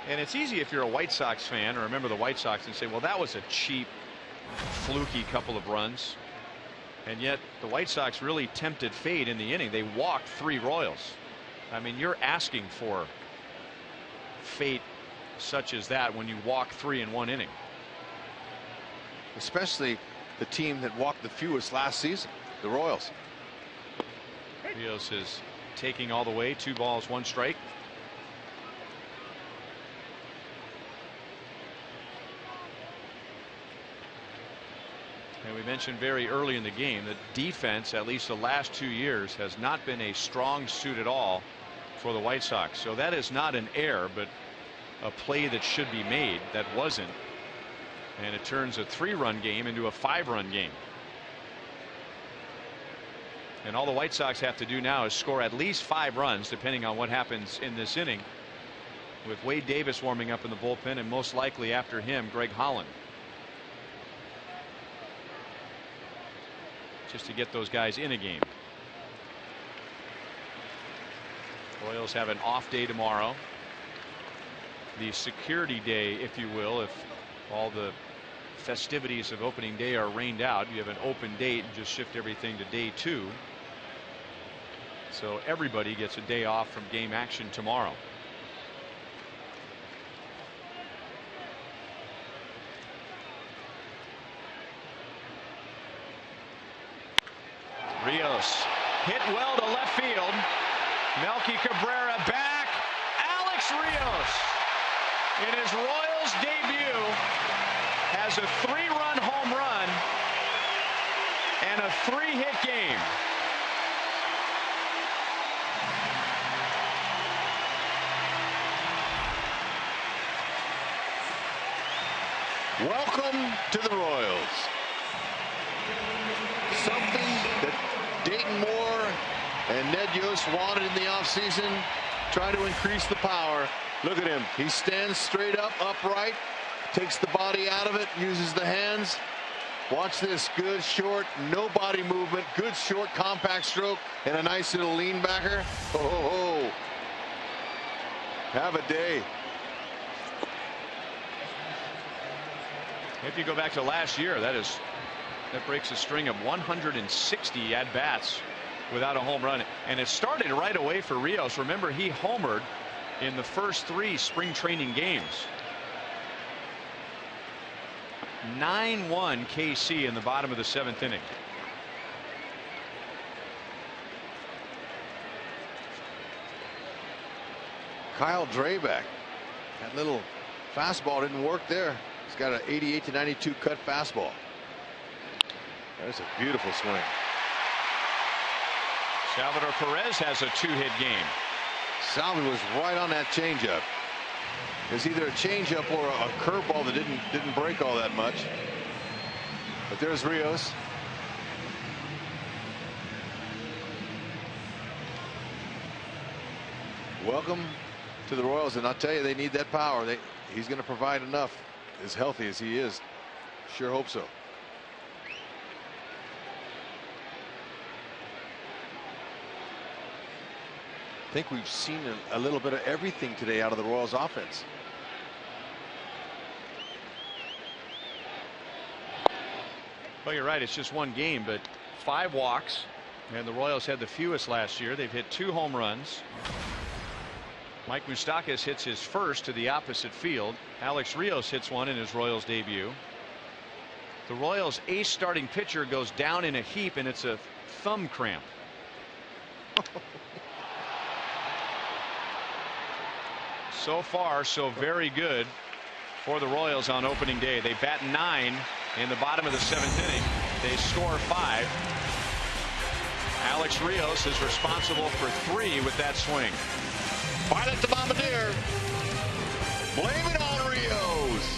And it's easy if you're a White Sox fan or remember the White Sox and say, well, that was a cheap, fluky couple of runs. And yet the White Sox really tempted fate in the inning. They walked 3 Royals. I mean, you're asking for fate such as that when you walk 3 in 1 inning. Especially the team that walked the fewest last season, the Royals. Rios is taking all the way, 2 balls, 1 strike. And we mentioned very early in the game that defense, at least the last 2 years, has not been a strong suit at all for the White Sox. So that is not an error, but a play that should be made that wasn't. And it turns a 3-run game into a 5-run game. And all the White Sox have to do now is score at least 5 runs, depending on what happens in this inning, with Wade Davis warming up in the bullpen, and most likely after him, Greg Holland. Just to get those guys in a game. Royals have an off day tomorrow. The security day, if you will, if all the festivities of opening day are rained out. You have an open date and just shift everything to day 2. So everybody gets a day off from game action tomorrow. Rios hit well to left field. Melky Cabrera back. Alex Rios in his Royal Royals debut has a 3-run home run and a 3-hit game. Welcome to the Royals. Something that Dayton Moore and Ned Yost wanted in the offseason, trying to increase the power. Look at him. He stands straight up, upright, takes the body out of it, uses the hands. Watch this. Good short, no body movement. Good short, compact stroke, and a nice little lean backer. Oh, have a day. If you go back to last year, that breaks a string of 160 at bats without a home run, and it started right away for Rios. Remember, he homered in the first 3 spring training games. 9-1 KC in the bottom of the 7th inning. Kyle Drabek, that little fastball didn't work there. He's got an 88 to 92 cut fastball. That's a beautiful swing. Salvador Perez has a 2-hit game. Salvi was right on that changeup. It's either a changeup or a curveball that didn't break all that much. But there's Rios. Welcome to the Royals, and I'll tell you, they need that power. He's going to provide enough. As healthy as he is, sure hope so. I think we've seen a little bit of everything today out of the Royals offense. Well, you're right, it's just one game, but 5 walks, and the Royals had the fewest last year. They've hit 2 home runs. Mike Mustakas hits his first to the opposite field. Alex Rios hits one in his Royals debut. The Royals' ace starting pitcher goes down in a heap, and it's a thumb cramp. So far, so very good for the Royals on opening day. They bat 9 in the bottom of the 7th inning. They score 5. Alex Rios is responsible for 3 with that swing. Pilot the Bombardier. Blame it on Rios.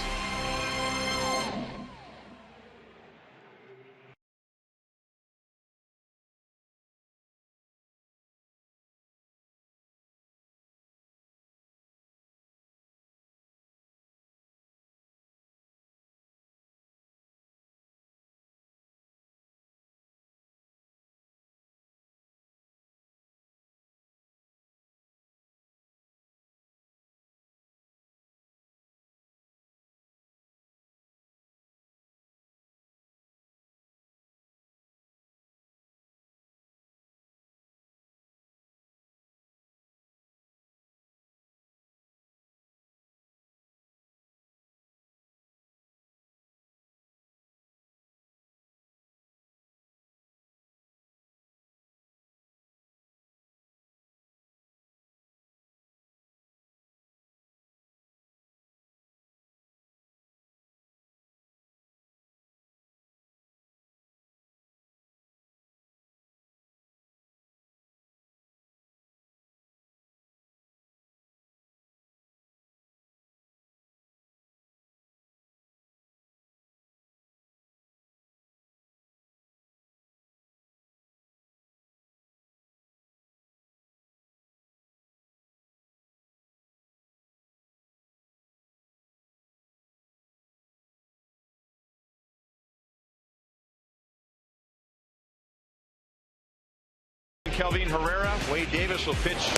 Kelvin Herrera. Wade Davis will pitch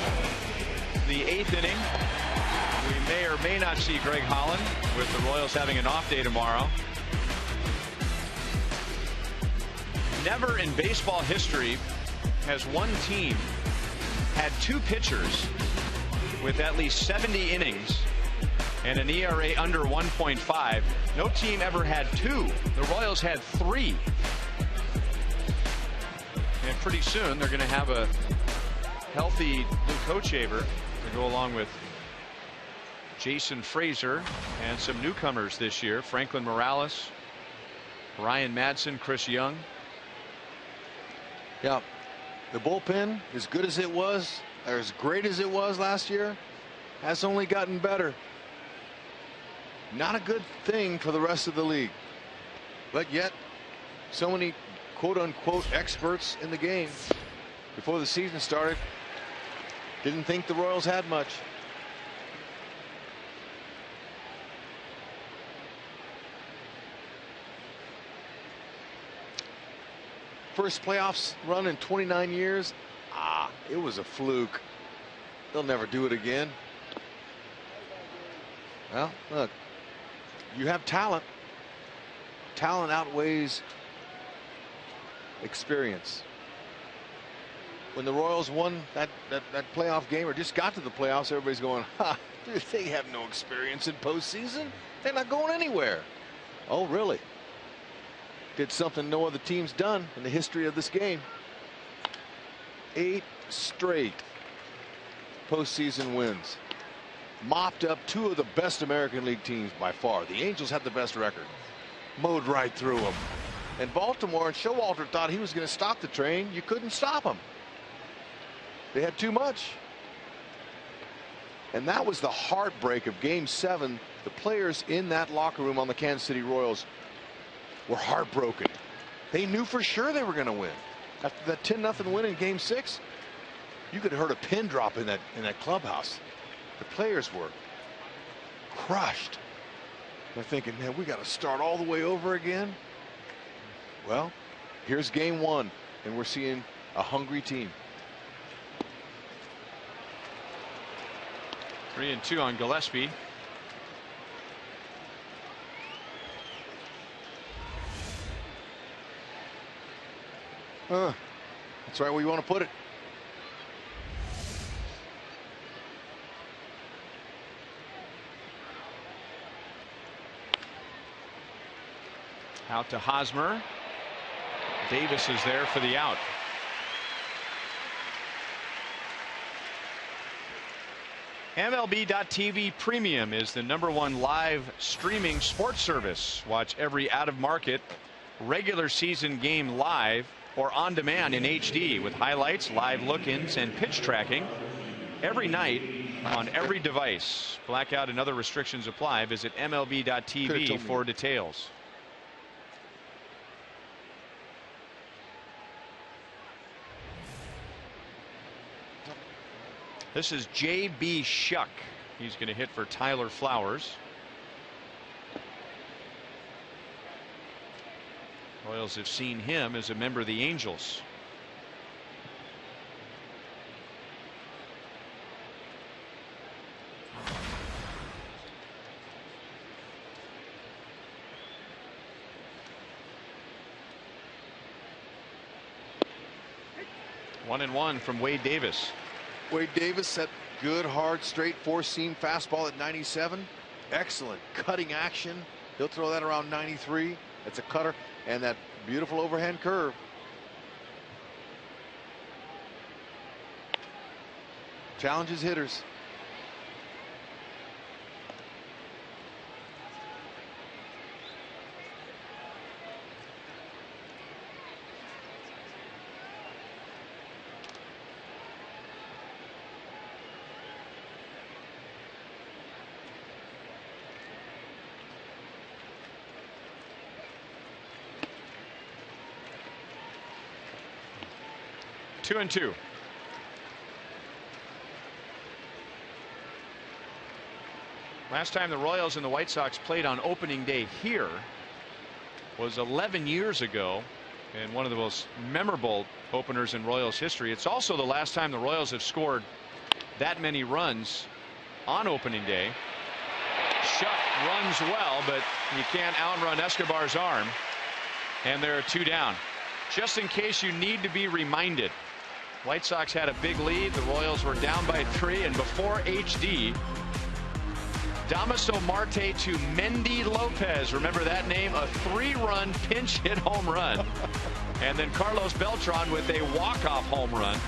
the 8th inning. We may or may not see Greg Holland, with the Royals having an off day tomorrow. Never in baseball history has one team had 2 pitchers with at least 70 innings and an ERA under 1.5. No team ever had 2. The Royals had 3. And pretty soon they're going to have a healthy Luke Hochevar to go along with Jason Frazier, and some newcomers this year, Franklin Morales, Ryan Madsen, Chris Young. Yeah, the bullpen, as good as it was, or as great as it was last year, has only gotten better. Not a good thing for the rest of the league. But yet, so many quote-unquote experts in the game before the season started didn't think the Royals had much. First playoffs run in 29 years. It was a fluke. They'll never do it again. Well, look, you have talent. Talent outweighs experience. When the Royals won that playoff game, or just got to the playoffs, everybody's going, they have no experience in postseason. They're not going anywhere. Oh, really? Did something no other team's done in the history of this game. 8 straight postseason wins. Mopped up 2 of the best American League teams by far. The Angels had the best record. Mowed right through them. And Baltimore and Showalter thought he was going to stop the train. You couldn't stop him. They had too much. And that was the heartbreak of Game 7. The players in that locker room on the Kansas City Royals were heartbroken. They knew for sure they were going to win. After that 10-0 win in Game 6, you could have heard a pin drop in that clubhouse. The players were crushed. They're thinking, man, we got to start all the way over again. Well, here's Game 1, and we're seeing a hungry team. 3-2 on Gillespie. That's right where you want to put it. Out to Hosmer. Davis is there for the out. MLB.TV Premium is the #1 live streaming sports service. Watch every out-of-market regular season game live or on demand in HD with highlights, live look-ins, and pitch tracking every night on every device. Blackout and other restrictions apply. Visit MLB.TV for details. This is J.B. Shuck. He's going to hit for Tyler Flowers. Royals have seen him as a member of the Angels. One and one from Wade Davis. Wade Davis, that good, hard, straight four-seam fastball at 97. Excellent cutting action. He'll throw that around 93. It's a cutter, and that beautiful overhand curve. Challenges hitters. Two and two. Last time the Royals and the White Sox played on opening day here was 11 years ago, and one of the most memorable openers in Royals history. It's also the last time the Royals have scored that many runs on opening day. Shuck runs well, but you can't outrun Escobar's arm, and there are two down. Just in case you need to be reminded, White Sox had a big lead. The Royals were down by 3, and before HD, Damaso Marte to Mendy Lopez. Remember that name? A 3-run pinch hit home run. And then Carlos Beltran with a walk-off home run.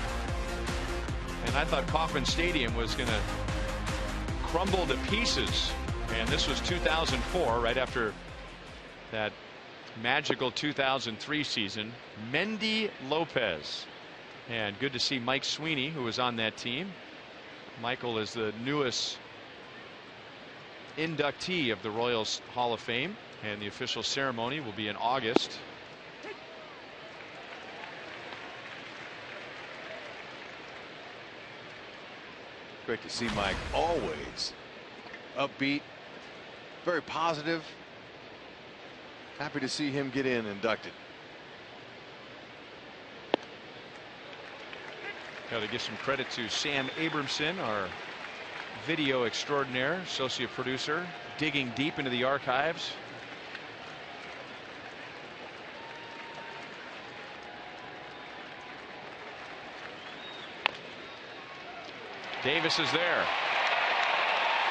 And I thought Kauffman Stadium was going to crumble to pieces. And this was 2004, right after that magical 2003 season. Mendy Lopez. And good to see Mike Sweeney, who was on that team. Michael is the newest inductee of the Royals Hall of Fame, and the official ceremony will be in August. Great to see Mike, always upbeat, very positive. Happy to see him get inducted. Got to give some credit to Sam Abramson, our video extraordinaire, associate producer, digging deep into the archives. Davis is there.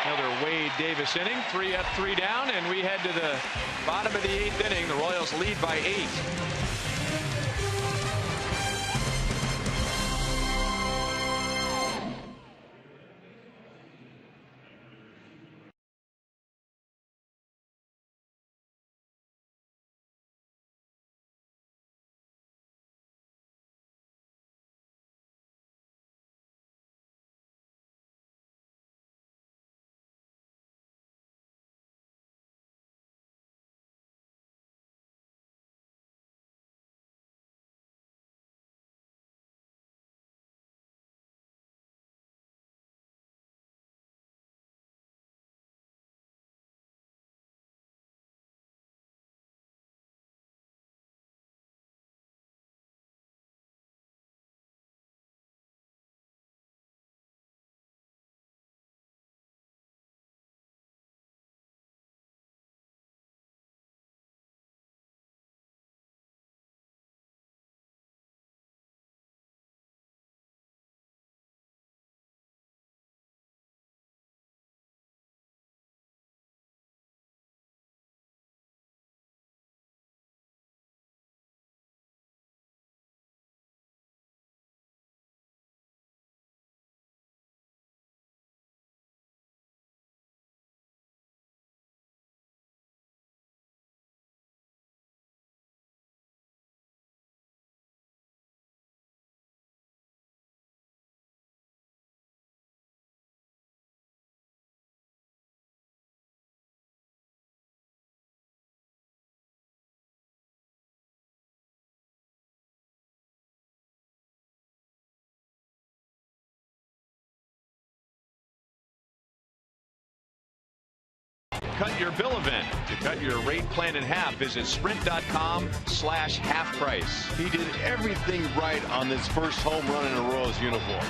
Another Wade Davis inning. 3 up, 3 down, and we head to the bottom of the 8th inning. The Royals lead by 8. Cut your bill event. To cut your rate plan in half, visit sprint.com/half price. He did everything right on this first home run in a Royals uniform.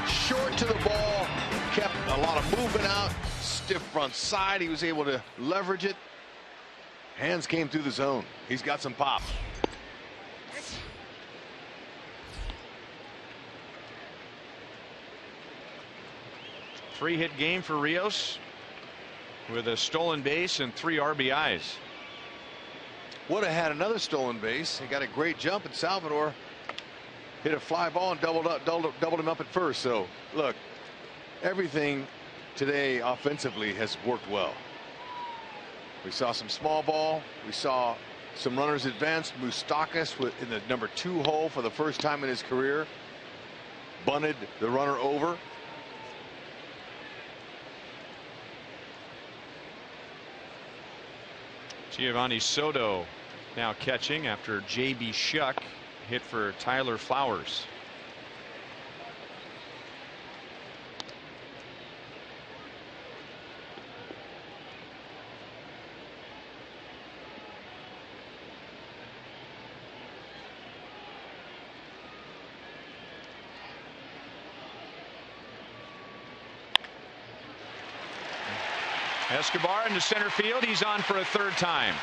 Short to the ball, kept a lot of movement out, stiff front side. He was able to leverage it. Hands came through the zone. He's got some pop. Three-hit game for Rios, with a stolen base and 3 RBIs. Would have had another stolen base. He got a great jump, and Salvador hit a fly ball and doubled him up at first. So look, everything today offensively has worked well. We saw some small ball. We saw some runners advance. Mustakas in the number 2 hole for the first time in his career. Bunted the runner over. Giovanni Soto now catching after J.B. Shuck hit for Tyler Flowers. Escobar into center field. He's on for a 3rd time.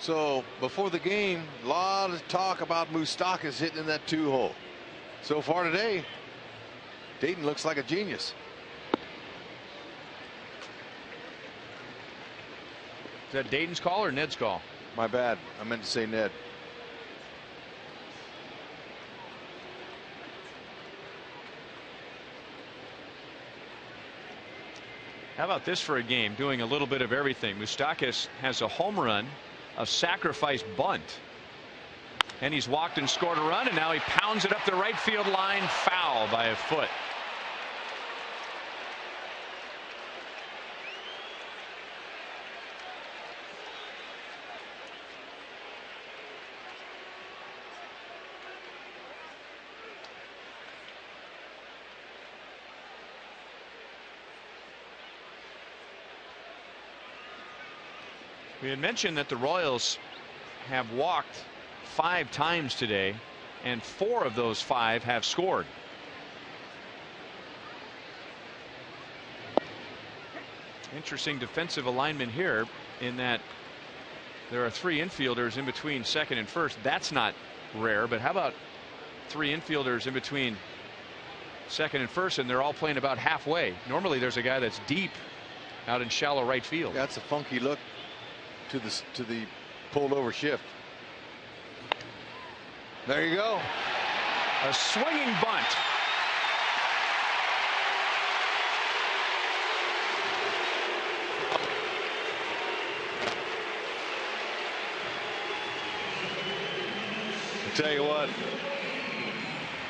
So before the game, a lot of talk about Mustakas hitting in that 2-hole. So far today, Dayton looks like a genius. Is that Dayton's call or Ned's call? My bad. I meant to say Ned. How about this for a game, doing a little bit of everything? Mustakas has a home run, a sacrifice bunt, and he's walked and scored a run, and now he pounds it up the right field line, foul by a foot. We had mentioned that the Royals have walked 5 times today, and 4 of those 5 have scored. Interesting defensive alignment here in that there are 3 infielders in between second and first. That's not rare, but how about 3 infielders in between second and first, and they're all playing about halfway. Normally there's a guy that's deep out in shallow right field. That's a funky look to the pulled over shift. There you go. A swinging bunt. I tell you what,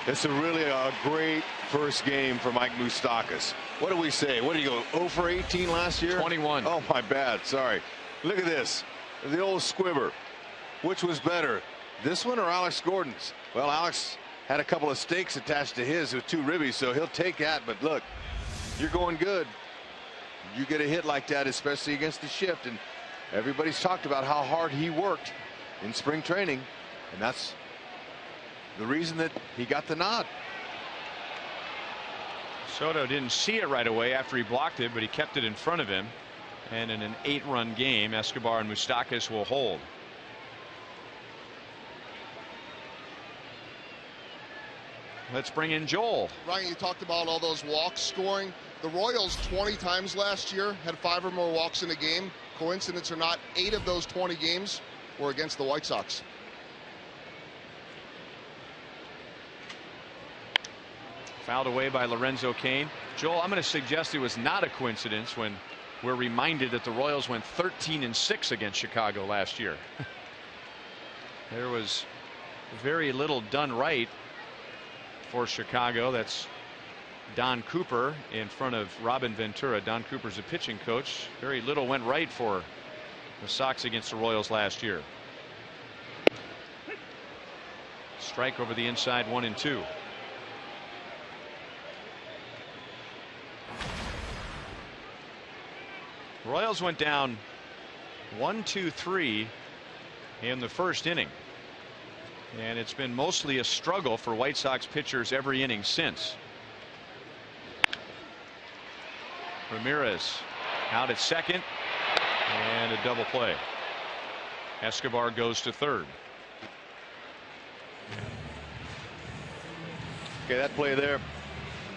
it's really a great first game for Mike Mustakas. What do we say? What did he go 0 for 18 last year? 21. Oh, my bad. Sorry. Look at this. The old squibber. Which was better, this one or Alex Gordon's? Well, Alex had a couple of stakes attached to his with 2 ribbies, so he'll take that. But look, you're going good. You get a hit like that, especially against the shift, and everybody's talked about how hard he worked in spring training, and that's the reason that he got the nod. Soto didn't see it right away after he blocked it, but he kept it in front of him. And in an 8-run game, Escobar and Mustakas will hold. Let's bring in Joel. Ryan, you talked about all those walks scoring. The Royals 20 times last year had 5 or more walks in a game. Coincidence or not, 8 of those 20 games were against the White Sox. Fouled away by Lorenzo Cain. Joel, I'm going to suggest it was not a coincidence when we're reminded that the Royals went 13-6 against Chicago last year. There was very little done right for Chicago. That's Don Cooper in front of Robin Ventura. Don Cooper's a pitching coach. Very little went right for the Sox against the Royals last year. Strike over the inside, 1-2. Royals went down 1-2-3 in the first inning, and it's been mostly a struggle for White Sox pitchers every inning since. Ramirez out at second, and a double play. Escobar goes to third. Okay, that play there,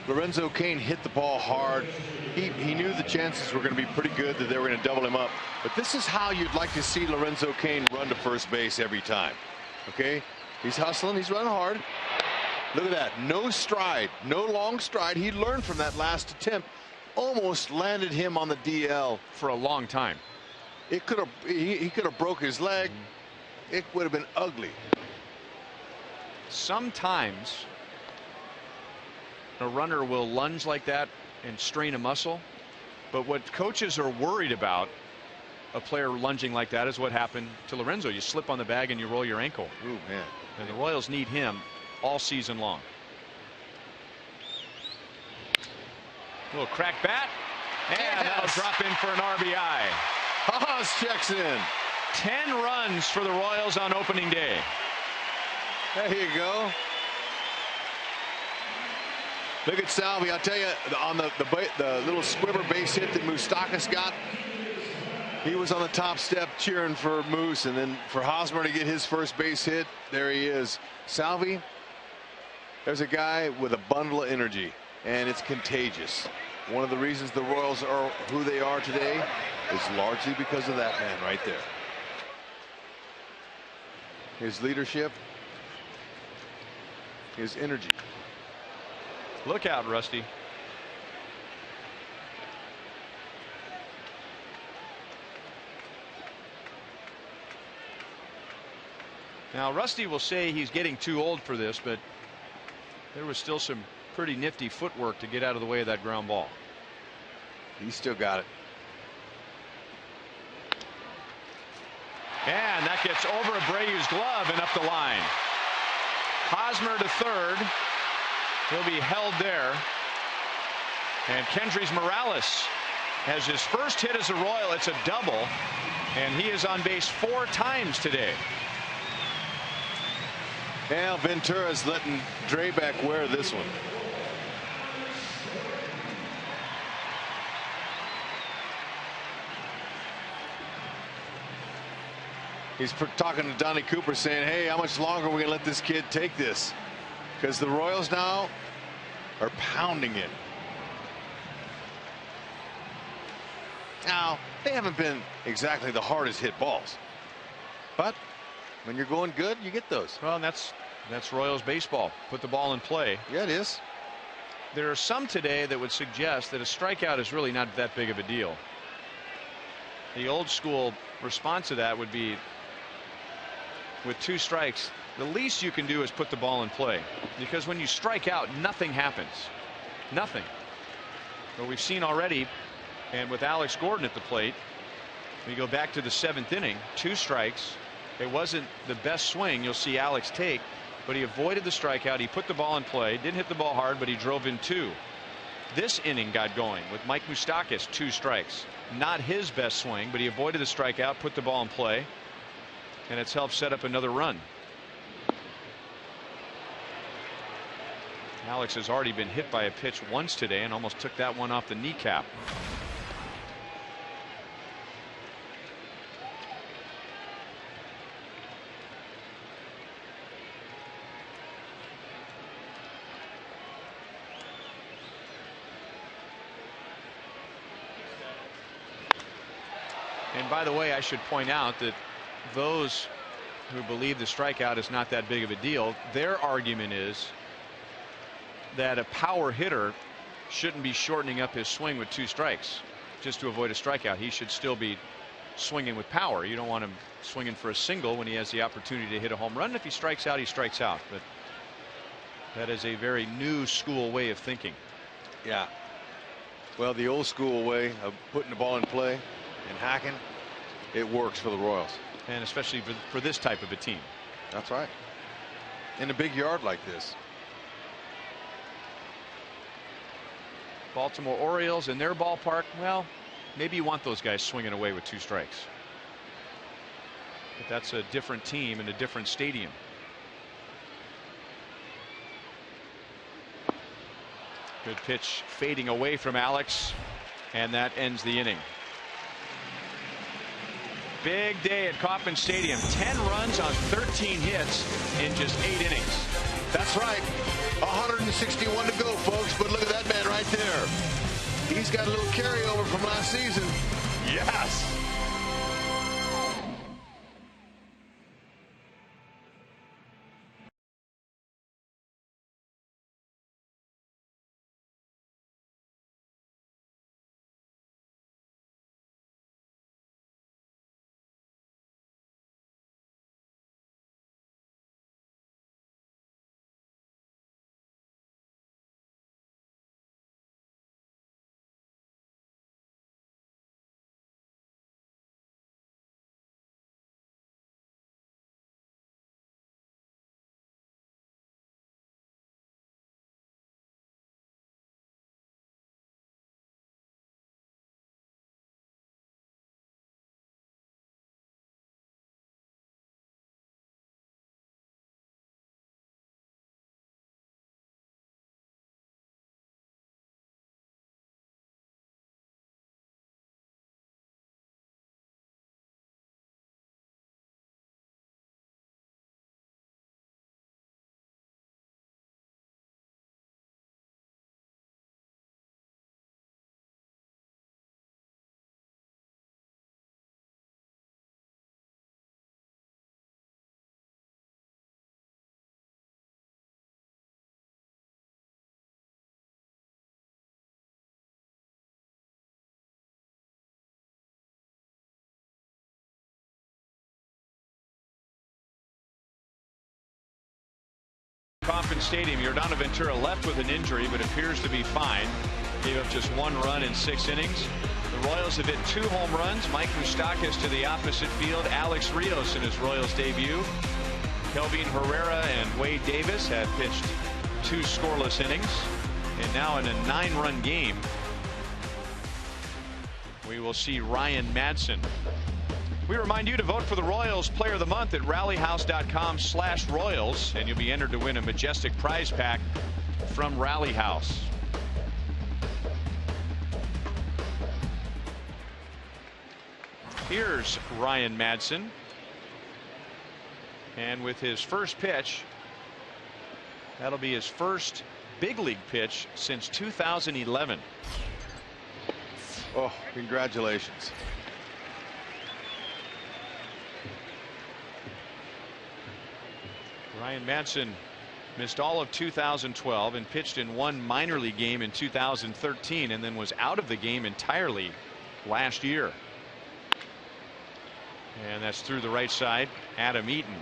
Lorenzo Cain hit the ball hard. He knew the chances were going to be pretty good that they were going to double him up. But this is how you'd like to see Lorenzo Cain run to first base every time. Okay, he's hustling, he's running hard. Look at that, no stride, no long stride. He learned from that last attempt. Almost landed him on the DL for a long time. It could have, he could have broke his leg. It would have been ugly. Sometimes a runner will lunge like that and strain a muscle, but what coaches are worried about a player lunging like that is what happened to Lorenzo. You slip on the bag and you roll your ankle. Ooh, man. And the Royals need him all season long. Little crack bat, and that'll drop in for an RBI. Haas checks in. 10 runs for the Royals on opening day. There you go. Look at Salvi. I'll tell you, on the little squibber base hit that Mustakas got, He was on the top step cheering for Moose, and then for Hosmer to get his first base hit, there he is. Salvi, there's a guy with a bundle of energy, and it's contagious. One of the reasons the Royals are who they are today is largely because of that man right there. His leadership, his energy. Look out, Rusty. Now, Rusty will say he's getting too old for this, but there was still some pretty nifty footwork to get out of the way of that ground ball. He's still got it. And that gets over Abreu's glove and up the line. Hosmer to third. He'll be held there. And Kendrys Morales has his first hit as a Royal. It's a double. And he is on base 4 times today. Now Ventura's letting Drabek wear this one. He's talking to Donnie Cooper saying, hey, how much longer are we going to let this kid take this? Because the Royals now are pounding it. Now, they haven't been exactly the hardest hit balls. But when you're going good, you get those. Well, and that's Royals baseball. Put the ball in play. Yeah, it is. There are some today that would suggest that a strikeout is really not that big of a deal. The old school response to that would be, with 2 strikes, the least you can do is put the ball in play, because when you strike out, nothing happens. Nothing. But we've seen already, and with Alex Gordon at the plate, we go back to the 7th inning, 2 strikes. It wasn't the best swing you'll see Alex take, but he avoided the strikeout. He put the ball in play, didn't hit the ball hard, but he drove in 2. This inning got going with Mike Mustakas, 2 strikes. Not his best swing, but he avoided the strikeout, put the ball in play, and it's helped set up another run. Alex has already been hit by a pitch once today and almost took that one off the kneecap. And by the way, I should point out that those who believe the strikeout is not that big of a deal, their argument is that a power hitter shouldn't be shortening up his swing with 2 strikes just to avoid a strikeout. He should still be swinging with power. You don't want him swinging for a single when he has the opportunity to hit a home run. If he strikes out, he strikes out. But that is a very new school way of thinking. Yeah. Well, the old school way of putting the ball in play and hacking, it works for the Royals. And especially for this type of a team. That's right. In a big yard like this. Baltimore Orioles in their ballpark, well, maybe you want those guys swinging away with 2 strikes. But that's a different team in a different stadium. Good pitch fading away from Alex, and that ends the inning. Big day at Kauffman Stadium. 10 runs on 13 hits in just 8 innings. That's right. 161 to go, folks. But look at that man right there. He's got a little carryover from last season. Yes. Coffin Stadium. Yordano Ventura left with an injury, but appears to be fine. Gave up just 1 run in 6 innings. The Royals have hit 2 home runs. Mike Mustakas to the opposite field. Alex Rios in his Royals debut. Kelvin Herrera and Wade Davis have pitched 2 scoreless innings. And now in a 9-run game, we will see Ryan Madson. We remind you to vote for the Royals Player of the Month at rallyhouse.com/Royals, and you'll be entered to win a majestic prize pack from Rally House. Here's Ryan Madson, and with his first pitch, that'll be his first big league pitch since 2011. Oh, congratulations. Ryan Madson missed all of 2012 and pitched in 1 minor league game in 2013, and then was out of the game entirely last year. And that's through the right side. Adam Eaton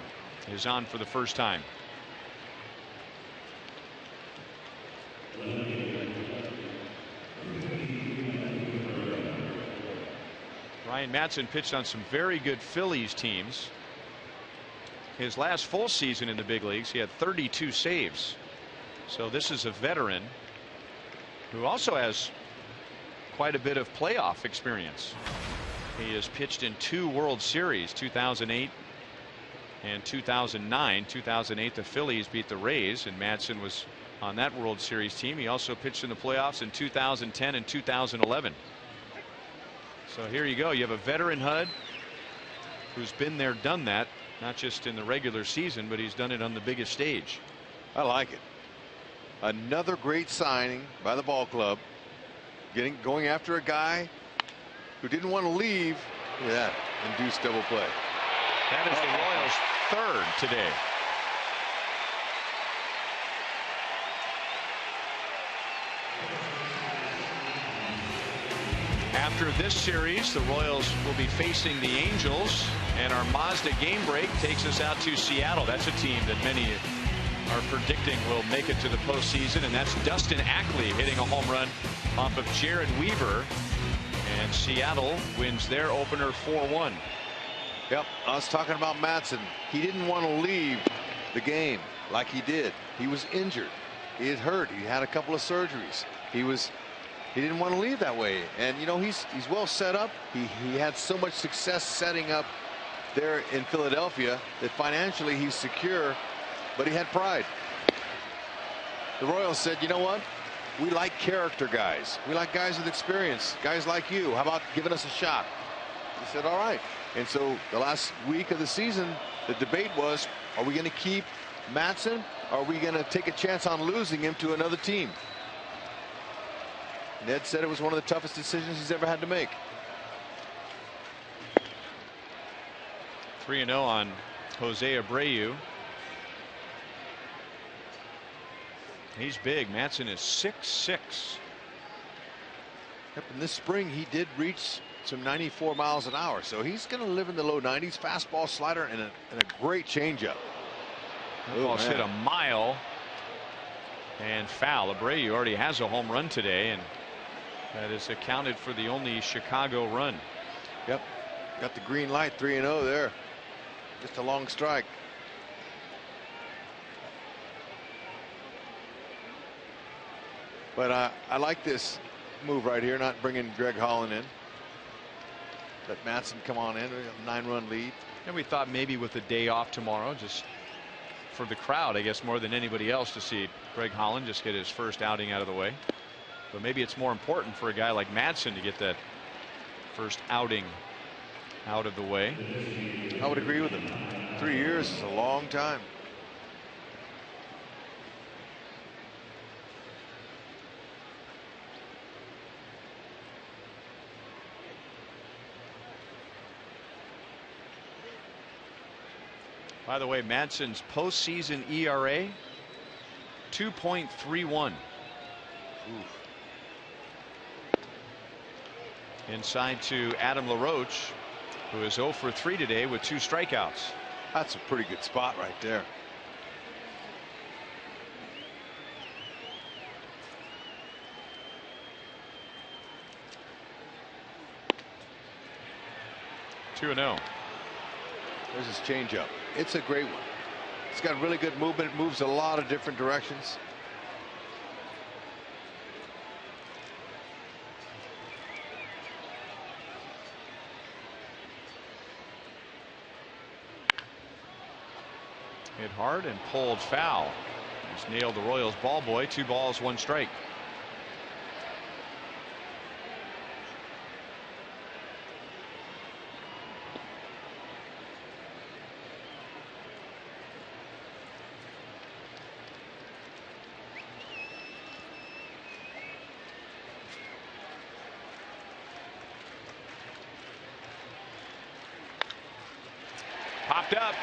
is on for the first time. Ryan Madson pitched on some very good Phillies teams. His last full season in the big leagues, he had 32 saves. So this is a veteran who also has quite a bit of playoff experience. He has pitched in 2 World Series, 2008 and 2009. 2008, the Phillies beat the Rays, and Madson was on that World Series team. He also pitched in the playoffs in 2010 and 2011. So here you go. You have a veteran HUD who's been there, done that, not just in the regular season, but he's done it on the biggest stage. I like it. Another great signing by the ball club. Going after a guy who didn't want to leave. Look at that induced double play. That is the Royals' 3rd today. After this series, the Royals will be facing the Angels, and our Mazda game break takes us out to Seattle. That's a team that many are predicting will make it to the postseason, and that's Dustin Ackley hitting a home run off of Jared Weaver, and Seattle wins their opener 4-1. Yep, I was talking about Madson. He didn't want to leave the game like he did. He was injured. He had hurt. He had a couple of surgeries. He didn't want to leave that way, and you know he's well set up. He had so much success setting up there in Philadelphia that financially he's secure, but he had pride. The Royals said, you know what, we like character guys. We like guys with experience, guys like you. How about giving us a shot? He said, all right. And so the last week of the season, the debate was, are we going to keep Madson, or are we going to take a chance on losing him to another team? Ned said it was one of the toughest decisions he's ever had to make. 3-0 on Jose Abreu. He's big. Madson is 6'6". Yep, in this spring he did reach some 94 miles an hour, so he's going to live in the low 90s. Fastball, slider, and a great changeup. That ball's hit a mile and foul. Abreu already has a home run today, and that is accounted for the only Chicago run. Yep, got the green light. 3-0 there. Just a long strike. But I like this move right here, not bringing Greg Holland in. Let Madson come on in. We got a 9-run lead. And we thought maybe with the day off tomorrow, just for the crowd, I guess more than anybody else, to see Greg Holland just get his first outing out of the way. But maybe it's more important for a guy like Madson to get that first outing out of the way. I would agree with him. 3 years is a long time. By the way, Madson's postseason ERA 2.31. Inside to Adam LaRoche, who is 0 for 3 today with 2 strikeouts. That's a pretty good spot right there. 2-0. There's his changeup. It's a great one. It's got really good movement. It moves a lot of different directions. Hit hard and pulled foul. Just nailed the Royals ball boy. 2 balls, 1 strike. Popped up.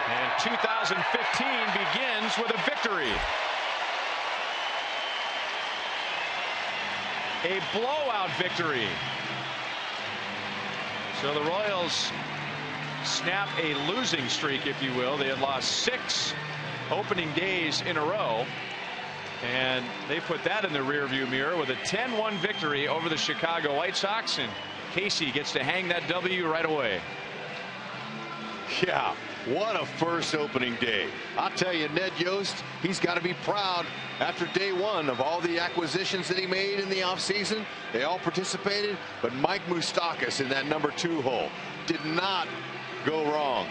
And 2015 begins with a victory. A blowout victory. So the Royals snap a losing streak, if you will. They had lost 6 opening days in a row. And they put that in the rearview mirror with a 10-1 victory over the Chicago White Sox. And Casey gets to hang that W right away. Yeah, what a first opening day. I'll tell you, Ned Yost, he's got to be proud after day 1 of all the acquisitions that he made in the offseason. They all participated, but Mike Mustakas in that number 2 hole did not go wrong.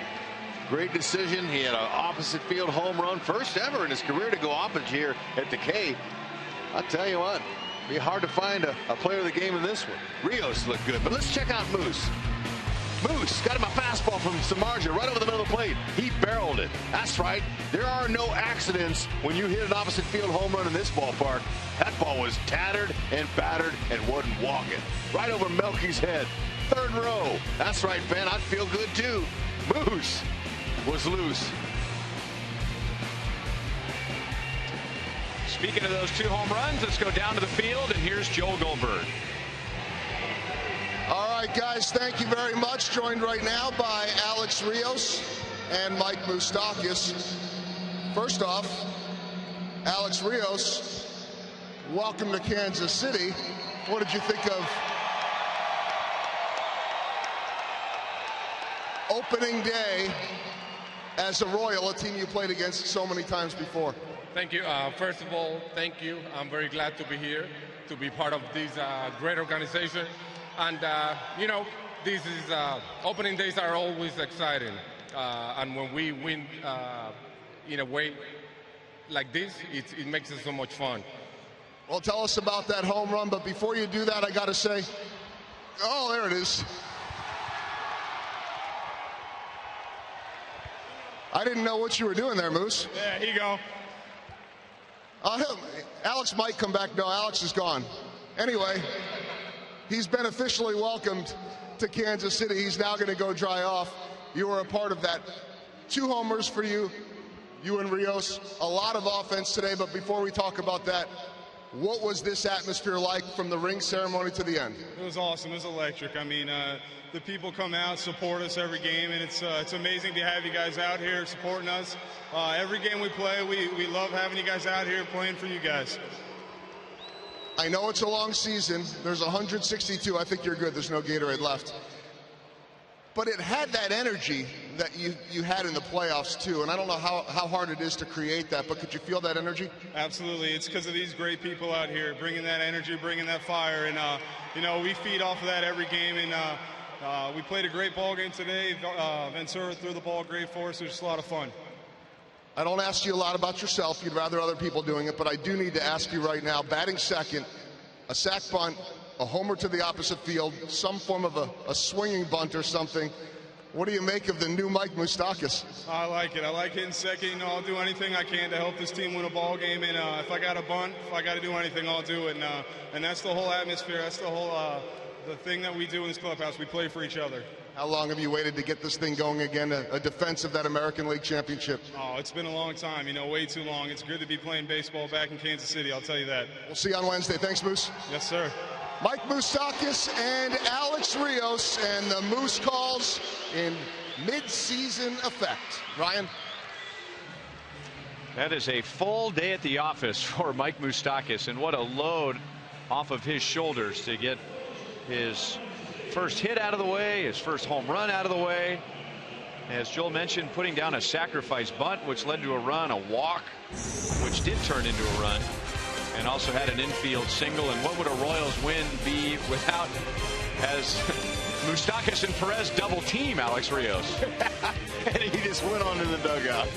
Great decision. He had an opposite field home run, first ever in his career to go opposite here at the K. I'll tell you what, be hard to find a player of the game in this one. Rios looked good, but let's check out Moose. Moose got him a fastball from Samardzija right over the middle of the plate. He barreled it. That's right. There are no accidents when you hit an opposite field home run in this ballpark. That ball was tattered and battered and wasn't walking. Right over Melky's head. 3rd row. That's right, Ben. I'd feel good too. Moose was loose. Speaking of those 2 home runs, let's go down to the field, and here's Joel Goldberg. All right, guys, thank you very much. Joined right now by Alex Rios and Mike Mustakas. First off, Alex Rios, welcome to Kansas City. What did you think of opening day as a Royal, a team you played against so many times before? Thank you. First of all, thank you. I'm very glad to be here, to be part of this great organization. And, you know, this is opening days are always exciting. And when we win in a way like this, it makes it so much fun. Well, tell us about that home run. But before you do that, I got to say, oh, there it is. I didn't know what you were doing there, Moose. Yeah, here you go. Alex might come back. No, Alex is gone. Anyway, he's been officially welcomed to Kansas City. He's now going to go dry off. You were a part of that. 2 homers for you and Rios. A lot of offense today, but before we talk about that, what was this atmosphere like from the ring ceremony to the end? It was awesome. It was electric. I mean, the people come out, support us every game, and it's amazing to have you guys out here supporting us. Every game we play, we love having you guys out here playing for you guys. I know it's a long season. There's 162. I think you're good. There's no Gatorade left. But it had that energy that you had in the playoffs, too. And I don't know how hard it is to create that, but could you feel that energy? Absolutely. It's because of these great people out here bringing that energy, bringing that fire. And, you know, we feed off of that every game. And we played a great ball game today. Ventura threw the ball great for us. It was just a lot of fun. I don't ask you a lot about yourself. You'd rather other people doing it. But I do need to ask you right now, batting second, a sac bunt, a homer to the opposite field, some form of a swinging bunt or something. What do you make of the new Mike Mustakas? I like it. I like hitting second. You know, I'll do anything I can to help this team win a ball game. And if I got a bunt, if I got to do anything, I'll do it. And that's the whole atmosphere. That's the whole the thing that we do in this clubhouse. We play for each other. How long have you waited to get this thing going again, a defense of that American League championship? Oh, it's been a long time, you know, way too long. It's good to be playing baseball back in Kansas City, I'll tell you that. We'll see you on Wednesday. Thanks, Moose. Yes, sir. Mike Mustakas and Alex Rios, and the Moose calls in mid-season effect. Ryan? That is a full day at the office for Mike Mustakas, and what a load off of his shoulders to get his first hit out of the way, his first home run out of the way. As Joel mentioned, putting down a sacrifice bunt, which led to a run, a walk, which did turn into a run, and also had an infield single. And what would a Royals win be without, as Mustakas and Perez double team Alex Rios? And he just went on in the dugout.